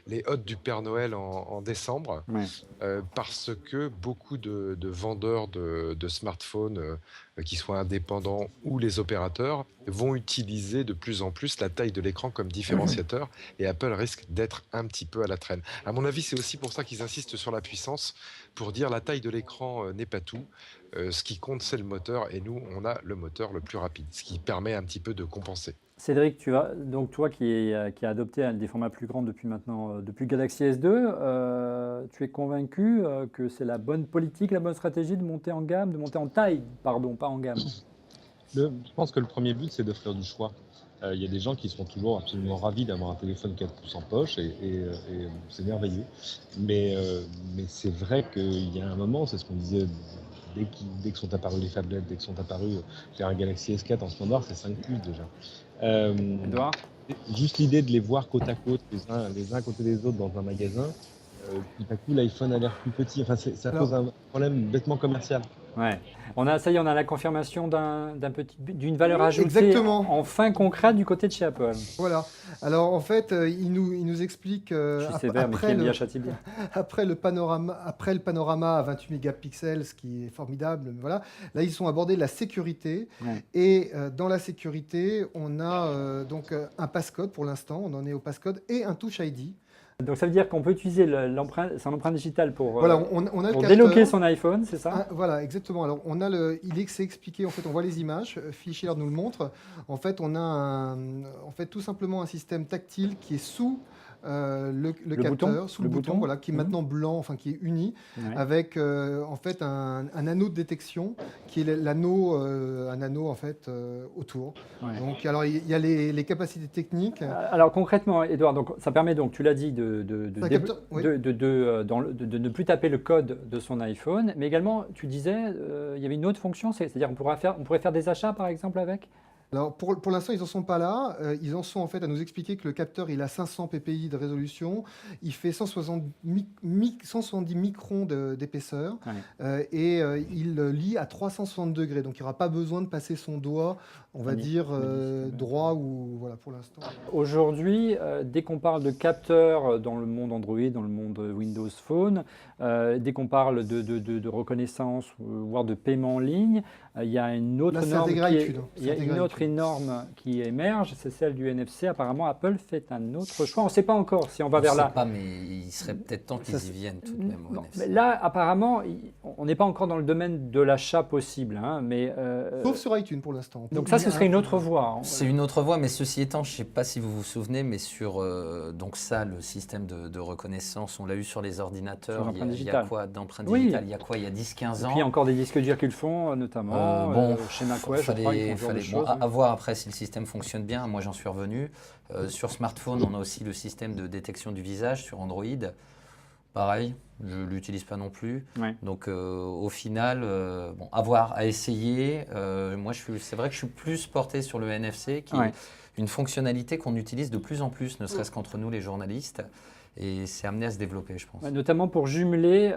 les hôtes du Père Noël en décembre, parce que beaucoup de vendeurs de smartphones, qui soient indépendants ou les opérateurs, vont utiliser de plus en plus la taille de l'écran comme différenciateur, et Apple risque d'être un petit peu à la traîne. À mon avis, c'est aussi pour ça qu'ils insistent sur la puissance, pour dire la taille de l'écran n'est pas tout. Ce qui compte, c'est le moteur, et nous, on a le moteur le plus rapide, ce qui permet un petit peu de compenser. Cédric, donc toi qui a adopté des formats plus grands depuis Galaxy S2, tu es convaincu que c'est la bonne politique, la bonne stratégie de monter en gamme, de monter en taille, pardon, pas en gamme? Je pense que le premier but, c'est d'offrir du choix. Il y a des gens qui seront toujours absolument ravis d'avoir un téléphone 4 pouces en poche, et c'est merveilleux. Mais c'est vrai qu'il y a un moment, c'est ce qu'on disait, dès que sont apparues les tablettes, dès que sont apparus un Galaxy S4 en standard, c'est 5 pouces déjà. Edouard ? Juste l'idée de les voir côte à côte, les uns à côté des autres dans un magasin, tout à coup l'iPhone a l'air plus petit. Enfin, ça pose un problème bêtement commercial. Ouais. On a la confirmation d'une valeur ajoutée enfin concrète du côté de chez Apple. Voilà. Alors en fait, il nous explique après le panorama à 28 mégapixels, ce qui est formidable. Voilà. Là, ils sont abordés la sécurité, et dans la sécurité, on a donc un passcode pour l'instant. On en est au passcode et un Touch ID. Donc ça veut dire qu'on peut utiliser son empreinte digitale pour pour déloquer son iPhone, c'est ça? Voilà, exactement. Alors c'est expliqué, en fait, on voit les images, Phil Schiller nous le montre. En fait, on a tout simplement un système tactile qui est sous le capteur, sous le bouton, voilà, qui est maintenant blanc, enfin qui est uni, avec en fait un anneau de détection qui est un anneau en fait autour. Donc alors il y a les capacités techniques. Alors concrètement, Edouard, donc ça permet donc, tu l'as dit, de ne plus taper le code de son iPhone, mais également tu disais il y avait une autre fonction, c'est-à-dire on pourrait faire des achats par exemple avec. Alors pour l'instant, ils n'en sont pas là. Ils en sont en fait à nous expliquer que le capteur il a 500 ppi de résolution, il fait 170 microns d'épaisseur et il lit à 360 degrés. Donc il n'y aura pas besoin de passer son doigt, on va dire droit ou voilà pour l'instant. Aujourd'hui, dès qu'on parle de capteurs dans le monde Android, dans le monde Windows Phone, dès qu'on parle de reconnaissance, voire de paiement en ligne, il y a une autre norme qui émerge, c'est celle du NFC. Apparemment, Apple fait un autre choix. On ne sait pas encore si on va vers là. On ne sait pas, mais il serait peut-être temps qu'ils y viennent tout de même au NFC. Mais là, apparemment, on n'est pas encore dans le domaine de l'achat possible. Sauf sur iTunes pour l'instant. Donc ça, ce serait une autre voie. C'est une autre voie, mais ceci étant, je ne sais pas si vous vous souvenez, mais sur donc ça, le système de reconnaissance, on l'a eu sur les ordinateurs. Il y a quoi d'empreinte digitale? Il y a quoi? Il y a 10-15 ans. Et puis il y a encore des disques durs qui le font, notamment chez macOS. À voir après si le système fonctionne bien. Moi, j'en suis revenu. Sur smartphone, on a aussi le système de détection du visage sur Android. Pareil, je ne l'utilise pas non plus. Ouais. Donc, au final, à voir, à essayer. Moi, c'est vrai que je suis plus porté sur le NFC, qui est une fonctionnalité qu'on utilise de plus en plus, ne serait-ce qu'entre nous, les journalistes. Et c'est amené à se développer, je pense. Notamment pour jumeler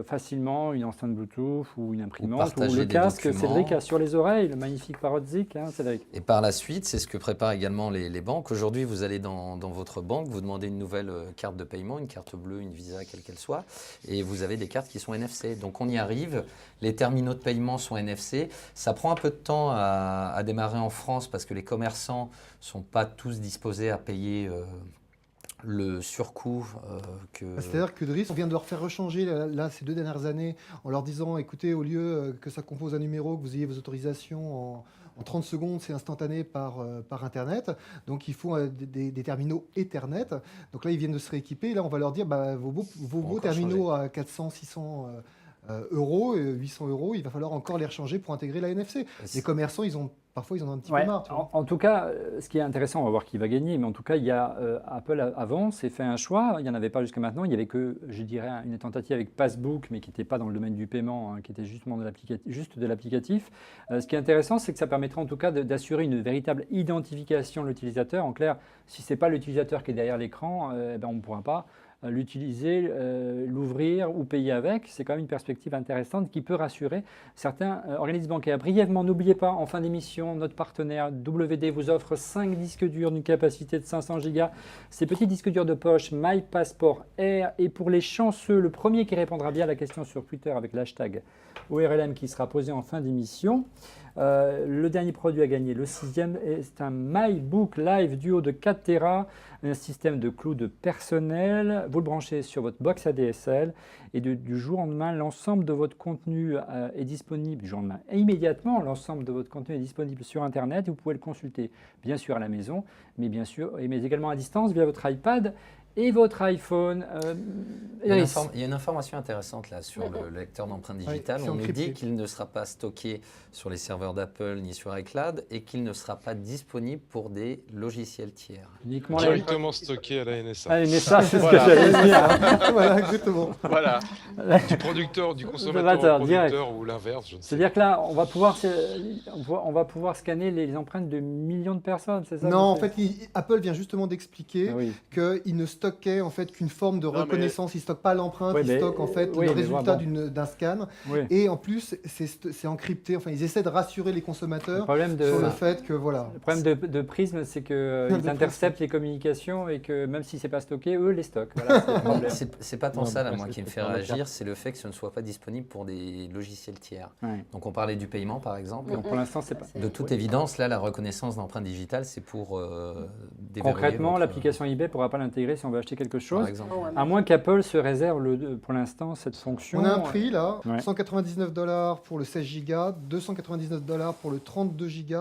facilement une enceinte Bluetooth ou une imprimante ou le casque que Cédric a sur les oreilles, le magnifique Parrotzik, Cédric. Et par la suite, c'est ce que préparent également les banques. Aujourd'hui, vous allez dans votre banque, vous demandez une nouvelle carte de paiement, une carte bleue, une Visa, quelle qu'elle soit, et vous avez des cartes qui sont NFC. Donc on y arrive, les terminaux de paiement sont NFC. Ça prend un peu de temps à démarrer en France parce que les commerçants ne sont pas tous disposés à payer le surcoût que... C'est-à-dire que Driss, on vient de leur faire rechanger là, ces 2 dernières années en leur disant, écoutez, au lieu que ça compose un numéro, que vous ayez vos autorisations en 30 secondes, c'est instantané par Internet. Donc, il faut des terminaux Ethernet. Donc là, ils viennent de se rééquiper. Là, on va leur dire, vos beaux terminaux à 400, 600 euros, 800 euros, il va falloir encore les rechanger pour intégrer la NFC. Les commerçants, parfois, ils en ont un petit peu marre. En tout cas, ce qui est intéressant, on va voir qui va gagner, mais en tout cas, il y a Apple avant s'est fait un choix. Il n'y en avait pas jusqu'à maintenant. Il n'y avait que, je dirais, une tentative avec Passbook, mais qui n'était pas dans le domaine du paiement, qui était justement juste de l'applicatif. Ce qui est intéressant, c'est que ça permettra en tout cas d'assurer une véritable identification de l'utilisateur. En clair, si ce n'est pas l'utilisateur qui est derrière l'écran, on ne pourra pas l'utiliser, l'ouvrir ou payer avec. C'est quand même une perspective intéressante qui peut rassurer certains organismes bancaires. Brièvement, n'oubliez pas, en fin d'émission, notre partenaire WD vous offre 5 disques durs d'une capacité de 500 Go. Ces petits disques durs de poche My Passport Air. Et pour les chanceux, le premier qui répondra bien à la question sur Twitter avec l'hashtag ORLM qui sera posé en fin d'émission. Le dernier produit à gagner, le 6e, c'est un MyBook Live Duo de 4 Tera, un système de cloud personnel. Vous le branchez sur votre box ADSL et du jour au lendemain, l'ensemble de votre contenu est disponible, du jour au lendemain, et immédiatement, l'ensemble de votre contenu est disponible sur Internet. Vous pouvez le consulter bien sûr à la maison, mais également à distance via votre iPad et votre iPhone. Il y a une information intéressante là sur le lecteur d'empreintes digitales. On nous dit qu'il ne sera pas stocké sur les serveurs d'Apple ni sur iCloud et qu'il ne sera pas disponible pour des logiciels tiers. Uniquement directement stocké à la NSA. À la NSA, c'est ce que j'allais dire. Voilà, exactement. Voilà. Du producteur, du consommateur au producteur ou l'inverse, je ne sais pas. C'est-à-dire que là, on va pouvoir scanner les empreintes de millions de personnes, c'est ça? Non, en fait, Apple vient justement d'expliquer qu'il ne stockait en fait qu'une forme de reconnaissance. Il ne stocke pas l'empreinte, il stocke en fait le résultat d'un scan. Et en plus, c'est encrypté. Enfin, ils essaient de rassurer les consommateurs sur le fait que voilà. Le problème de Prism, c'est qu'ils interceptent les communications et que même si ce n'est pas stocké, eux les stockent. Voilà, c'est pas tant ça là, moi, qui me fait réagir, c'est le fait que ce ne soit pas disponible pour des logiciels tiers. Donc on parlait du paiement par exemple. Donc pour l'instant, c'est pas. De toute évidence, là, la reconnaissance d'empreintes digitales, c'est pour concrètement, l'application eBay ne pourra pas l'intégrer si on veut acheter quelque chose, à moins qu'Apple se réserve pour l'instant cette fonction. On a un prix là, $199 pour le 16 Go, $299 pour le 32 Go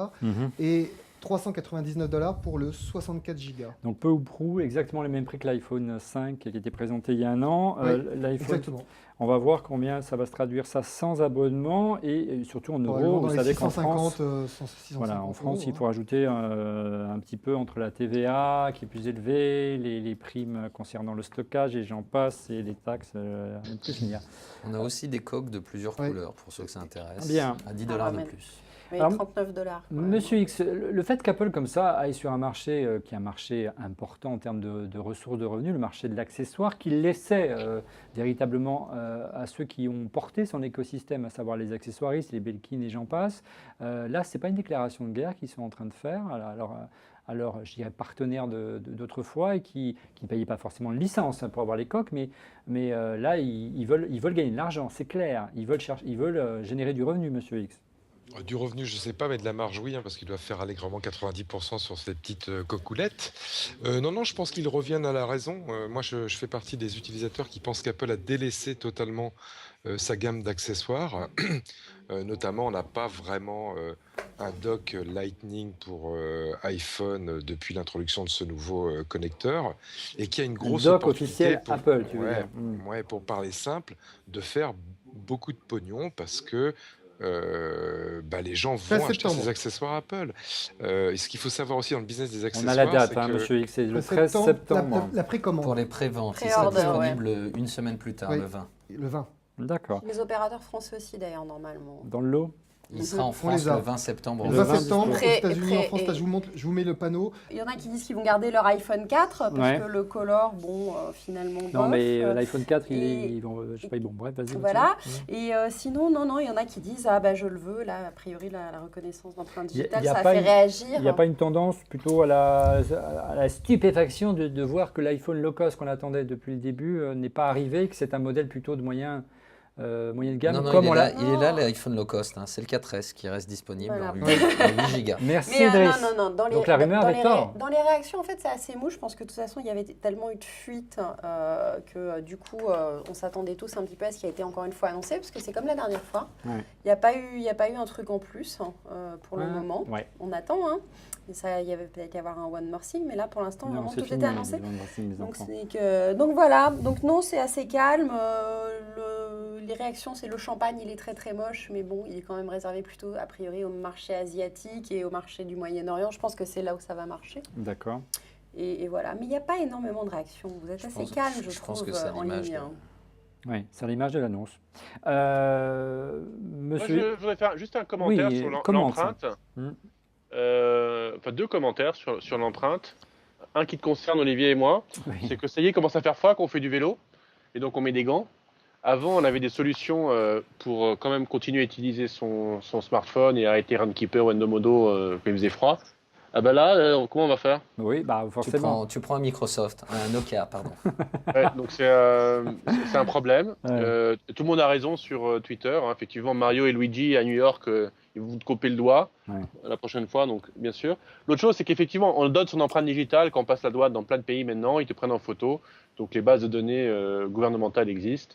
et $399 pour le 64 Go. Donc peu ou prou, exactement les mêmes prix que l'iPhone 5 qui était présenté il y a un an. Exactement. On va voir combien ça va se traduire ça sans abonnement et surtout en euros. Vous savez qu'en France, en France, il faut rajouter un petit peu entre la TVA qui est plus élevée, les primes concernant le stockage et j'en passe et les taxes. On a aussi des coques de plusieurs couleurs pour ceux que ça intéresse. Bien. À $10 de plus. Oui, Alors, $39. Monsieur X, le fait qu'Apple comme ça aille sur un marché qui est un marché important en termes de ressources de revenus, le marché de l'accessoire, qu'il laissait véritablement à ceux qui ont porté son écosystème, à savoir les accessoiristes, les Belkin et j'en passe, là, ce n'est pas une déclaration de guerre qu'ils sont en train de faire. Alors, je dirais, partenaires d'autrefois et qui ne payaient pas forcément de licence pour avoir les coques, mais là, ils veulent gagner de l'argent, c'est clair. Ils veulent générer du revenu, Monsieur X. Du revenu, je ne sais pas, mais de la marge, oui, parce qu'ils doivent faire allègrement 90% sur ces petites cocoulettes. Non, je pense qu'ils reviennent à la raison. Moi, je fais partie des utilisateurs qui pensent qu'Apple a délaissé totalement sa gamme d'accessoires. Notamment, on n'a pas vraiment un dock Lightning pour iPhone depuis l'introduction de ce nouveau connecteur, et qui a une grosse dock opportunité officiel Apple, tu veux dire. Ouais, pour parler simple, de faire beaucoup de pognon parce que les gens vont acheter ces accessoires Apple. Et ce qu'il faut savoir aussi dans le business des accessoires, on a la date, c'est que Monsieur X, c'est le 13 septembre. La précommande. Pour les préventes, il sera Pré-order, disponible une semaine plus tard, Oui. le 20. Le 20. D'accord. Les opérateurs français aussi, d'ailleurs, normalement. Dans le lot. Il sera en On France les a. le 20 septembre. Le Le 20 20 septembre, aux Pré- États-Unis, en pré- France, et- je vous mets le panneau. Il y en a qui disent qu'ils vont garder leur iPhone 4 parce Ouais. que le color, finalement, Non, bof. mais l'iPhone 4, et- ils vont, je sais pas, bon, bref, vas-y. Voilà. continue. Et sinon, non, il y en a qui disent ah bah je le veux. Là, a priori, la reconnaissance d'empreinte Il y a- digitale, il y a ça pas fait une- réagir. Il n'y a pas une tendance plutôt à la stupéfaction de voir que l'iPhone low cost qu'on attendait depuis le début n'est pas arrivé, que c'est un modèle plutôt de moyenne de gamme. Non, comme il on est l'a. là, il est là, l'iPhone low cost. C'est le 4S qui reste disponible Voilà. en 8 gigas. Merci Mais Idriss. non. Dans les, Donc la rumeur dans avait les tort. dans les réactions, en fait, c'est assez mou. Je pense que de toute façon, il y avait tellement eu de fuites que du coup, on s'attendait tous un petit peu à ce qui a été encore une fois annoncé, parce que c'est comme la dernière fois. Ouais. Il n'y a pas eu un truc en plus pour le Ouais. moment. Ouais. On attend. Hein. Et ça, il y avait peut-être y avoir un one more thing, mais là, pour l'instant, Non, vraiment, c'est tout fini, était annoncé. les One More Thing, les Donc, enfants. donc voilà, donc non, c'est assez calme. Les réactions, c'est le champagne, il est très très moche, mais bon, il est quand même réservé plutôt a priori au marché asiatique et au marché du Moyen-Orient. Je pense que c'est là où ça va marcher. D'accord. Et voilà, mais il n'y a pas énormément de réactions. Vous êtes assez calme, je pense trouve, que c'est à en l'image ligne. de- hein. Oui, c'est à l'image de l'annonce. Moi, Monsieur. je voudrais faire juste un commentaire Oui, sur commente ça. l'empreinte. Hmm. Enfin, deux commentaires sur l'empreinte. Un qui te concerne, Olivier et moi. Oui. C'est que ça y est, il commence à faire froid qu'on fait du vélo. Et donc, on met des gants. Avant, on avait des solutions pour quand même continuer à utiliser son smartphone et arrêter Runkeeper ou Endomodo quand il faisait froid. Ah bah là, comment on va faire? Oui, bah forcément. Tu prends un Microsoft, un Nokia, pardon. Ouais, donc c'est un problème. Ouais. Tout le monde a raison sur Twitter. Hein. Effectivement, Mario et Luigi à New York, ils vont te couper le doigt la prochaine fois, donc bien sûr. L'autre chose, c'est qu'effectivement, on donne son empreinte digitale quand on passe la douane dans plein de pays maintenant. Ils te prennent en photo. Donc les bases de données gouvernementales existent.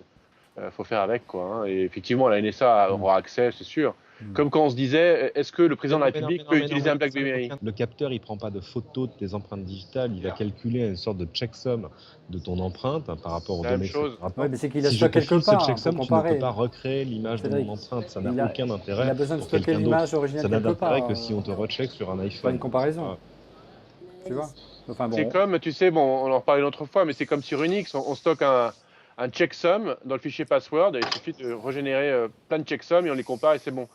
Faut faire avec, quoi. Hein. Et effectivement, la NSA aura accès, c'est sûr. Comme quand on se disait, est-ce que le président de la République peut utiliser un BlackBerry? Le capteur, il prend pas de photos de tes empreintes digitales, il va calculer une sorte de checksum de ton empreinte par rapport aux La même données. chose. Oui, mais c'est qu'il a Si je stocké te file quelque ce part. checksum, Pour tu ne comparer. peux pas recréer l'image de Cédric, mon empreinte, ça il n'a a- aucun Il intérêt. a besoin de pour stocker quelqu'un l'image d'autre. originale Ça n'a quelque part. d'intérêt que si on te recheck sur un C'est pas iPhone. une comparaison. Tu vois. Enfin bon. C'est comme, tu sais, bon, on en reparlait l'autre fois, mais c'est comme sur Unix, on stocke un checksum dans le fichier password, et il suffit de régénérer plein de checksums et on les compare et c'est bon.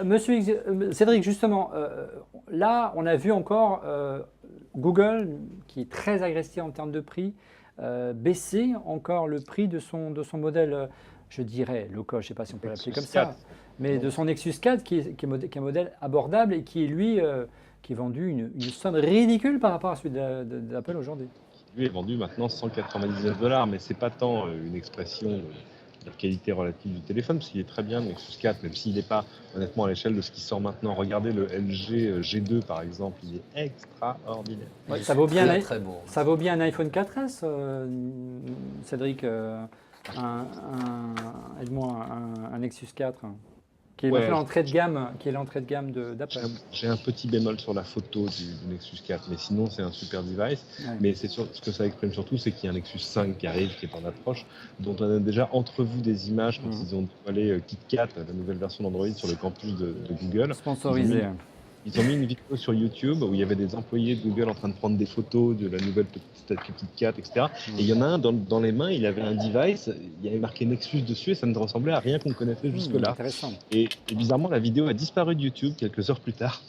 Monsieur Cédric, justement, là, on a vu encore Google, qui est très agressif en termes de prix, baisser encore le prix de son modèle, je dirais, low cost, je ne sais pas si on peut l'appeler comme ça, mais de son Nexus 4, qui est un modèle abordable et qui est, lui, qui est vendu une somme ridicule par rapport à celui d'Apple aujourd'hui. Lui est vendu maintenant $199, mais c'est pas tant une expression de la qualité relative du téléphone, parce qu'il est très bien, le Nexus 4, même s'il n'est pas honnêtement à l'échelle de ce qui sort maintenant. Regardez le LG G2 par exemple, il est extraordinaire. Ouais, ça vaut bien Très, très beau. Ça vaut bien un iPhone 4S, Cédric, aide-moi, un Nexus 4, qui est Ouais. l'entrée de gamme, d'Apple. J'ai un petit bémol sur la photo du Nexus 4, mais sinon c'est un super device. Ouais. Mais c'est sûr, ce que ça exprime surtout, c'est qu'il y a un Nexus 5 qui arrive, qui est en approche, dont on a déjà entrevu des images quand ils ont dévoilé KitKat, la nouvelle version d'Android sur le campus de Google. Sponsorisé. Ils ont mis une vidéo sur YouTube où il y avait des employés de Google en train de prendre des photos de la nouvelle petite 4, etc. Et il y en a un dans les mains, il avait un device, il y avait marqué Nexus dessus et ça ne ressemblait à rien qu'on connaissait jusque-là. Et bizarrement, la vidéo a disparu de YouTube quelques heures plus tard.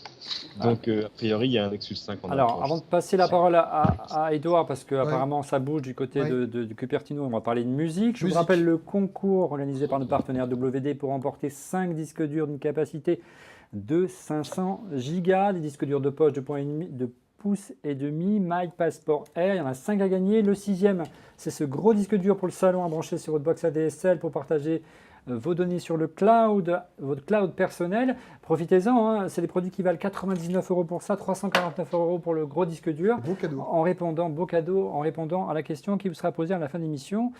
Donc, a priori, il y a un Nexus 5 en Alors, avant de passer la parole à Edouard, parce que Ouais. apparemment ça bouge du côté Ouais. du Cupertino, on va parler de musique. Je vous Musique. rappelle le concours organisé par nos partenaires WD pour remporter 5 disques durs d'une capacité de 500 gigas, des disques durs de poche de pouce et demi, My Passport Air. Il y en a 5 à gagner. Le 6e, c'est ce gros disque dur pour le salon à brancher sur votre box ADSL pour partager vos données sur le cloud, votre cloud personnel. Profitez-en, hein, c'est des produits qui valent 99 € pour ça, 349 € pour le gros disque dur. Beau cadeau. Beau cadeau, en répondant à la question qui vous sera posée à la fin de l'émission.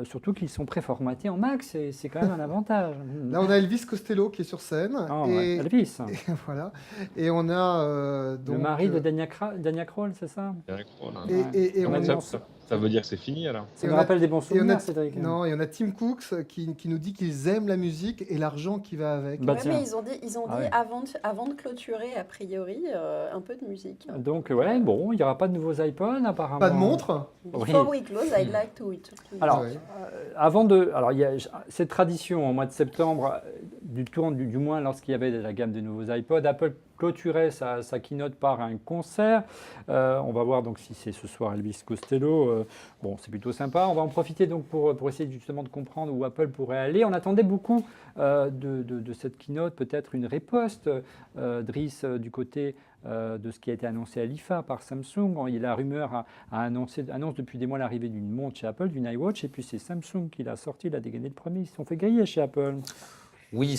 Surtout qu'ils sont préformatés en max, c'est quand même un avantage. Là, on a Elvis Costello qui est sur scène. Ah, ouais, Elvis. Et voilà. Et on a donc, le mari de Dania Kroll, c'est ça? Et on a Ça veut dire que c'est fini alors. Ça me rappelle des bons souvenirs, Cédric. Non, il y en a Tim Cooks qui nous dit qu'ils aiment la musique et l'argent qui va avec. Bah, Ouais, mais ils ont dit avant de clôturer, a priori, un peu de musique. Donc, ouais, bon, il n'y aura pas de nouveaux iPhones apparemment. Pas de montre. Before we close, I'd like to Alors, Ouais. alors, il y a cette tradition au mois de septembre, du moins lorsqu'il y avait la gamme de nouveaux iPods, Apple clôturait sa keynote par un concert. On va voir donc si c'est ce soir Elvis Costello. Bon, c'est plutôt sympa. On va en profiter donc pour essayer justement de comprendre où Apple pourrait aller. On attendait beaucoup de cette keynote, peut-être une riposte, Driss, du côté de ce qui a été annoncé à l'IFA par Samsung. La rumeur annonce depuis des mois l'arrivée d'une montre chez Apple, d'une iWatch, et puis c'est Samsung qui l'a sorti, il a dégainé le premier. Ils se sont fait griller chez Apple. Oui, ils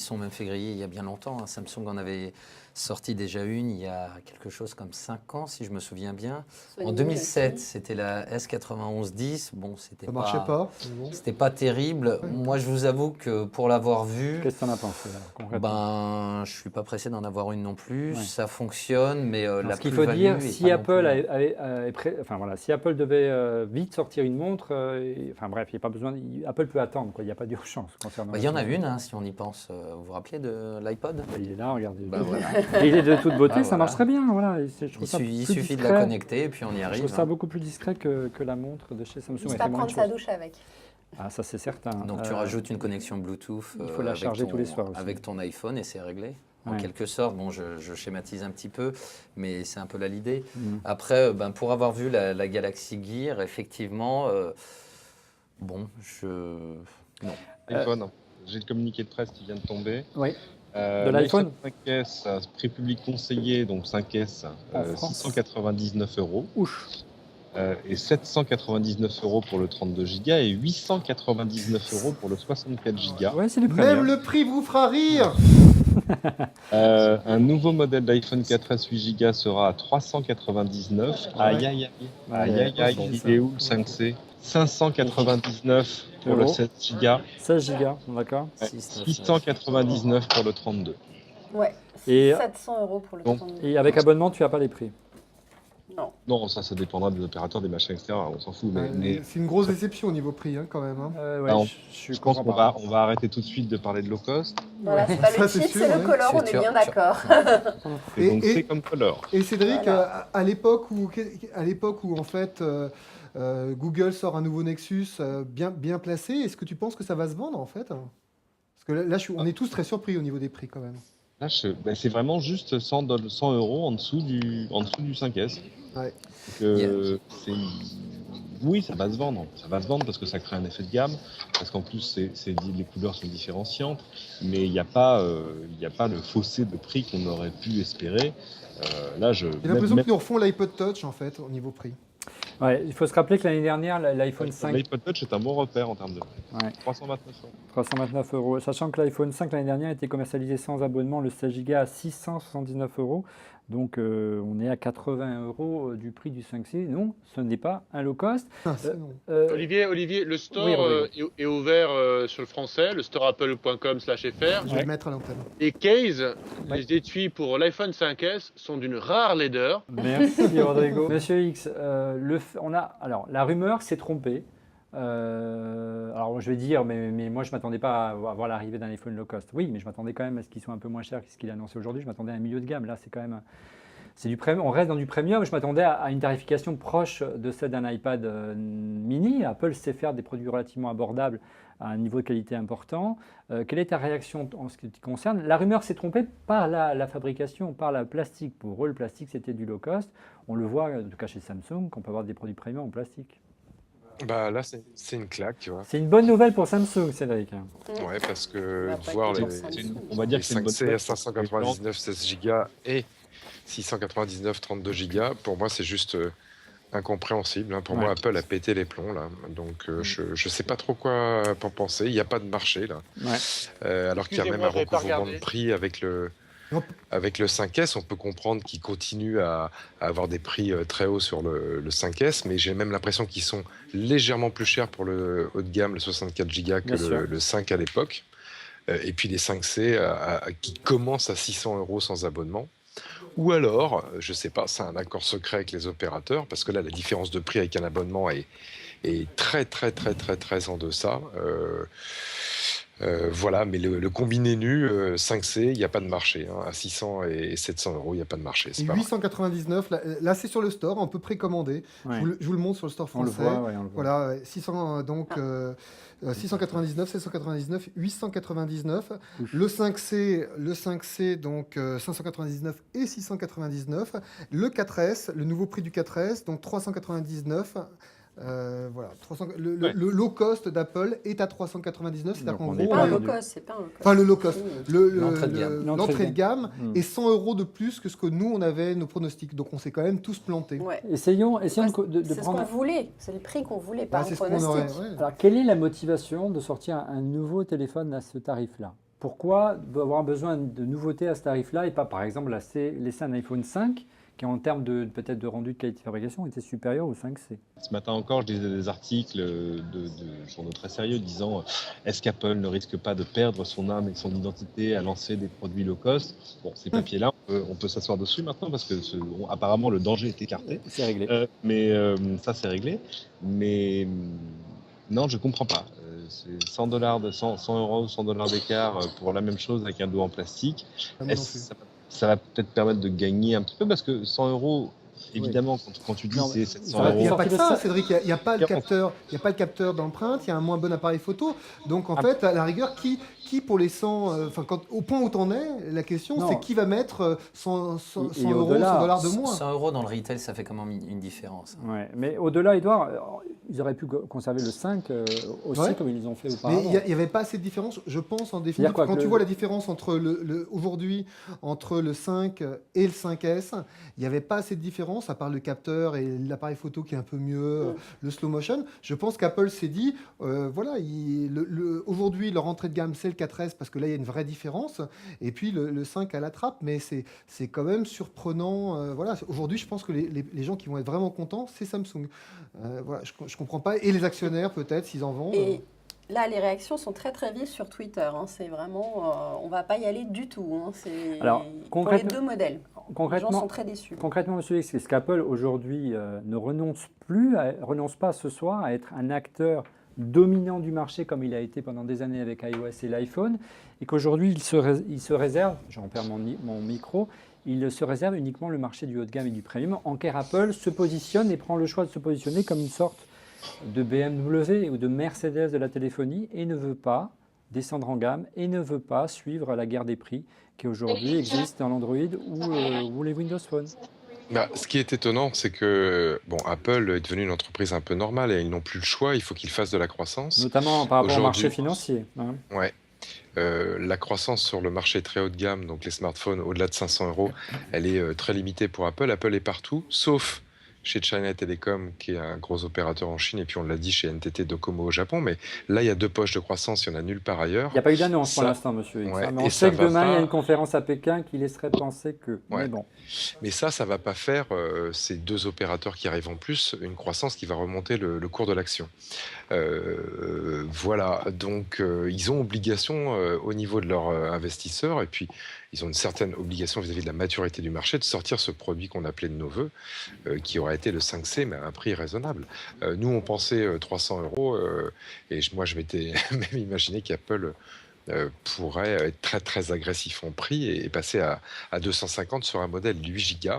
sont même fait griller il y a bien longtemps. Samsung en avait sorti déjà une il y a quelque chose comme 5 ans, si je me souviens bien. En 2007, c'était la S9110. Bon, Ça marchait pas. C'était pas terrible. Moi, je vous avoue que pour l'avoir vue, Qu'est-ce que tu en as pensé concrètement? je suis pas pressé d'en avoir une non plus. Ouais. Ça fonctionne, mais la ce qu'il faut plus-value dire, est si pas non Apple, plus- si Apple devait vite sortir une montre, enfin bref, il n'y a pas besoin, Apple peut attendre, quoi. Il n'y a pas d'urgence concernant. Il y en a une, hein, si on y pense. Vous vous rappelez de l'iPod? Il est là, regardez. Voilà. Et il est de toute beauté, ça voilà. marche très bien. Voilà. Il suffit de la connecter et puis on y Je arrive. trouve ça beaucoup plus discret que la montre de chez Samsung. Juste Elle pas fait moins prendre de sa choses. douche avec. Ah, ça c'est certain. Donc tu rajoutes une connexion Bluetooth il faut la charger tous les soirs aussi. avec ton iPhone et c'est réglé. En Ouais. quelque sorte, bon, je schématise un petit peu, mais c'est un peu là l'idée. Mhm. Après, pour avoir vu la Galaxy Gear, effectivement, non. iPhone. J'ai le communiqué de presse qui vient de tomber. Oui. De l'iPhone 5S, prix public conseillé, donc 5S, En France. 699 €. Ouch. Et 799 € pour le 32 Go et 899 € pour le 64 Go. Ouais, c'est du prix. Même le prix vous fera rire. Un nouveau modèle d'iPhone 4S 8 Go sera à 399. Aïe aïe aïe. Aïe aïe aïe. Il est où le 5C? 599 pour le 7 Go. 16 Go, d'accord. 699 pour le 32. Ouais, Et- 700 € pour le Bon. 32. Et avec abonnement, tu n'as pas les prix. Non. Non, ça dépendra des opérateurs, des machins, etc. On s'en fout. Mais C'est une grosse déception au niveau prix, hein, quand même. Hein. Ouais, Non, je je pense comprends qu'on pas. va arrêter tout de suite de parler de low cost. Voilà, c'est pas Ça, le c'est chip, sûr, c'est le ouais. color, on C'est est bien sûr. d'accord. Et donc Et- c'est comme color. Et Cédric, Voilà. à l'époque où en fait Google sort un nouveau Nexus bien placé, est-ce que tu penses que ça va se vendre en fait? Parce que là, on est tous très surpris au niveau des prix quand même. Là, c'est vraiment juste 100 € en dessous du 5S. Ouais. Donc, oui, ça va se vendre. Ça va se vendre parce que ça crée un effet de gamme, parce qu'en plus, les couleurs sont différenciantes, mais il n'y a pas le fossé de prix qu'on aurait pu espérer. Là, J'ai l'impression qu'ils nous refont l'iPod Touch en fait au niveau prix. Ouais, il faut se rappeler que l'année dernière, l'iPhone 5, L'iPod Touch est un bon repère en termes de prix. Ouais. 329 €. 329 €, sachant que l'iPhone 5 l'année dernière était commercialisé sans abonnement, le 16 Go à 679 €. Donc on est à 80 € du prix du 5C. Non, ce n'est pas un low cost. Ah, c'est non. Olivier, le store Oui, Rodrigo. est ouvert sur le français, le store apple.com/fr. Je vais le mettre à l'antenne. Les cases, Ouais. les étuis pour l'iPhone 5S sont d'une rare laideur. Merci Rodrigo. Monsieur X, alors la rumeur s'est trompée. Alors je vais dire, mais moi je ne m'attendais pas à voir l'arrivée d'un iPhone low cost. Oui, mais je m'attendais quand même à ce qu'ils soient un peu moins chers que ce qu'il a annoncé aujourd'hui. Je m'attendais à un milieu de gamme. Là, c'est quand même... C'est du premium, on reste dans du premium. Je m'attendais à une tarification proche de celle d'un iPad mini. Apple sait faire des produits relativement abordables à un niveau de qualité important. Quelle est ta réaction en ce qui te concerne? La rumeur s'est trompée par la fabrication, par le plastique. Pour eux, le plastique, c'était du low cost. On le voit, en tout cas chez Samsung, qu'on peut avoir des produits premium en plastique. Bah là, c'est une claque, tu vois. C'est une bonne nouvelle pour Samsung, Cédric. Ouais, parce que Pas voir que les, pour Samsung. On va dire les que c'est une bonne 5C à nouvelle. 599 16 Go et 699 32 Go, pour moi, c'est juste incompréhensible. Hein. Pour moi, Apple a pété les plombs, là. Donc, je ne sais pas trop quoi en penser. Il n'y a pas de marché, là. Alors qu'il y a même un recouvrement de prix avec le 5S. On peut comprendre qu'ils continuent à avoir des prix très hauts sur le 5S, mais j'ai même l'impression qu'ils sont légèrement plus chers pour le haut de gamme, le 64 Go, que le 5 à l'époque. Et puis les 5C qui commencent à 600 € sans abonnement. Ou alors, je ne sais pas, c'est un accord secret avec les opérateurs, parce que là, la différence de prix avec un abonnement est très, très, très, très, très en deçà. Voilà, mais le combiné nu 5C, il n'y a pas de marché. Hein. À 600 et 700 €, il n'y a a pas de marché. Et 899, là c'est sur le store, on peut précommander. Ouais. Je vous le montre sur le store français. On le voit, on le voit. Voilà, 699, 799, 899. Le 5C, donc 599 et 699. Le 4S, le nouveau prix du 4S, donc 399. Voilà, le low cost d'Apple est à 399, c'est-à-dire qu'en gros, C'est pas un low cost, c'est pas un low cost. enfin le low cost, L'entrée l'entrée de gamme est 100 € de plus que ce que nous on avait nos pronostics, donc on s'est quand même tous plantés. Ouais. Essayons de C'est prendre... ce qu'on voulait, c'est le prix qu'on voulait, pas Bah, un c'est ce qu'on pronostic. aurait. Ouais. Alors, quelle est la motivation de sortir un nouveau téléphone à ce tarif-là? Pourquoi avoir besoin de nouveautés à ce tarif-là et pas, par exemple, laisser un iPhone 5 qui, en termes peut-être de rendu de qualité de fabrication, était supérieur au 5C? Ce matin encore, je lisais des articles de journaux très sérieux disant est-ce qu'Apple ne risque pas de perdre son âme et son identité à lancer des produits low cost? Bon, ces papiers-là, on peut s'asseoir dessus maintenant parce que apparemment le danger est écarté. C'est réglé. Ça, c'est réglé. Mais non, je comprends pas. C'est 100 $, 100 €, 100 $ d'écart pour la même chose avec un dos en plastique. Ça va peut-être permettre de gagner un petit peu parce que 100 €, évidemment, quand tu dis c'est 700 Il n'y a €. pas que ça, Cédric, il n'y a pas le capteur d'empreinte, il y a un moins bon appareil photo. Donc en fait, à la rigueur, qui pour les 100, au point où t'en es, la question c'est qui va mettre 100 €, 100 $, 100 de moins. 100 € dans le retail, ça fait quand même une différence. Ouais, mais au-delà, Edouard, ils auraient pu conserver le 5 aussi comme ils ont fait auparavant. Mais il n'y avait pas assez de différence, je pense, en définitive. Quand tu vois la différence entre aujourd'hui entre le 5 et le 5S, il n'y avait pas assez de différence, à part le capteur et l'appareil photo qui est un peu mieux, le slow motion. Je pense qu'Apple s'est dit, voilà, aujourd'hui, leur entrée de gamme, c'est le 4S, parce que là, il y a une vraie différence. Et puis, le 5 à la trappe, mais c'est quand même surprenant. Voilà. Aujourd'hui, je pense que les gens qui vont être vraiment contents, c'est Samsung. Voilà, je comprends pas. Et les actionnaires, peut-être, s'ils en vendent. Et là, les réactions sont très très vives sur Twitter. Hein. C'est vraiment, on va pas y aller du tout. Hein. C'est Alors, pour les deux modèles. Les gens sont très déçus. Concrètement, monsieur X, est-ce qu'Apple aujourd'hui ne renonce pas ce soir à être un acteur dominant du marché comme il a été pendant des années avec iOS et l'iPhone, et qu'aujourd'hui il se réserve, j'en perds mon micro, il se réserve uniquement le marché du haut de gamme et du premium, en clair Apple se positionne et prend le choix de se positionner comme une sorte de BMW ou de Mercedes de la téléphonie et ne veut pas descendre en gamme et ne veut pas suivre la guerre des prix qui aujourd'hui existe dans l'Android ou les Windows Phone. Ce qui est étonnant, c'est que Apple est devenu une entreprise un peu normale et ils n'ont plus le choix, il faut qu'ils fassent de la croissance. Notamment par rapport au marché financier. Hein. Ouais. La croissance sur le marché très haut de gamme, donc les smartphones au-delà de 500 €, elle est très limitée pour Apple. Apple est partout, sauf chez China Telecom, qui est un gros opérateur en Chine, et puis on l'a dit chez NTT Docomo au Japon. Mais là, il y a deux poches de croissance, il n'y en a nulle part ailleurs. Il n'y a pas eu d'annonce pour l'instant, monsieur X. Mais on sait que demain, il y a une conférence à Pékin qui laisserait penser que... Ouais. Mais bon. Mais ça ne va pas faire, ces deux opérateurs qui arrivent en plus, une croissance qui va remonter le cours de l'action. Voilà, donc ils ont obligation au niveau de leurs investisseurs, et puis ils ont une certaine obligation vis-à-vis de la maturité du marché de sortir ce produit qu'on appelait de nos voeux, qui aurait été le 5C, mais à un prix raisonnable. Nous, on pensait 300 €, et moi, je m'étais même imaginé qu'Apple pourrait être très, très agressif en prix et passer à 250 sur un modèle 8 Go.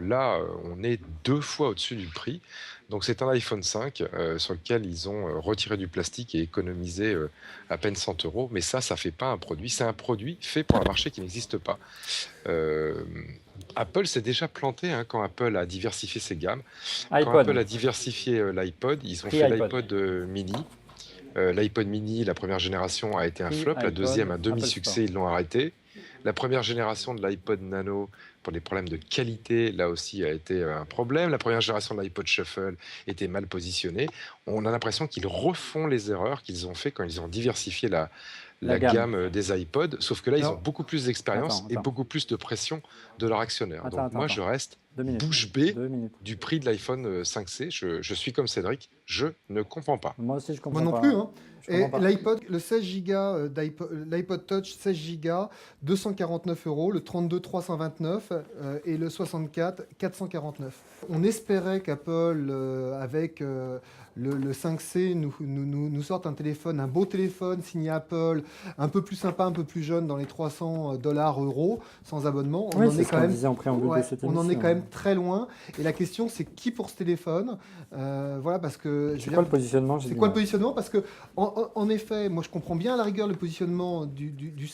Là, on est 2 fois au-dessus du prix. Donc c'est un iPhone 5 sur lequel ils ont retiré du plastique et économisé à peine 100 €. Mais ça fait pas un produit. C'est un produit fait pour un marché qui n'existe pas. Apple s'est déjà planté quand Apple a diversifié ses gammes. Quand Apple a diversifié l'iPod, ils ont fait l'iPod mini. L'iPod mini, la première génération, a été un flop. La deuxième, un demi-succès, ils l'ont arrêté. La première génération de l'iPod Nano, pour des problèmes de qualité, là aussi, a été un problème. La première génération de l'iPod Shuffle était mal positionnée. On a l'impression qu'ils refont les erreurs qu'ils ont fait quand ils ont diversifié la gamme des iPods, sauf que là, ils ont beaucoup plus d'expérience et beaucoup plus de pression de leur actionnaire. Donc moi, je reste bouche bée du prix de l'iPhone 5C. Je suis comme Cédric, je ne comprends pas. Moi aussi, je comprends pas. Moi non plus. Hein. Et l'iPod, le 16 Go l'iPod Touch 16 Go, 249 €, le 32 329 et le 64 449. On espérait qu'Apple, avec le 5C, nous sorte un téléphone, un beau téléphone signé Apple, un peu plus sympa, un peu plus jeune, dans les 300 €, sans abonnement. On en est quand même très loin. Et la question, c'est qui pour ce téléphone? Voilà, parce que c'est quoi le positionnement? C'est quoi le positionnement? Parce que en effet, moi je comprends bien à la rigueur le positionnement du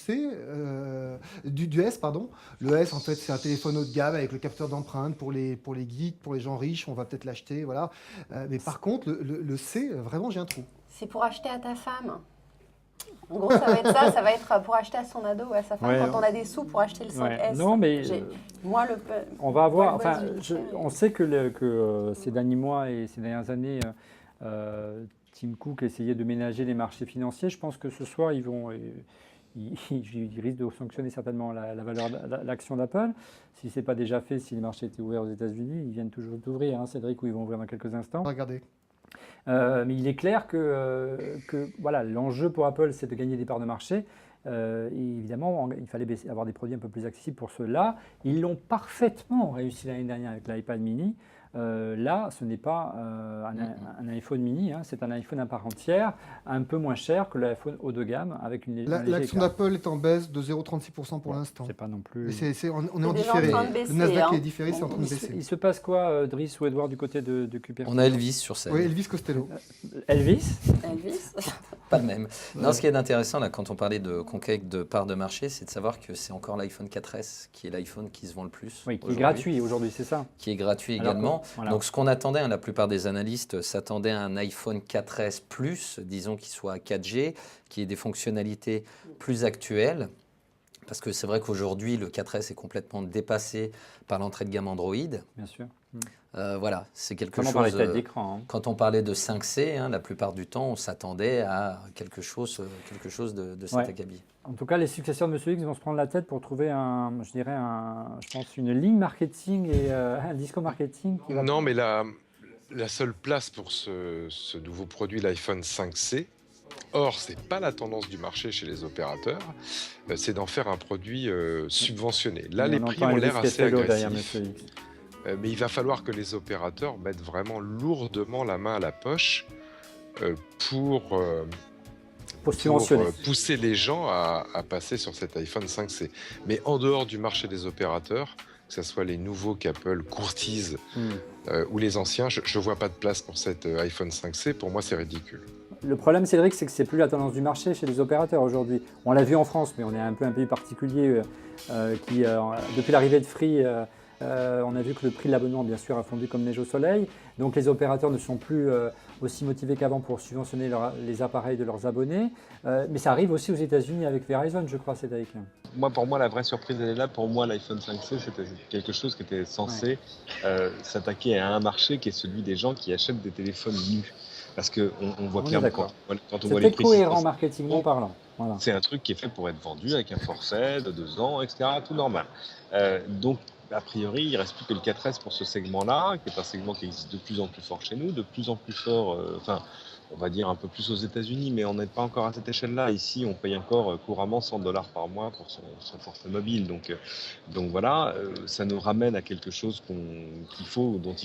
S, pardon. Le S, en fait, c'est un téléphone haut de gamme avec le capteur d'empreinte pour les geeks, pour les gens riches, on va peut-être l'acheter, voilà. Mais par contre, le C, vraiment, j'ai un trou. C'est pour acheter à ta femme. En gros, ça va être ça va être pour acheter à son ado ou à sa femme quand on a des sous pour acheter le 5S. Non, mais moi, on va voir. Enfin, on sait que ces derniers mois et ces dernières années, Tim Cook essayait de ménager les marchés financiers. Je pense que ce soir, ils risquent de sanctionner certainement la valeur de l'action d'Apple. Si ce n'est pas déjà fait, si les marchés étaient ouverts aux États-Unis, ils viennent toujours d'ouvrir, Cédric, ou ils vont ouvrir dans quelques instants. Regardez. Mais il est clair que voilà, l'enjeu pour Apple, c'est de gagner des parts de marché. Et évidemment, il fallait avoir des produits un peu plus accessibles pour ceux-là. Ils l'ont parfaitement réussi l'année dernière avec l'iPad mini. Là, ce n'est pas un iPhone mini, c'est un iPhone à part entière, un peu moins cher que l'iPhone haut de gamme avec une l'action d'Apple est en baisse de 0,36% pour l'instant. C'est pas non plus. On est en différé. Le Nasdaq est différé, c'est en train de baisser. Il se passe quoi, Driss ou Edouard, du côté de Cupertino? On a Elvis sur scène. Oui, Elvis Costello. Elvis Pas le même. Non, ce qui est intéressant là, quand on parlait de conquête de parts de marché, c'est de savoir que c'est encore l'iPhone 4S qui est l'iPhone qui se vend le plus. Oui, qui est gratuit aujourd'hui, c'est ça? Qui est gratuit également. Voilà. Donc ce qu'on attendait, la plupart des analystes s'attendaient à un iPhone 4S Plus, disons qu'il soit 4G, qui ait des fonctionnalités plus actuelles. Parce que c'est vrai qu'aujourd'hui, le 4S est complètement dépassé par l'entrée de gamme Android. Bien sûr. Voilà, c'est quelque chose. Quand on parlait de 5C, la plupart du temps, on s'attendait à quelque chose de cet acabit. En tout cas, les successeurs de M. X vont se prendre la tête pour trouver une ligne marketing et un discours marketing. Non, mais la seule place pour ce nouveau produit, l'iPhone 5C, or, ce n'est pas la tendance du marché chez les opérateurs, c'est d'en faire un produit subventionné. Là, les prix ont l'air assez agressifs. Mais il va falloir que les opérateurs mettent vraiment lourdement la main à la poche pour pousser les gens à passer sur cet iPhone 5C. Mais en dehors du marché des opérateurs, que ce soit les nouveaux qu'Apple courtise ou les anciens, je ne vois pas de place pour cet iPhone 5C. Pour moi, c'est ridicule. Le problème, Cédric, c'est que ce n'est plus la tendance du marché chez les opérateurs aujourd'hui. On l'a vu en France, mais on est un peu un pays particulier qui, depuis l'arrivée de Free, on a vu que le prix de l'abonnement, bien sûr, a fondu comme neige au soleil. Donc les opérateurs ne sont plus aussi motivés qu'avant pour subventionner les appareils de leurs abonnés. Mais ça arrive aussi aux États-Unis avec Verizon, je crois, Cédric. Pour moi, la vraie surprise, elle est là. Pour moi, l'iPhone 5C, c'était quelque chose qui était censé s'attaquer à un marché qui est celui des gens qui achètent des téléphones nus. Parce qu'on voit clairement quand on voit les prix. C'est cohérent marketingment parlant. Voilà. C'est un truc qui est fait pour être vendu avec un forfait de 2 ans, etc. Tout normal. Donc, a priori, il ne reste plus que le 4S pour ce segment-là, qui est un segment qui existe de plus en plus fort chez nous, de plus en plus fort, on va dire un peu plus aux États-Unis, mais on n'est pas encore à cette échelle-là. Ici, on paye encore couramment $100 par mois pour son forfait mobile. Donc voilà, ça nous ramène à quelque chose dont il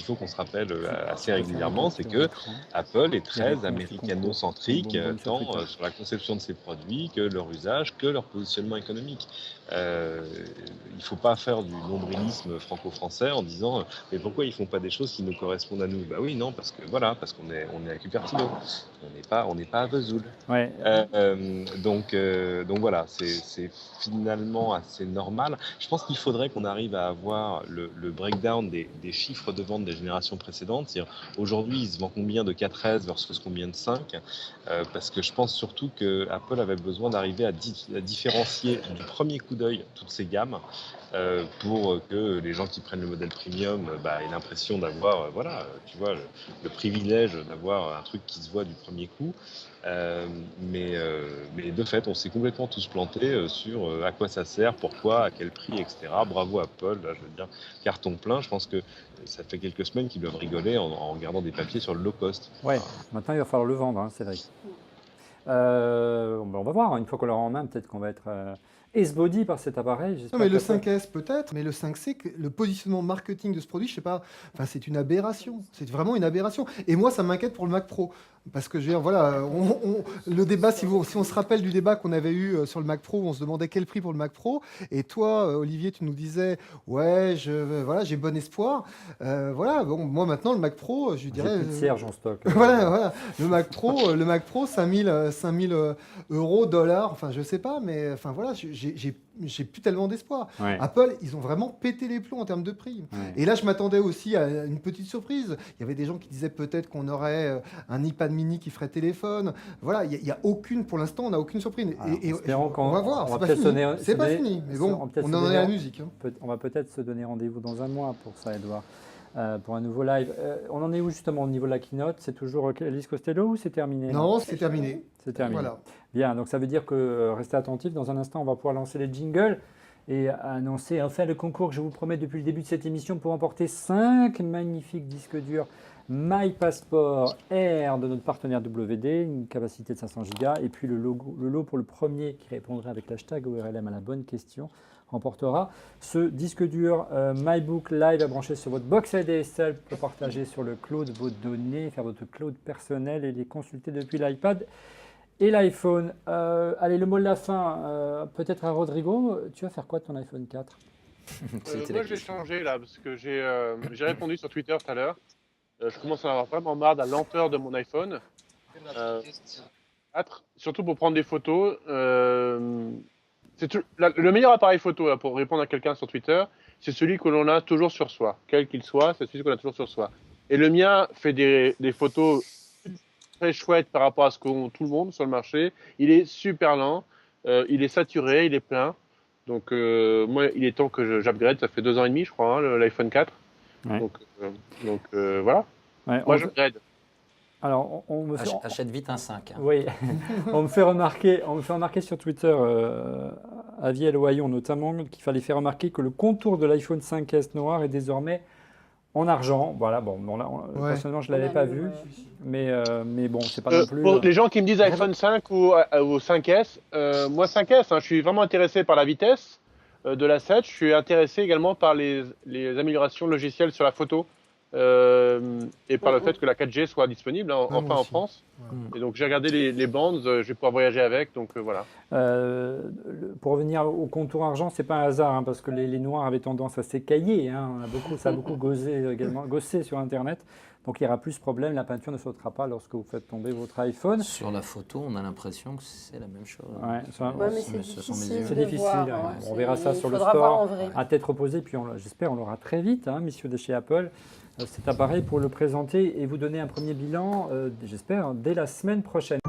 faut qu'on se rappelle assez régulièrement, c'est que Apple est très américano-centrique, tant sur la conception de ses produits que leur usage, que leur positionnement économique. Il ne faut pas faire du nombrilisme franco-français en disant mais pourquoi ils font pas des choses qui nous correspondent à nous? Bah oui, non, parce qu'on est à Cupertino, on n'est pas à Vesoul. Ouais. Donc voilà, c'est finalement assez normal. Je pense qu'il faudrait qu'on arrive à avoir le breakdown des chiffres de vente des générations précédentes. C'est-à-dire, aujourd'hui, il se vend combien de 4S versus combien de 5, parce que je pense surtout que Apple avait besoin d'arriver à différencier du premier coup d'œil toutes ces gammes, pour que les gens qui prennent le modèle premium aient l'impression d'avoir tu vois, le privilège d'avoir un truc qui se voit du premier coup. Mais de fait, on s'est complètement tous plantés sur à quoi ça sert, pourquoi, à quel prix, etc. Bravo Apple, là, je veux dire, carton plein. Je pense que ça fait quelques semaines qu'ils doivent rigoler en regardant des papiers sur le low cost. Ouais, maintenant il va falloir le vendre, hein, Cédric. On va voir, une fois qu'on l'aura en main, peut-être qu'on va être esbody par cet appareil. Non, mais le 5S peut-être, mais le 5C, le positionnement marketing de ce produit, je sais pas, enfin, c'est une aberration. C'est vraiment une aberration. Et moi, ça m'inquiète pour le Mac Pro. Parce que, je veux dire, voilà, le débat, si on se rappelle du débat qu'on avait eu sur le Mac Pro, où on se demandait quel prix pour le Mac Pro, et toi, Olivier, tu nous disais, ouais, j'ai bon espoir. Voilà, bon, moi maintenant, le Mac Pro, je dirais. J'ai plus de cierge en stock. Voilà, le Mac Pro, 5000 euros, dollars, enfin, je sais pas, mais enfin, voilà, j'ai plus tellement d'espoir. Ouais. Apple, ils ont vraiment pété les plombs en termes de prix. Ouais. Et là, je m'attendais aussi à une petite surprise. Il y avait des gens qui disaient peut-être qu'on aurait un iPad mini qui ferait téléphone. Voilà, il y a aucune, pour l'instant, on n'a aucune surprise. On va voir, c'est pas fini. Mais bon, on en est à la musique. Hein. On va peut-être se donner rendez-vous dans un mois pour ça, Edouard. Pour un nouveau live. On en est où justement au niveau de la keynote? C'est toujours Alice Costello ou c'est terminé? Non, c'est terminé. C'est terminé. Voilà. Bien, donc ça veut dire que restez attentifs. Dans un instant, on va pouvoir lancer les jingles et annoncer enfin le concours que je vous promets depuis le début de cette émission pour emporter 5 magnifiques disques durs MyPassport Air de notre partenaire WD, une capacité de 500 Go, et puis le lot pour le premier qui répondra avec l'hashtag ORLM à la bonne question remportera ce disque dur MyBook Live à brancher sur votre box ADSL pour partager sur le cloud vos données, faire votre cloud personnel et les consulter depuis l'iPad et l'iPhone. Allez, le mot de la fin, peut-être à Rodrigo. Tu vas faire quoi de ton iPhone 4? Moi, je vais changer là, parce que j'ai répondu sur Twitter tout à l'heure. Je commence à avoir vraiment marre de la lenteur de mon iPhone. Surtout pour prendre des photos. Le meilleur appareil photo là, pour répondre à quelqu'un sur Twitter, c'est celui que l'on a toujours sur soi. Quel qu'il soit, c'est celui qu'on a toujours sur soi. Et le mien fait des photos très chouettes par rapport à ce qu'ont tout le monde sur le marché. Il est super lent, il est saturé, il est plein. Donc moi, il est temps que j'upgrade. Ça fait 2 ans et demi, je crois, hein, l'iPhone 4. Ouais. Donc voilà. Ouais, moi, j'upgrade. Alors, achète vite un 5. Hein. Oui, on me fait remarquer sur Twitter, Aviel Oyon notamment, qu'il fallait faire remarquer que le contour de l'iPhone 5S noir est désormais en argent. Voilà, personnellement, je ne l'avais pas vu, mais bon, c'est pas non plus... Pour les gens qui me disent iPhone 5 ou 5S, moi 5S, hein, je suis vraiment intéressé par la vitesse de l'asset, je suis intéressé également par les améliorations logicielles sur la photo. Et par le fait que la 4G soit disponible enfin en France. Ouais. Et donc j'ai regardé les bandes, je vais pouvoir voyager avec, donc voilà. Pour revenir au contour argent, c'est pas un hasard, hein, parce que les noirs avaient tendance à s'écailler, hein, ça a beaucoup gossé sur Internet. Donc il n'y aura plus ce problème, la peinture ne sautera pas lorsque vous faites tomber votre iPhone. Sur la photo, on a l'impression que c'est la même chose. C'est difficile. On verra ça sur le store à tête reposée, puis j'espère on l'aura très vite, hein, messieurs de chez Apple. Cet appareil pour le présenter et vous donner un premier bilan, j'espère, dès la semaine prochaine.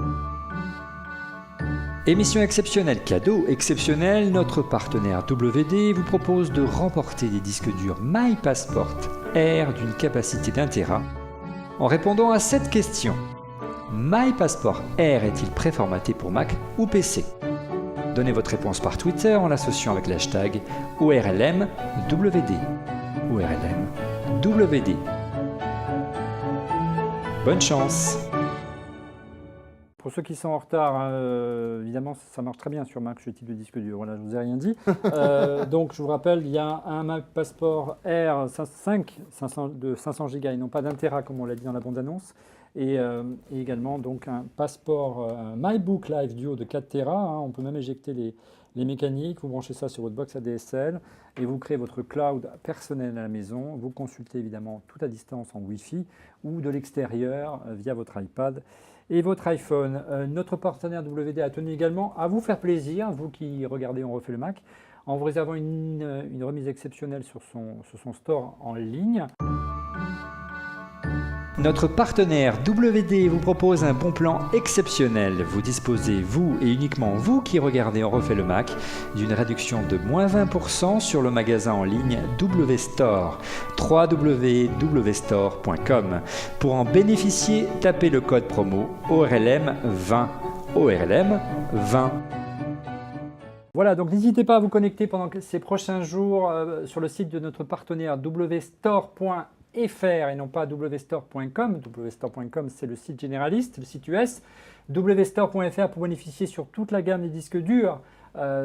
Émission exceptionnelle, cadeau exceptionnel, notre partenaire WD vous propose de remporter des disques durs MyPassport Air d'une capacité d'1 Tera en répondant à cette question. MyPassport Air est-il préformaté pour Mac ou PC? Donnez votre réponse par Twitter en l'associant avec l'hashtag ORLMWD. ORLMWD. Bonne chance! Pour ceux qui sont en retard, évidemment, ça marche très bien sur Mac, ce type de disque dur. Voilà, je ne vous ai rien dit. Donc, je vous rappelle, il y a un Mac Passport Air 5 de 500 Go et non pas d'un Tera, comme on l'a dit dans la bande-annonce. Et également donc un Passport MyBook Live Duo de 4 Tera. Hein. On peut même éjecter les mécaniques. Vous branchez ça sur votre box ADSL et vous créez votre cloud personnel à la maison. Vous consultez évidemment tout à distance en Wi-Fi ou de l'extérieur via votre iPad et votre iPhone. Notre partenaire WD a tenu également à vous faire plaisir, vous qui regardez On refait le Mac, en vous réservant une remise exceptionnelle sur son store en ligne. Notre partenaire WD vous propose un bon plan exceptionnel. Vous disposez, vous et uniquement vous qui regardez On refait le Mac, d'une réduction de moins 20% sur le magasin en ligne WStore, www.wstore.com. Pour en bénéficier, tapez le code promo ORLM20. ORLM20. Voilà, donc n'hésitez pas à vous connecter pendant ces prochains jours sur le site de notre partenaire wstore.fr et non pas wstore.com. wstore.com, c'est le site généraliste, le site US. wstore.fr pour bénéficier sur toute la gamme des disques durs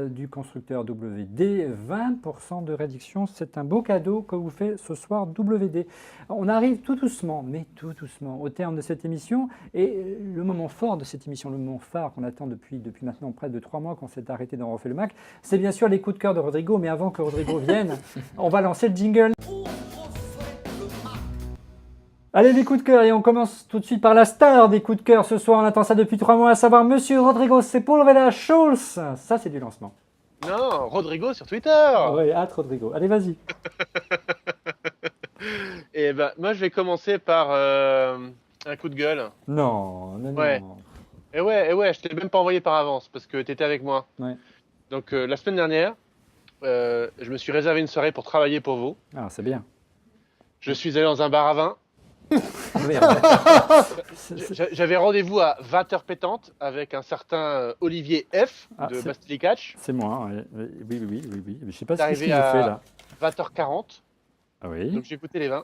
du constructeur WD. 20% de réduction, c'est un beau cadeau que vous fait ce soir WD. On arrive tout doucement, mais tout doucement, au terme de cette émission. Et le moment fort de cette émission, le moment phare qu'on attend depuis maintenant près de 3 mois qu'on s'est arrêté d'en refaire le Mac, c'est bien sûr les coups de cœur de Rodrigo. Mais avant que Rodrigo vienne, on va lancer le jingle. Allez, les coups de cœur, et on commence tout de suite par la star des coups de cœur. Ce soir, on attend ça depuis 3 mois, à savoir Monsieur Rodrigo Sepúlveda Schultz. Ça, c'est du lancement. Non, Rodrigo sur Twitter. Oui, Rodrigo. Allez, vas-y. Et ben, moi, je vais commencer par un coup de gueule. Non. Ouais. Et ouais, je t'ai même pas envoyé par avance parce que tu étais avec moi. Ouais. Donc, la semaine dernière, je me suis réservé une soirée pour travailler pour vous. Ah, c'est bien. Je suis allé dans un bar à vin. J'avais rendez-vous à 20h pétante avec un certain Olivier F de Bastille Catch. C'est moi, oui. Je sais pas ce qu'il fait là. 20h40. Ah oui. Donc j'ai écouté les vins.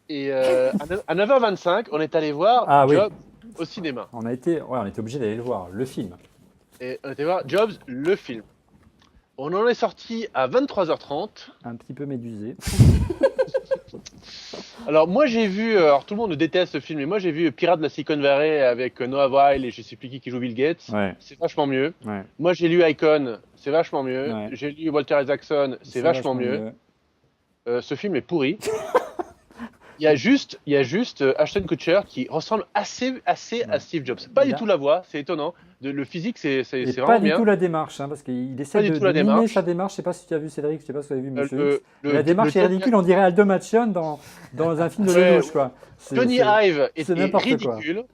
Et à 9h25, on est allé voir Jobs au cinéma. On était obligé d'aller le voir, le film. Et on était voir Jobs, le film. On en est sorti à 23h30. Un petit peu médusé. Alors moi j'ai vu, alors tout le monde déteste ce film, mais moi j'ai vu Pirates de la Silicon Valley avec Noah Weil et je sais plus qui joue Bill Gates. Ouais. C'est vachement mieux. Ouais. Moi j'ai lu Icon, c'est vachement mieux. Ouais. J'ai lu Walter Isaacson, c'est vachement mieux. Ce film est pourri. Il y a juste Ashton Kutcher qui ressemble assez à Steve Jobs. Pas du tout la voix, c'est étonnant. Le physique, c'est vraiment pas bien. du tout la démarche, hein, parce qu'il essaie de mimer sa démarche. Je ne sais pas si tu as vu Cédric, je ne sais pas si tu as vu Monsieur X. La démarche est ridicule, on dirait Aldo Machon dans un film de Lelouch. Johnny Ive est ridicule. Johnny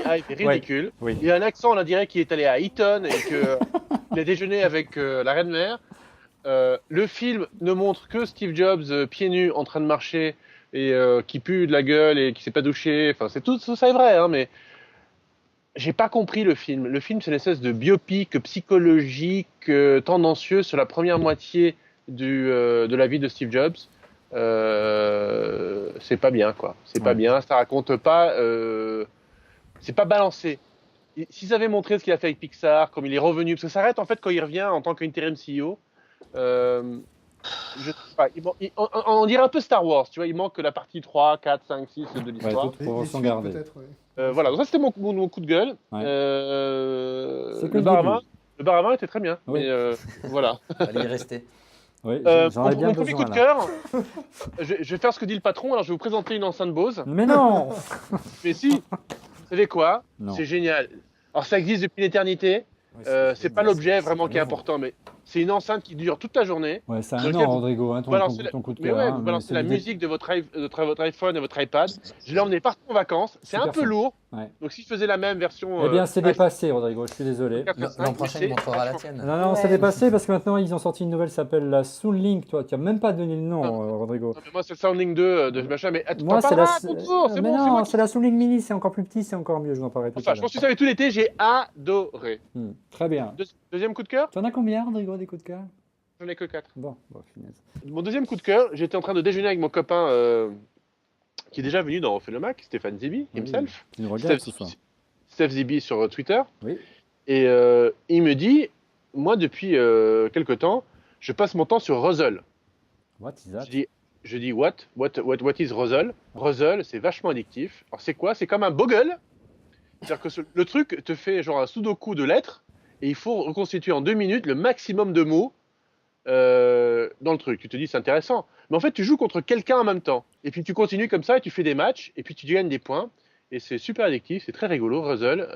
Ive est ridicule. Oui. Il a un accent, on dirait qu'il est allé à Eton et qu'il a déjeuné avec la reine mère. Le film ne montre que Steve Jobs pieds nus en train de marcher et qui pue de la gueule et qui s'est pas douché. Enfin, tout ça est vrai, hein, mais j'ai pas compris le film. Le film, c'est une espèce de biopic psychologique tendancieux sur la première moitié de la vie de Steve Jobs. C'est pas bien, quoi. C'est pas bien. Ça raconte pas. C'est pas balancé. S'ils avaient montré ce qu'il a fait avec Pixar, comme il est revenu, parce que ça s'arrête en fait quand il revient en tant qu'interim CEO. Je sais pas, on dirait un peu Star Wars, tu vois, il manque la partie 3, 4, 5, 6 de l'histoire. Voilà, donc ça c'était mon coup de gueule. Ouais. Le bar à vin était très bien, mais voilà. Allez y rester. Oui, mon premier coup de cœur, je vais faire ce que dit le patron, alors je vais vous présenter une enceinte Bose. Mais non. Mais si, vous savez quoi? C'est génial. Alors ça existe depuis l'éternité, c'est pas l'objet vraiment qui est important, mais c'est une enceinte qui dure toute la journée. Ouais, c'est un an, Rodrigo, hein, ton coup de cœur. Vous balancez la musique de votre iPhone et votre iPad. Je l'ai emmené partout en vacances. C'est un peu lourd. Ouais. Donc si je faisais la même version... Eh bien, c'est dépassé, Rodrigo, je suis désolé. L'an prochain, il montrera la tienne. Non, c'est dépassé parce que maintenant, ils ont sorti une nouvelle qui s'appelle la Soundlink. Toi, tu n'as même pas donné le nom, Rodrigo. Non, mais moi, c'est le Soundlink 2 de machin. Mais moi, c'est la Soundlink Mini, c'est encore plus petit, c'est encore mieux, je vous en parlerai tout à l'heure. Je pense que ça avait tout l'été, j'ai adoré. Très bien. Deuxième coup de cœur. Tu en as combien, Rodrigo, des coups de cœur? J'en ai que 4. Bon, finesse. Mon deuxième coup de cœur, j'étais en train de déjeuner avec mon copain qui est déjà venu dans On refait le Mac, Stéphane Zibi, himself. Tu nous regardes ce soir. Steph Zibi sur Twitter. Oui. Et il me dit, moi, depuis quelque temps, je passe mon temps sur Ruzzle. What is that? Je dis what is Ruzzle? Ruzzle, c'est vachement addictif. Alors, c'est quoi? C'est comme un Boggle. C'est-à-dire que le truc te fait genre un sudoku de lettres et il faut reconstituer en 2 minutes le maximum de mots dans le truc. Tu te dis, c'est intéressant. Mais en fait, tu joues contre quelqu'un en même temps. Et puis, tu continues comme ça et tu fais des matchs et puis tu gagnes des points. Et c'est super addictif, c'est très rigolo, Ruzzle.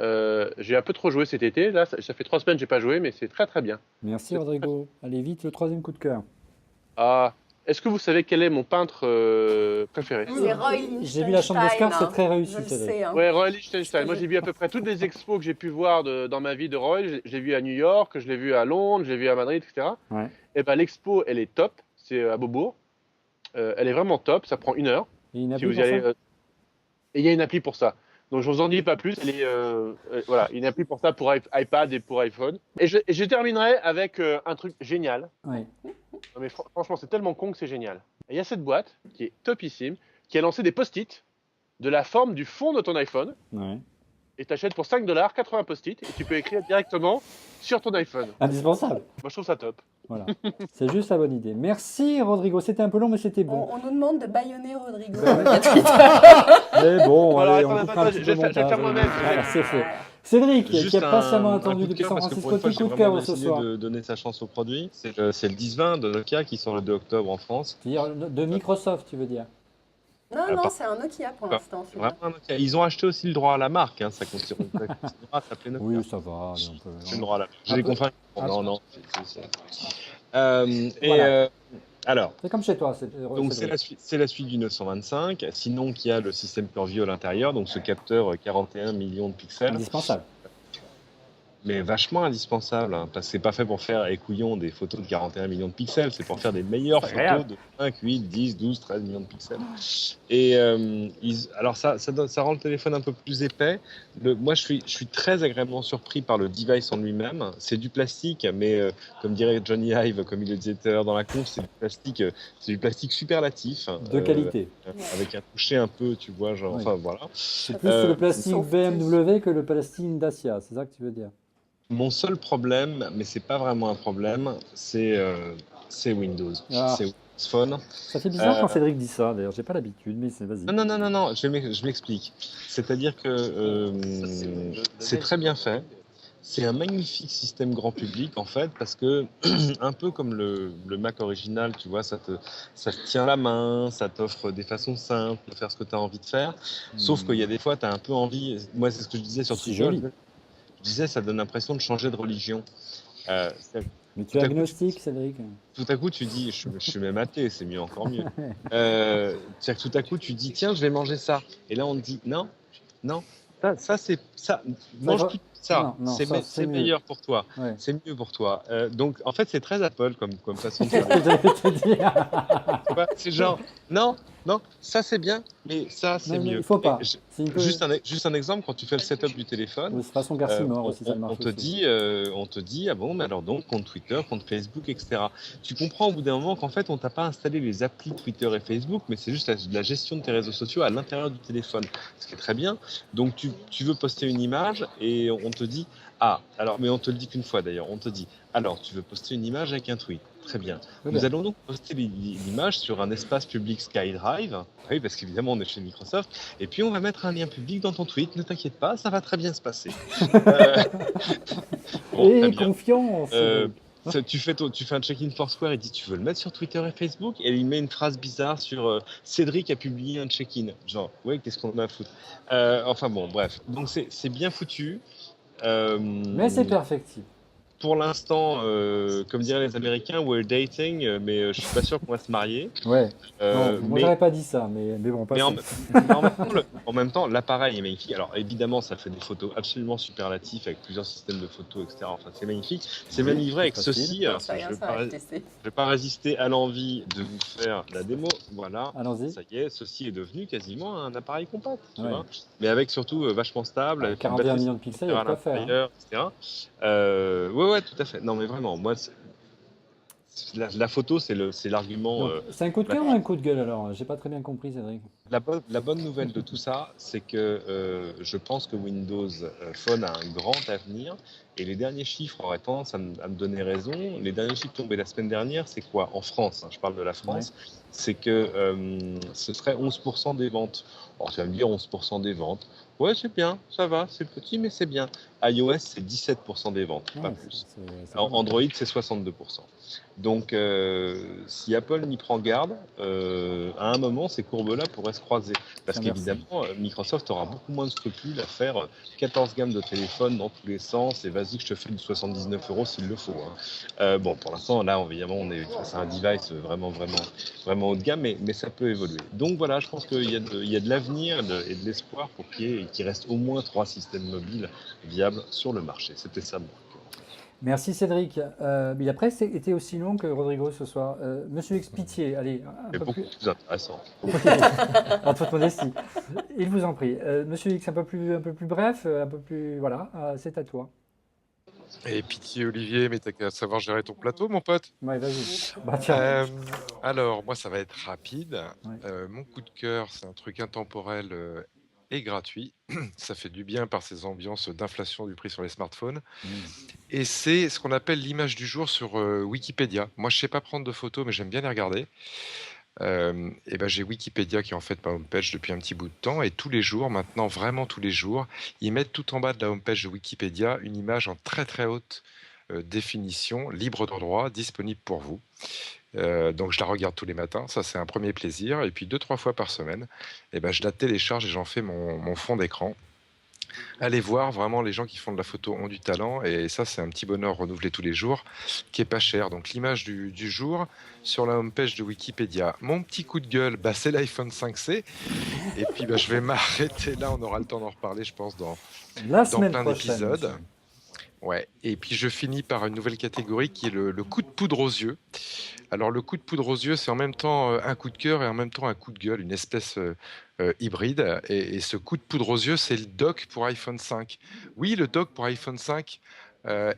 J'ai un peu trop joué cet été. Là, ça fait 3 semaines que j'ai pas joué, mais c'est très très bien. Merci Rodrigo. Allez vite, le 3e coup de cœur. Ah, est-ce que vous savez quel est mon peintre préféré? C'est Roy Lichtenstein. J'ai vu la chambre d'Oscar, c'est très réussi. Je le sais. Hein. Ouais, Roy Lichtenstein. Moi, j'ai vu à peu près toutes les expos que j'ai pu voir dans ma vie de Roy. Je l'ai vu à New York, je l'ai vu à Londres, je l'ai vu à Madrid, etc. Ouais. Et ben, l'expo, elle est top. C'est à Beaubourg. Elle est vraiment top. Ça prend 1 heure. Et une Si appli vous y pour allez, ça et il y a une appli pour ça. Donc, je vous en dis pas plus. Elle est, voilà, une appli pour ça, pour iPad et pour iPhone. Et je terminerai avec un truc génial. Ouais. Non, mais franchement, c'est tellement con que c'est génial. Et il y a cette boîte qui est topissime, qui a lancé des post-it de la forme du fond de ton iPhone. Ouais. Et tu achètes pour $5 80 post-it et tu peux écrire directement sur ton iPhone. Indispensable. Moi, je trouve ça top. Voilà. C'est juste la bonne idée. Merci Rodrigo. C'était un peu long, mais c'était bon. On nous demande de bâillonner Rodrigo. Mais bon, Alors, allez, on attends, coupera un petit je peu vais le faire montage. moi-même. Voilà, c'est fait. Cédric, Juste qui a patiemment un attendu coup de depuis cœur, San parce que pour Francisco, une fois, petit j'ai coup de vraiment cœur ce décidé soir. de donner sa chance au produit. C'est le 10-20 de Nokia qui sort le 2 octobre en France. C'est-à-dire de Microsoft, tu veux dire? Non, c'est un Nokia pour l'instant. Vraiment un Nokia. Ils ont acheté aussi le droit à la marque. Hein. Ça continuera à s'appeler Nokia. Oui, ça va. Allez, on peut... C'est le droit à la marque. J'ai Un des peu. confrères. Ah, Non. Voilà. Alors, C'est comme chez toi. donc c'est la suite du 925. Sinon, qu'il y a le système PureView à l'intérieur, donc ce capteur 41 millions de pixels. Indispensable. Mais vachement indispensable, hein, parce que c'est pas fait pour faire écouillon des photos de 41 millions de pixels, c'est pour faire des meilleures photos de 5, 8, 10, 12, 13 millions de pixels. Et alors ça rend le téléphone un peu plus épais. Moi, je suis très agréablement surpris par le device en lui-même. C'est du plastique, mais comme dirait Johnny Ive, comme il le disait tout à l'heure dans la conf, c'est du plastique superlatif. De qualité. Avec un toucher un peu, tu vois, genre, Oui. enfin voilà. C'est plus le plastique BMW que le plastique Dacia, c'est ça que tu veux dire? Mon seul problème, mais c'est pas vraiment un problème, c'est Windows. Ah. C'est Windows Phone. Ça fait bizarre quand Cédric dit ça, d'ailleurs, j'ai pas l'habitude, mais vas-y. Non, je m'explique. C'est-à-dire que c'est très bien fait. C'est un magnifique système grand public, en fait, parce que, un peu comme le Mac original, tu vois, ça te tient la main, ça t'offre des façons simples de faire ce que tu as envie de faire. Sauf qu'il y a des fois, tu as un peu envie. Moi, c'est ce que je disais sur C'est Twitter. joli. Je disais, ça donne l'impression de changer de religion. Mais tu es agnostique, Cédric. Tout à coup, tu dis, je suis même athée, c'est mieux, encore mieux. C'est-à-dire que tout à coup, tu dis, tiens, je vais manger ça. Et là, on te dit, non, ça c'est ça. Mange tout ça. Non, c'est meilleur pour toi. Ouais. C'est mieux pour toi. Donc, en fait, c'est très Apple comme façon de Qu'est-ce faire. que j'allais te dire? Tu vois, c'est genre, non, ça c'est bien, mais ça c'est Non, mais mieux. il faut pas. Et C'est une peu- juste un exemple, quand tu fais le setup du téléphone, De façon Garcimore aussi, ça marche. on te dit, ah bon, mais alors donc, compte Twitter, compte Facebook, etc. Tu comprends au bout d'un moment qu'en fait, on t'a pas installé les applis Twitter et Facebook, mais c'est juste la gestion de tes réseaux sociaux à l'intérieur du téléphone, ce qui est très bien. Donc, tu veux poster une image et on te dit, mais on te le dit qu'une fois d'ailleurs, on te dit, alors, tu veux poster une image avec un tweet. Très bien. Nous allons donc poster l'image sur un espace public SkyDrive. Oui, parce qu'évidemment, on est chez Microsoft. Et puis, on va mettre un lien public dans ton tweet. Ne t'inquiète pas, ça va très bien se passer. Et très bien. confiance. Tu fais un check-in Foursquare, il dit tu veux le mettre sur Twitter et Facebook, et il met une phrase bizarre sur Cédric a publié un check-in. Genre, ouais, qu'est-ce qu'on a à foutre? Enfin bon, bref. Donc c'est bien foutu. Mais c'est perfectible. Pour l'instant, comme diraient les Américains, we're dating, mais je suis pas sûr qu'on va se marier. Ouais. Non, moi, mais- j'aurais pas dit ça, mais bon, pas Mais ça. en même temps, l'appareil est magnifique. Alors évidemment, ça fait des photos absolument superlatives avec plusieurs systèmes de photos, etc. Enfin, c'est magnifique. C'est même livré avec facile. ceci. Alors, Ça, je rien, vais ça pas, va je tester. vais pas résister à l'envie de vous faire la démo. Voilà. Allons-y. Ça y est, ceci est devenu quasiment un appareil compact, tu Ouais. vois. Mais avec surtout vachement stable, avec une 41 batterie millions de pixels, il y a à de quoi faire. Hein. l'intérieur, etc. Ouais, tout à fait. Non, mais vraiment, moi, La photo, c'est l'argument. C'est un coup de cœur ou un coup de gueule alors? J'ai pas très bien compris, Cédric. La bonne nouvelle de tout ça, c'est que je pense que Windows Phone a un grand avenir et les derniers chiffres auraient tendance à me donner raison. Les derniers chiffres tombés la semaine dernière, c'est quoi? En France, je parle de la France, c'est que ce serait 11% des ventes. Alors tu vas me dire 11% des ventes. Ouais, c'est bien, ça va, c'est petit, mais c'est bien. iOS, c'est 17% des ventes, pas plus. Android, c'est 62%. Donc, si Apple n'y prend garde, à un moment, ces courbes-là pourraient se croiser. Parce qu'évidemment, Microsoft aura beaucoup moins de scrupules à faire 14 gammes de téléphones dans tous les sens et vas-y que je te fais du 79 € s'il le faut. Bon, pour l'instant, là, évidemment, on est face à un device vraiment haut de gamme, mais ça peut évoluer. Donc voilà, je pense qu'il y a de l'avenir et de l'espoir pour qu'il reste au moins 3 systèmes mobiles viables sur le marché. C'était ça, moi. Merci Cédric. Mais la presse était aussi longue que Rodrigo ce soir. Monsieur X, pitié, allez. C'est beaucoup plus intéressant. En toute modestie. Il vous en prie. Monsieur X, un peu plus bref, un peu plus. Voilà, c'est à toi. Et pitié Olivier, mais t'as qu'à savoir gérer ton plateau, mon pote. Ouais, vas-y. Bah, tiens. Alors, moi, ça va être rapide. Ouais. Mon coup de cœur, c'est un truc intemporel et gratuit. Ça fait du bien par ces ambiances d'inflation du prix sur les smartphones. Et c'est ce qu'on appelle l'image du jour sur Wikipédia. Moi, je sais pas prendre de photos, mais j'aime bien les regarder. Et ben, j'ai Wikipédia qui est en fait ma homepage depuis un petit bout de temps. Et tous les jours, maintenant, vraiment tous les jours, ils mettent tout en bas de la homepage de Wikipédia une image en très très haute définition, libre de droit, disponible pour vous. Donc je la regarde tous les matins, ça c'est un premier plaisir. Et puis 2-3 fois par semaine, et ben, je la télécharge et j'en fais mon fond d'écran. Allez voir, vraiment les gens qui font de la photo ont du talent et ça c'est un petit bonheur renouvelé tous les jours qui est pas cher. Donc l'image du jour sur la homepage de Wikipédia. Mon petit coup de gueule, c'est l'iPhone 5C et puis je vais m'arrêter là, on aura le temps d'en reparler je pense dans plein d'épisodes. Ouais. Et puis je finis par une nouvelle catégorie qui est le coup de poudre aux yeux. Alors le coup de poudre aux yeux, c'est en même temps un coup de cœur et en même temps un coup de gueule, une espèce hybride. Et ce coup de poudre aux yeux, c'est le dock pour iPhone 5. Oui, le dock pour iPhone 5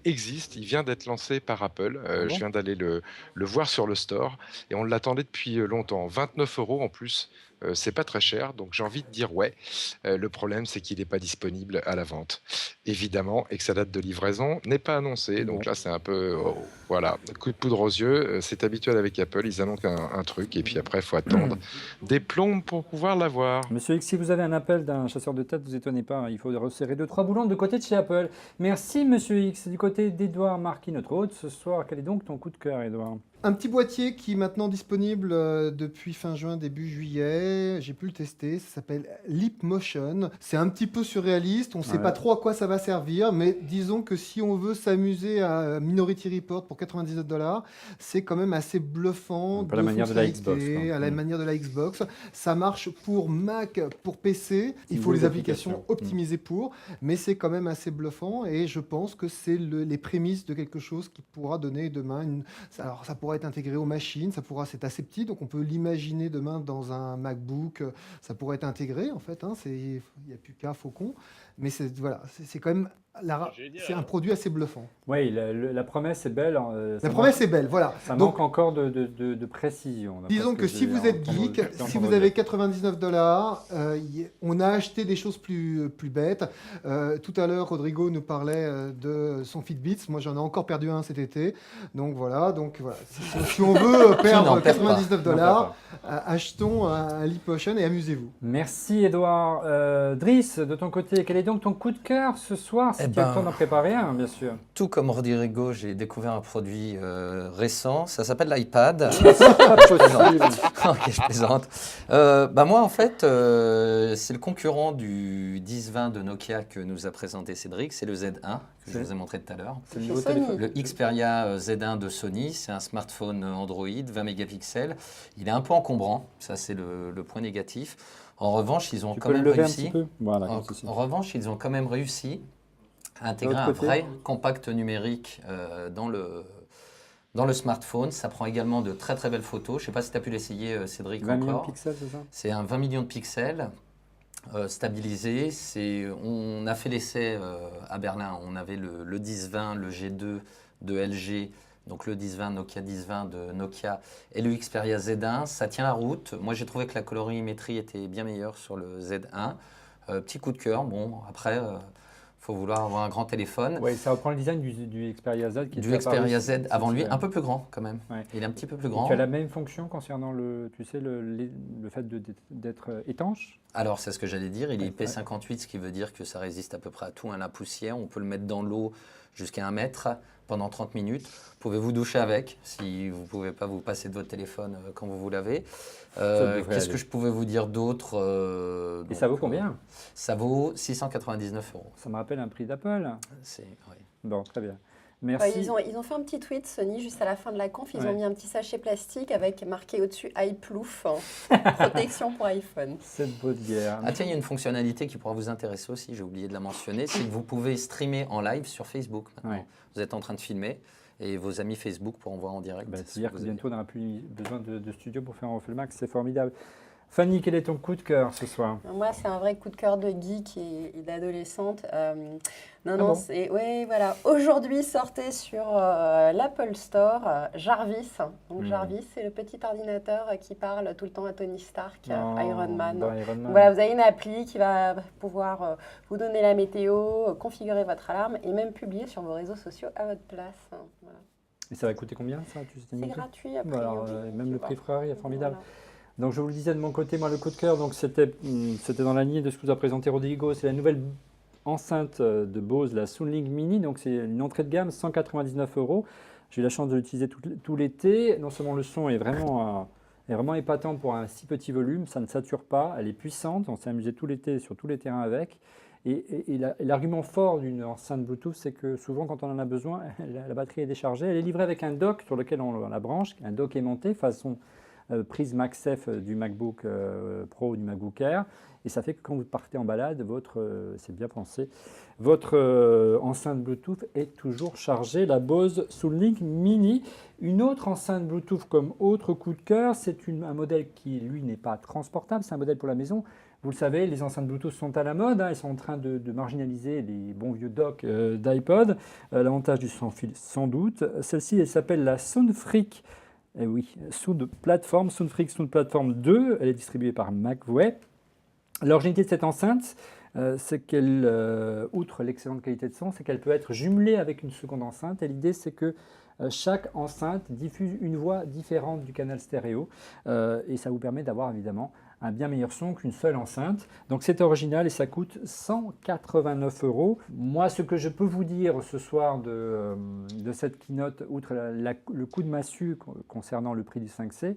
existe, il vient d'être lancé par Apple. Je viens d'aller le voir sur le store et on l'attendait depuis longtemps. 29 € en plus. C'est pas très cher, donc j'ai envie de dire ouais. Le problème, c'est qu'il n'est pas disponible à la vente, évidemment, et que sa date de livraison n'est pas annoncée. Donc là, c'est un peu, voilà, coup de poudre aux yeux. C'est habituel avec Apple, ils annoncent un truc, et puis après, il faut attendre des plombes pour pouvoir l'avoir. Monsieur X, si vous avez un appel d'un chasseur de tête, vous étonnez pas, il faut resserrer 2-3 boulons de côté de chez Apple. Merci Monsieur X. Du côté d'Edouard Marquis, notre hôte, ce soir, quel est donc ton coup de cœur, Edouard? Un petit boîtier qui est maintenant disponible depuis fin juin, début juillet. J'ai pu le tester. Ça s'appelle Leap Motion. C'est un petit peu surréaliste. On ne sait pas trop à quoi ça va servir, mais disons que si on veut s'amuser à Minority Report pour 99 $, c'est quand même assez bluffant. À la manière de la Xbox. À la manière de la Xbox. Ça marche pour Mac, pour PC. Il faut les applications optimisées pour, mais c'est quand même assez bluffant et je pense que c'est les prémices de quelque chose qui pourra donner demain Alors, ça pourra être intégré aux machines, c'est assez petit, donc on peut l'imaginer demain dans un MacBook, ça pourrait être intégré en fait, il n'y a plus qu'à Faucon, mais c'est quand même c'est un produit assez bluffant. Oui, la promesse est belle. La promesse est belle, voilà. Ça manque encore de précision. Disons que si vous êtes geek, si vous avez 99 $, on a acheté des choses plus bêtes. Tout à l'heure, Rodrigo nous parlait de son Fitbit. Moi, j'en ai encore perdu un cet été. Donc voilà. Si on veut perdre 99 $, achetons un Leap Motion et amusez-vous. Merci Edouard. Driss, de ton côté, quel est donc ton coup de cœur ce soir? Si tu as le temps d'en préparer un, bien sûr. Tout comme Rodrigo, j'ai découvert un produit récent. Ça s'appelle l'iPad. Je plaisante. Moi, en fait, c'est le concurrent du 1020 de Nokia que nous a présenté Cédric. C'est le Z1 que je vous ai montré tout à l'heure. C'est le nouveau téléphone. Le Xperia Z1 de Sony. C'est un smartphone Android, 20 mégapixels. Il est un peu encombrant. Ça, c'est le point négatif. En revanche, ils ont quand même réussi. Voilà, en revanche, ils ont quand même réussi à intégrer un vrai compact numérique dans le smartphone. Ça prend également de très très belles photos. Je ne sais pas si tu as pu l'essayer, Cédric. 20 millions de pixels, c'est ça? C'est un 20 millions de pixels stabilisé. On a fait l'essai à Berlin. On avait le 10-20, le G2 de LG, donc le 1020, Nokia 1020 de Nokia et le Xperia Z1. Ça tient la route. Moi, j'ai trouvé que la colorimétrie était bien meilleure sur le Z1. Petit coup de cœur. Bon, après, faut vouloir avoir un grand téléphone. Oui, ça reprend le design du Xperia Z. Du Xperia Z avant lui, un peu plus grand quand même. Ouais. Il est un petit peu plus grand. Tu as la même fonction concernant le fait d'être étanche? Alors, c'est ce que j'allais dire. Il est IP58, ce qui veut dire que ça résiste à peu près à tout, à la poussière. On peut le mettre dans l'eau jusqu'à 1 mètre pendant 30 minutes. Vous pouvez vous doucher avec, si vous ne pouvez pas vous passer de votre téléphone quand vous l'avez. Qu'est-ce que je pouvais vous dire d'autre Et ça vaut combien? Ça vaut 699 €. Ça me rappelle un prix d'Apple. Oui. Bon, très bien. Merci. Ils ont fait un petit tweet, Sony, juste à la fin de la conf. Ils ont mis un petit sachet plastique avec marqué au-dessus iPlouf, protection pour iPhone. Cette beau de guerre. Ah tiens, il y a une fonctionnalité qui pourra vous intéresser aussi, j'ai oublié de la mentionner, c'est que vous pouvez streamer en live sur Facebook maintenant. Ouais. Vous êtes en train de filmer et vos amis Facebook pourront voir en direct. C'est-à-dire que bientôt on n'aura plus besoin de studio pour faire un refait le max, c'est formidable. Fanny, quel est ton coup de cœur ce soir? Moi, c'est un vrai coup de cœur de geek et d'adolescente. Voilà. Aujourd'hui, sortait sur l'Apple Store Jarvis. Donc, Jarvis, c'est le petit ordinateur qui parle tout le temps à Tony Stark, Iron Man. Donc, voilà, vous avez une appli qui va pouvoir vous donner la météo, configurer votre alarme et même publier sur vos réseaux sociaux à votre place. Voilà. Et ça va coûter combien ça? C'est gratuit après. Même le prix Ferrari est formidable. Voilà. Donc je vous le disais de mon côté, moi le coup de cœur, donc c'était dans la lignée de ce que vous a présenté Rodrigo, c'est la nouvelle enceinte de Bose, la Soundlink Mini, donc c'est une entrée de gamme, 199 €. J'ai eu la chance de l'utiliser tout l'été. Non seulement le son est vraiment épatant pour un si petit volume, ça ne sature pas, elle est puissante, on s'est amusé tout l'été sur tous les terrains avec. Et l'argument fort d'une enceinte Bluetooth, c'est que souvent quand on en a besoin, la batterie est déchargée. Elle est livrée avec un dock sur lequel on la branche, un dock aimanté façon prise MagSafe du MacBook Pro ou du MacBook Air. Et ça fait que quand vous partez en balade, c'est bien pensé, votre enceinte Bluetooth est toujours chargée. La Bose Soundlink Mini. Une autre enceinte Bluetooth comme autre coup de cœur, c'est un modèle qui, lui, n'est pas transportable. C'est un modèle pour la maison. Vous le savez, les enceintes Bluetooth sont à la mode. Ils sont en train de marginaliser les bons vieux docks d'iPod. L'avantage du sans-fil, sans doute. Celle-ci, elle s'appelle la Soundfreak. Sound Platform 2. Elle est distribuée par McVie. L'originalité de cette enceinte, c'est qu'elle, outre l'excellente qualité de son, c'est qu'elle peut être jumelée avec une seconde enceinte. Et l'idée, c'est que chaque enceinte diffuse une voix différente du canal stéréo. Et ça vous permet d'avoir évidemment un bien meilleur son qu'une seule enceinte. Donc c'est original et ça coûte 189 €. Moi, ce que je peux vous dire ce soir de cette keynote, outre le coup de massue concernant le prix du 5C,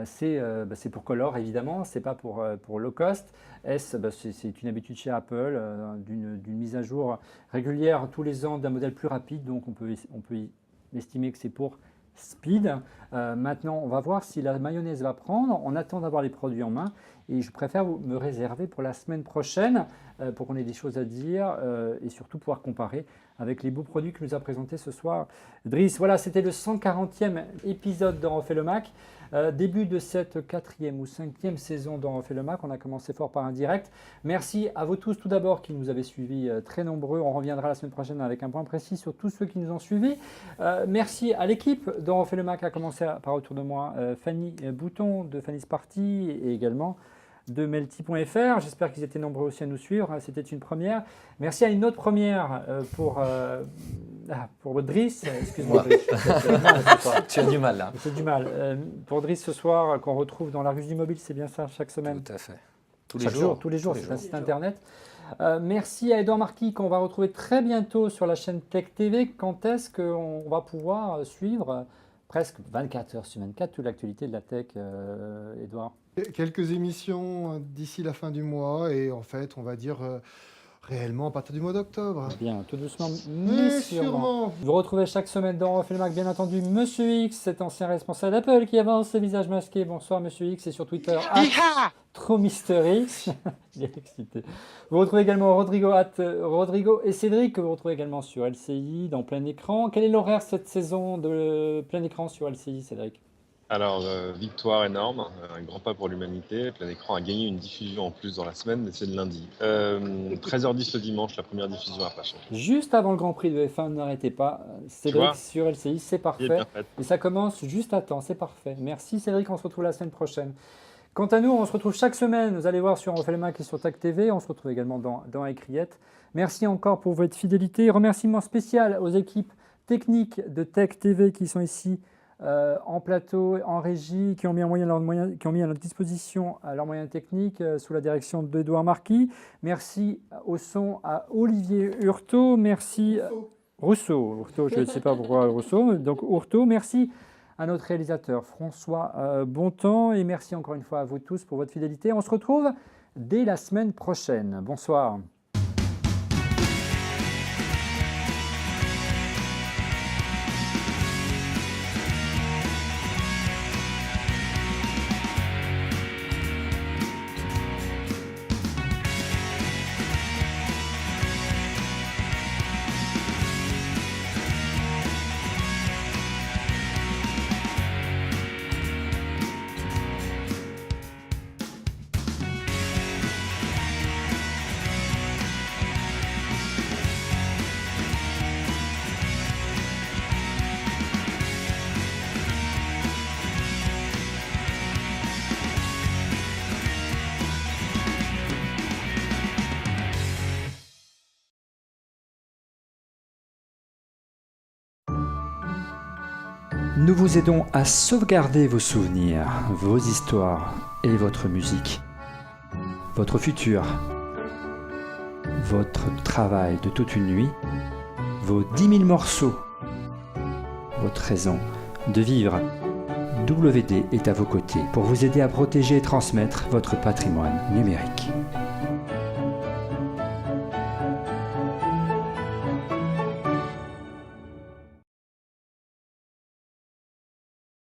c'est pour Color évidemment, c'est pas pour low cost. C'est une habitude chez Apple d'une mise à jour régulière tous les ans d'un modèle plus rapide, donc on peut estimer que c'est pour Speed. Maintenant, on va voir si la mayonnaise va prendre. On attend d'avoir les produits en main et je préfère me réserver pour la semaine prochaine pour qu'on ait des choses à dire et surtout pouvoir comparer avec les beaux produits que nous a présentés ce soir Driss. Voilà, c'était le 140e épisode d'En refait le Mac. Début de cette 4e ou 5e saison d'En refait le Mac. On a commencé fort par un direct. Merci à vous tous tout d'abord qui nous avez suivis très nombreux. On reviendra la semaine prochaine avec un point précis sur tous ceux qui nous ont suivis. Merci à l'équipe d'En refait le Mac, à commencer par autour de moi Fanny Bouton de Fanny's Party et également de Melty.fr. J'espère qu'ils étaient nombreux aussi à nous suivre. C'était une première. Merci à une autre première pour Driss. Excuse-moi. Tu as du mal là. J'ai du mal. Pour Driss ce soir, qu'on retrouve dans la rue du mobile, c'est bien ça, chaque semaine? Tout à fait. Tous les jours, c'est un site internet. Merci à Edouard Marquis qu'on va retrouver très bientôt sur la chaîne Tech TV. Quand est-ce qu'on va pouvoir suivre presque 24 heures sur 24 toute l'actualité de la tech, Edouard? Quelques émissions d'ici la fin du mois et en fait, on va dire réellement à partir du mois d'octobre. Bien, tout doucement, mais sûrement. Vous retrouvez chaque semaine dans On refait le Mac, bien entendu, Monsieur X, cet ancien responsable d'Apple qui avance ses visages masqués. Bonsoir Monsieur X, et sur Twitter, @TromysterX. Il est excité. Vous retrouvez également Rodrigo et Cédric, que vous retrouvez également sur LCI, dans Plein Écran. Quel est l'horaire cette saison de Plein Écran sur LCI, Cédric? Alors, victoire énorme, un grand pas pour l'humanité. Plein Écran a gagné une diffusion en plus dans la semaine, mais c'est le lundi. 13h10 le dimanche, la première diffusion à Pachan. Juste avant le Grand Prix de F1, n'arrêtez pas. Cédric sur LCI, c'est parfait. Et ça commence juste à temps, c'est parfait. Merci Cédric, on se retrouve la semaine prochaine. Quant à nous, on se retrouve chaque semaine. Vous allez voir sur On refait le Mac et sur TAC TV. On se retrouve également dans Écriette. Merci encore pour votre fidélité. Remerciement spécial aux équipes techniques de Tech TV qui sont ici en plateau, en régie, qui ont mis à notre disposition leurs moyens techniques sous la direction d'Edouard Marquis. Merci au son à Olivier Hurtaud. Merci Rousseau. Hurtaud, je ne sais pas pourquoi Rousseau. Donc Hurtaud, merci à notre réalisateur François Bontemps et merci encore une fois à vous tous pour votre fidélité. On se retrouve dès la semaine prochaine. Bonsoir. Nous vous aidons à sauvegarder vos souvenirs, vos histoires et votre musique. Votre futur, votre travail de toute une nuit, vos 10 000 morceaux, votre raison de vivre. WD est à vos côtés pour vous aider à protéger et transmettre votre patrimoine numérique.